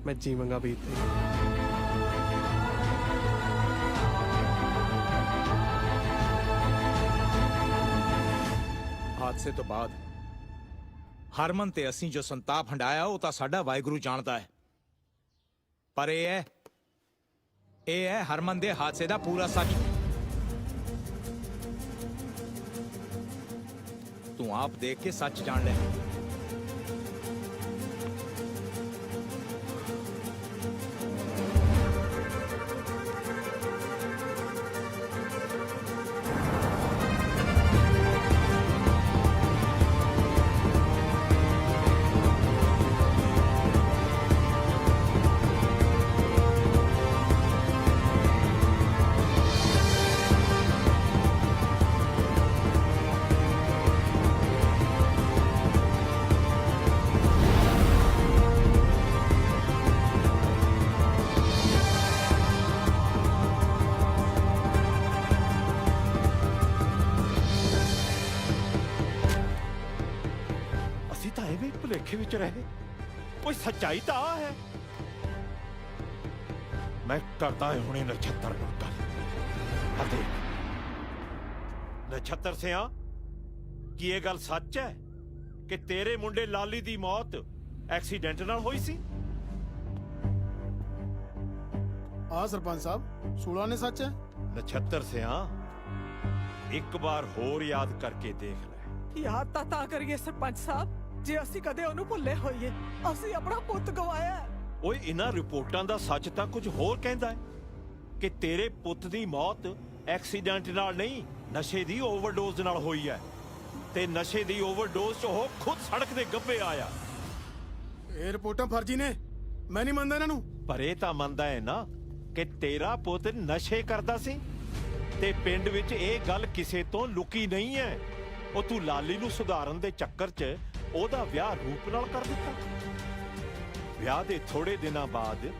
D: मैं जीवांगा भी इत्थे।
B: ਹਾਦਸੇ ਤੋਂ ਬਾਅਦ ਹਰਮਨ ਤੇ ਅਸੀਂ ਜੋ ਸੰਤਾਪ ਹੰਡਾਇਆ ਉਹ ਤਾਂ ਸਾਡਾ ਵਾਹਿਗੁਰੂ ਜਾਣਦਾ ਹੈ, ਪਰ ਇਹ ਹੈ ਹਰਮਨ ਦੇ ਹਾਦਸੇ ਦਾ ਪੂਰਾ ਸੱਚ। ਤੂੰ ਆਪ ਦੇਖ ਕੇ ਸੱਚ ਜਾਣ ਲੈ।
I: ਭੁਲੇਖੇ ਵਿੱਚ ਰਹੇ, ਕੋਈ ਸੱਚਾਈ ਤਾਂ ਆ ਹੈ। ਮੈਂ ਕਰਦਾ ਹੁਣੇ ਨਛੱਤਰ ਨਾਲ ਗੱਲ। ਅਤੇ ਨਛੱਤਰ ਸਿਆ, ਕੀ ਇਹ ਗੱਲ ਸੱਚ ਹੈ ਕਿ ਤੇਰੇ ਮੁੰਡੇ ਲਾਲੀ ਦੀ ਮੌਤ ਐਕਸੀਡੈਂਟ ਨਾਲ ਹੋਈ ਸੀ?
P: ਆ ਸਰਪੰਚ ਸਾਹਿਬ, ਸੂਲਾ ਨੇ ਸੱਚ ਹੈ।
I: ਨਛੱਤਰ ਸਿਆਂ, ਇੱਕ ਵਾਰ ਹੋਰ ਯਾਦ ਕਰਕੇ ਦੇਖ ਲੈ।
S: ਯਾਦ ਤਾਂ ਕਰੀਏ ਸਰਪੰਚ ਸਾਹਿਬ ਜੇ ਅਸੀਂ ਕਦੇ ਉਹਨੂੰ ਭੁੱਲੇ ਹੋਈਏ। ਅਸੀਂ ਆਪਣਾ ਪੁੱਤ ਗਵਾਇਆ ਹੈ।
I: ਓਏ ਇਹਨਾਂ ਰਿਪੋਰਟਾਂ ਦਾ ਸੱਚ ਤਾਂ ਕੁਝ ਹੋਰ ਕਹਿੰਦਾ ਹੈ ਕਿ ਤੇਰੇ ਪੁੱਤ ਦੀ ਮੌਤ ਐਕਸੀਡੈਂਟ ਨਾਲ ਨਹੀਂ, ਨਸ਼ੇ ਦੀ ਓਵਰਡੋਜ਼ ਨਾਲ ਹੋਈ ਹੈ ਤੇ ਨਸ਼ੇ ਦੀ ਓਵਰਡੋਜ਼ 'ਚ ਉਹ ਖੁਦ ਸੜਕ ਦੇ ਗੱਭੇ ਆਇਆ।
P: ਇਹ ਰਿਪੋਰਟਾਂ ਫਰਜ਼ੀ ਨੇ, ਮੈਂ ਨਹੀਂ ਮੰਨਦਾ ਇਹਨਾਂ ਨੂੰ।
I: ਪਰ ਇਹ ਤਾਂ ਮੰਨਦਾ ਹੈ ਨਾ ਕਿ ਤੇਰਾ ਪੁੱਤ ਨਸ਼ੇ ਕਰਦਾ ਸੀ ਤੇ ਪਿੰਡ ਵਿੱਚ ਇਹ ਗੱਲ ਕਿਸੇ ਤੋਂ ਲੁਕੀ ਨਹੀਂ ਹੈ। ਉਹ ਤੂੰ ਲਾਲੀ ਨੂੰ ਸੁਧਾਰਨ ਦੇ ਚੱਕਰ 'ਚ ਉਹਦਾ ਵਿਆਹ ਰੂਪ ਨਾਲ ਕਰ ਦਿੱਤਾ। ਵਿਆਹ ਦੇ ਥੋੜੇ ਦਿਨਾਂ ਬਾਅਦ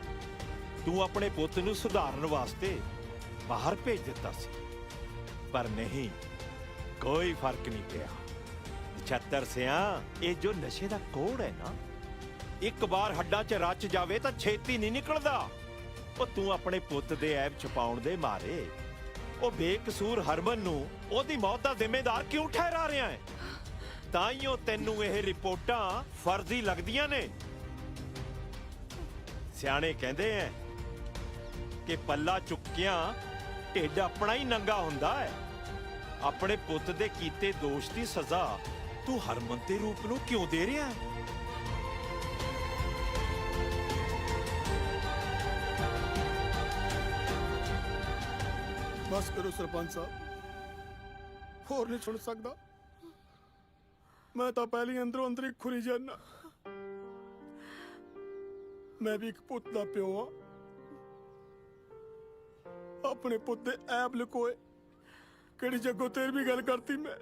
I: ਤੂੰ ਆਪਣੇ ਪੁੱਤ ਨੂੰ ਸੁਧਾਰਨ ਵਾਸਤੇ ਬਾਹਰ ਭੇਜ ਦਿੱਤਾ ਸੀ, ਪਰ ਨਹੀਂ, ਕੋਈ ਫਰਕ ਨਹੀਂ ਪਿਆ। ਨਛੱਤਰ ਸਿਆਂ, ਇਹ ਜੋ ਨਸ਼ੇ ਦਾ ਕੋੜ ਹੈ ਨਾ, ਇੱਕ ਵਾਰ ਹੱਡਾਂ 'ਚ ਰਚ ਜਾਵੇ ਤਾਂ ਛੇਤੀ ਨਹੀਂ ਨਿਕਲਦਾ। ਉਹ ਤੂੰ ਆਪਣੇ ਪੁੱਤ ਦੇ ਐਬ ਛੁਪਾਉਣ ਦੇ ਮਾਰੇ ਉਹ ਬੇਕਸੂਰ ਹਰਮਨ ਨੂੰ ਉਹਦੀ ਮੌਤ ਦਾ ਜ਼ਿੰਮੇਦਾਰ ਕਿਉਂ ਠਹਿਰਾ ਰਿਹਾ ਹੈ? ਤਾਈਓ ਤੈਨੂੰ ਇਹ ਰਿਪੋਰਟਾਂ ਫਰਜ਼ੀ ਲੱਗਦੀਆਂ ਨੇ। ਸਿਆਣੇ ਕਹਿੰਦੇ ਐ ਕਿ ਪੱਲਾ ਚੁੱਕਿਆਂ ਢਿੱਡ ਆਪਣਾ ਹੀ ਨੰਗਾ ਹੁੰਦਾ ਹੈ। ਆਪਣੇ ਪੁੱਤ ਦੇ ਕੀਤੇ ਦੋਸ਼ ਦੀ ਸਜ਼ਾ ਤੂੰ ਹਰਮਨ ਦੇ ਰੂਪ ਨੂੰ ਕਿਉਂ ਦੇ ਰਿਹਾ ਹੈ?
P: ਬਸ ਕਰੋ ਸਰਪੰਚ ਸਾਹਿਬ, ਹੋਰ ਨਹੀਂ ਸੁਣ ਸਕਦਾ। ਮੈਂ ਤਾਂ ਪਹਿਲੀ ਅੰਦਰੋਂ ਅੰਦਰ ਹੀ ਖੁਰੀ ਜਾਨਾ। ਮੈਂ ਵੀ ਇੱਕ ਪੁੱਤ ਦਾ ਪਿਓ ਆ। ਆਪਣੇ ਪੁੱਤ ਦੇ ਐਬ ਲੁਕੋਏ ਕਿਹੜੀ ਜੱਗੋਂ ਤੇਰੀ ਵੀ ਗੱਲ ਕਰਤੀ ਮੈਂ।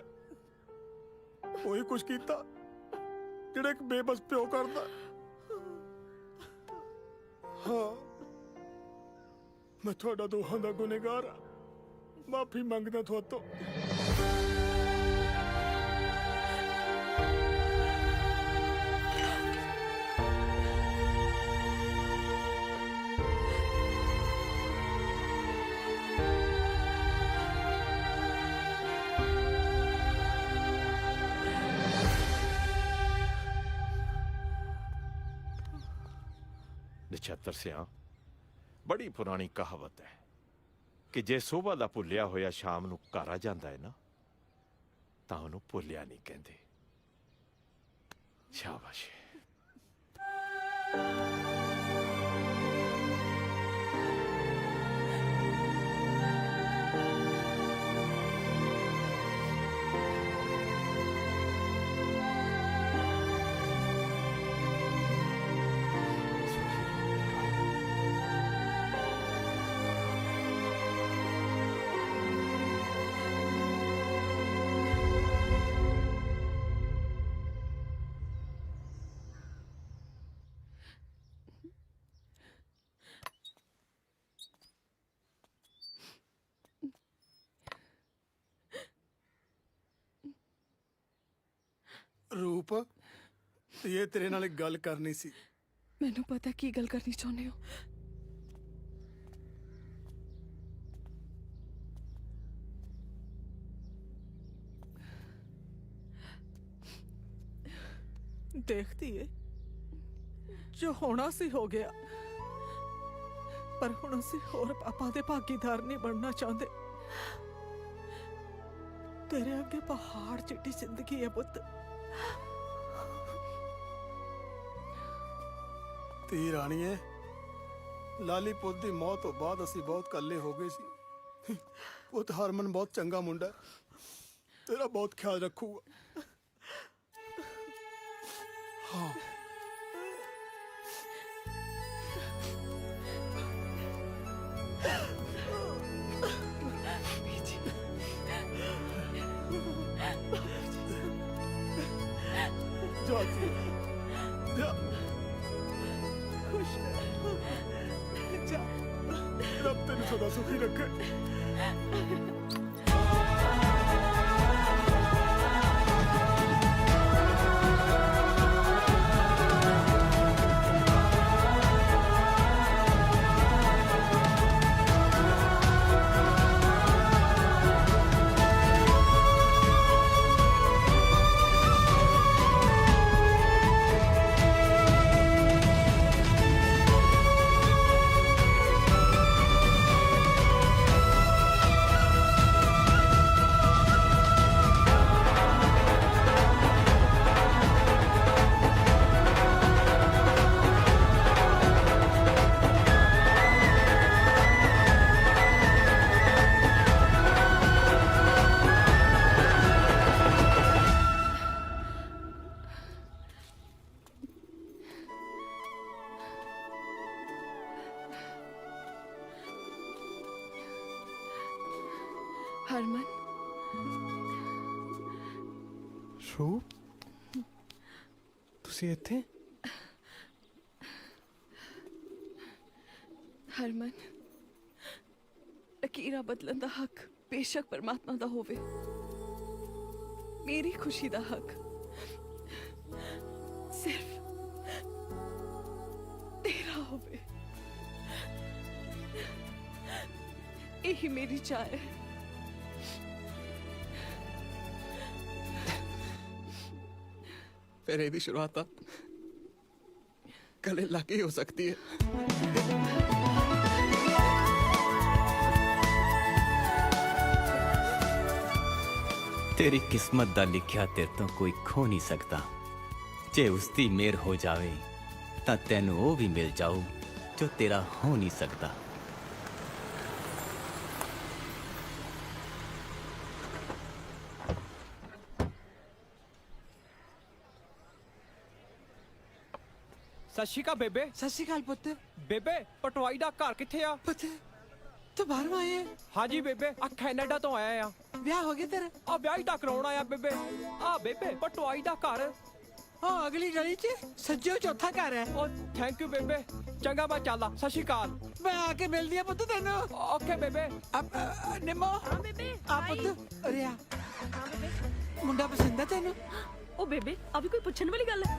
P: ਉਹੀ ਕੁਛ ਕੀਤਾ ਜਿਹੜਾ ਇੱਕ ਬੇਬਸ ਪਿਓ ਕਰਦਾ। ਹਾਂ, ਮੈਂ ਤੁਹਾਡਾ ਦੋਹਾਂ ਦਾ ਗੁਨੇਗਾਰ ਆ। ਮਾਫੀ ਮੰਗਦਾ ਤੁਹਾਤੋਂ।
I: ਨਛੱਤਰ ਸਿਆਂ, ਬੜੀ ਪੁਰਾਣੀ ਕਹਾਵਤ ਹੈ ਕਿ ਜੇ ਸੋਭਾ ਦਾ ਭੁੱਲਿਆ ਹੋਇਆ ਸ਼ਾਮ ਨੂੰ ਘਰ ਆ ਜਾਂਦਾ ਹੈ ਨਾ, ਤਾਂ ਉਹਨੂੰ ਭੁੱਲਿਆ ਨਹੀਂ ਕਹਿੰਦੇ। ਸ਼ਾਬਾਸ਼।
P: ਰੂਪ, ਇਹ ਤੇਰੇ ਨਾਲ ਇੱਕ ਗੱਲ ਕਰਨੀ ਸੀ।
O: ਮੈਨੂੰ ਪਤਾ ਕੀ ਗੱਲ ਕਰਨੀ ਚਾਹੁੰਦੇ ਹੋ।
S: ਦੇਖਦੀ ਏ, ਜੋ ਹੋਣਾ ਸੀ ਹੋ ਗਿਆ, ਪਰ ਹੁਣ ਅਸੀਂ ਹੋਰ ਪਾਪਾ ਦੇ ਭਾਗੀਦਾਰ ਨਹੀਂ ਬਣਨਾ ਚਾਹੁੰਦੇ। ਤੇਰੇ ਅੱਗੇ ਪਹਾੜ ਜਿੱਡੀ ਜ਼ਿੰਦਗੀ ਹੈ ਪੁੱਤ।
P: ਤੀ ਰਾਣੀਏ, ਲਾਲੀ ਪੁੱਤ ਦੀ ਮੌਤ ਤੋਂ ਬਾਅਦ ਅਸੀਂ ਬਹੁਤ ਇਕੱਲੇ ਹੋ ਗਏ ਸੀ। ਪੁੱਤ ਹਰਮਨ ਬਹੁਤ ਚੰਗਾ ਮੁੰਡਾ ਹੈ, ਤੇਰਾ ਬਹੁਤ ਖਿਆਲ ਰੱਖੂਗਾ। ਹਾਂ, ਜਾ ਜਾ,
S: खुश जा,
P: रब तेन सदा सुखी रखे।
O: ਹਰਮਨ
D: ਰੂਪ ਤੁਸੀਂ ਇੱਥੇ
O: ਹਰਮਨ ਲਕੀਰਾਂ ਬਦਲਣ ਦਾ ਹੱਕ ਬੇਸ਼ੱਕ ਪਰਮਾਤਮਾ ਦਾ ਹੋਵੇ ਮੇਰੀ ਖੁਸ਼ੀ ਦਾ ਹੱਕ ਸਿਰਫ ਤੇਰਾ ਹੋਵੇ ਇਹੀ ਮੇਰੀ ਚਾਹ ਹੈ
D: ਫਿਰ ਇਹਦੀ ਸ਼ੁਰੂਆਤ ਤਾਂ ਗਲੇ ਲੱਗ ਹੀ ਹੋ ਸਕਦੀ ਹੈ
A: ਤੇਰੀ ਕਿਸਮਤ ਦਾ ਲਿਖਿਆ ਤੇਰੇ ਤੋਂ ਕੋਈ ਖੋ ਨਹੀਂ ਸਕਦਾ ਜੇ ਉਸ ਦੀ ਮਿਹਰ ਹੋ ਜਾਵੇ ਤਾਂ ਤੈਨੂੰ ਉਹ ਵੀ ਮਿਲ ਜਾਊ ਜੋ ਤੇਰਾ ਹੋ ਨਹੀਂ ਸਕਦਾ
N: ਸਤਿ ਸ਼੍ਰੀ ਅਕਾਲ ਬੇਬੇ।
H: ਸਤਿ ਸ਼੍ਰੀ ਅਕਾਲ ਪੁੱਤ।
N: ਬੇਬੇ ਪਟਵਾਈ ਦਾ ਘਰ ਕਿੱਥੇ ਆ?
H: ਪੁੱਤ ਤੂੰ ਬਾਹਰੋਂ ਆਏ
N: ਹਾਂਜੀ ਬੇਬੇ ਆ ਕੈਨੇਡਾ ਤੋਂ ਆਇਆ ਆ।
H: ਵਿਆਹ ਹੋ ਗਿਆ ਤੇਰਾ?
N: ਆ ਵਿਆਹ ਹੀ ਤਾਂ ਕਰਾਉਣ ਆਇਆ ਬੇਬੇ। ਆ ਬੇਬੇ ਪਟਵਾਈ ਦਾ ਘਰ
H: ਹਾਂ ਅਗਲੀ ਗਲੀ 'ਚ ਸੱਜੇ ਚੌਥਾ ਘਰ ਹੈ।
N: ਓ ਥੈਂਕ ਯੂ ਬੇਬੇ। ਚੰਗਾ ਮੈਂ ਚੱਲਦਾ। ਸਤਿ ਸ਼੍ਰੀ ਅਕਾਲ।
H: ਮੈਂ ਆ ਕੇ ਮਿਲਦੀ ਆ ਪੁੱਤ ਤੈਨੂੰ।
N: ਓਕੇ ਬੇਬੇ।
H: ਨਿੰਮੋ
E: ਹਾਂ ਬੇਬੇ
H: ਆ ਪੁੱਤ ਅਰੇ ਆ ਮੁੰਡਾ ਪਸੰਦ ਆ ਤੈਨੂੰ?
E: ਉਹ ਬੇਬੇ ਆ ਵੀ ਕੋਈ ਪੁੱਛਣ ਵਾਲੀ ਗੱਲ ਹੈ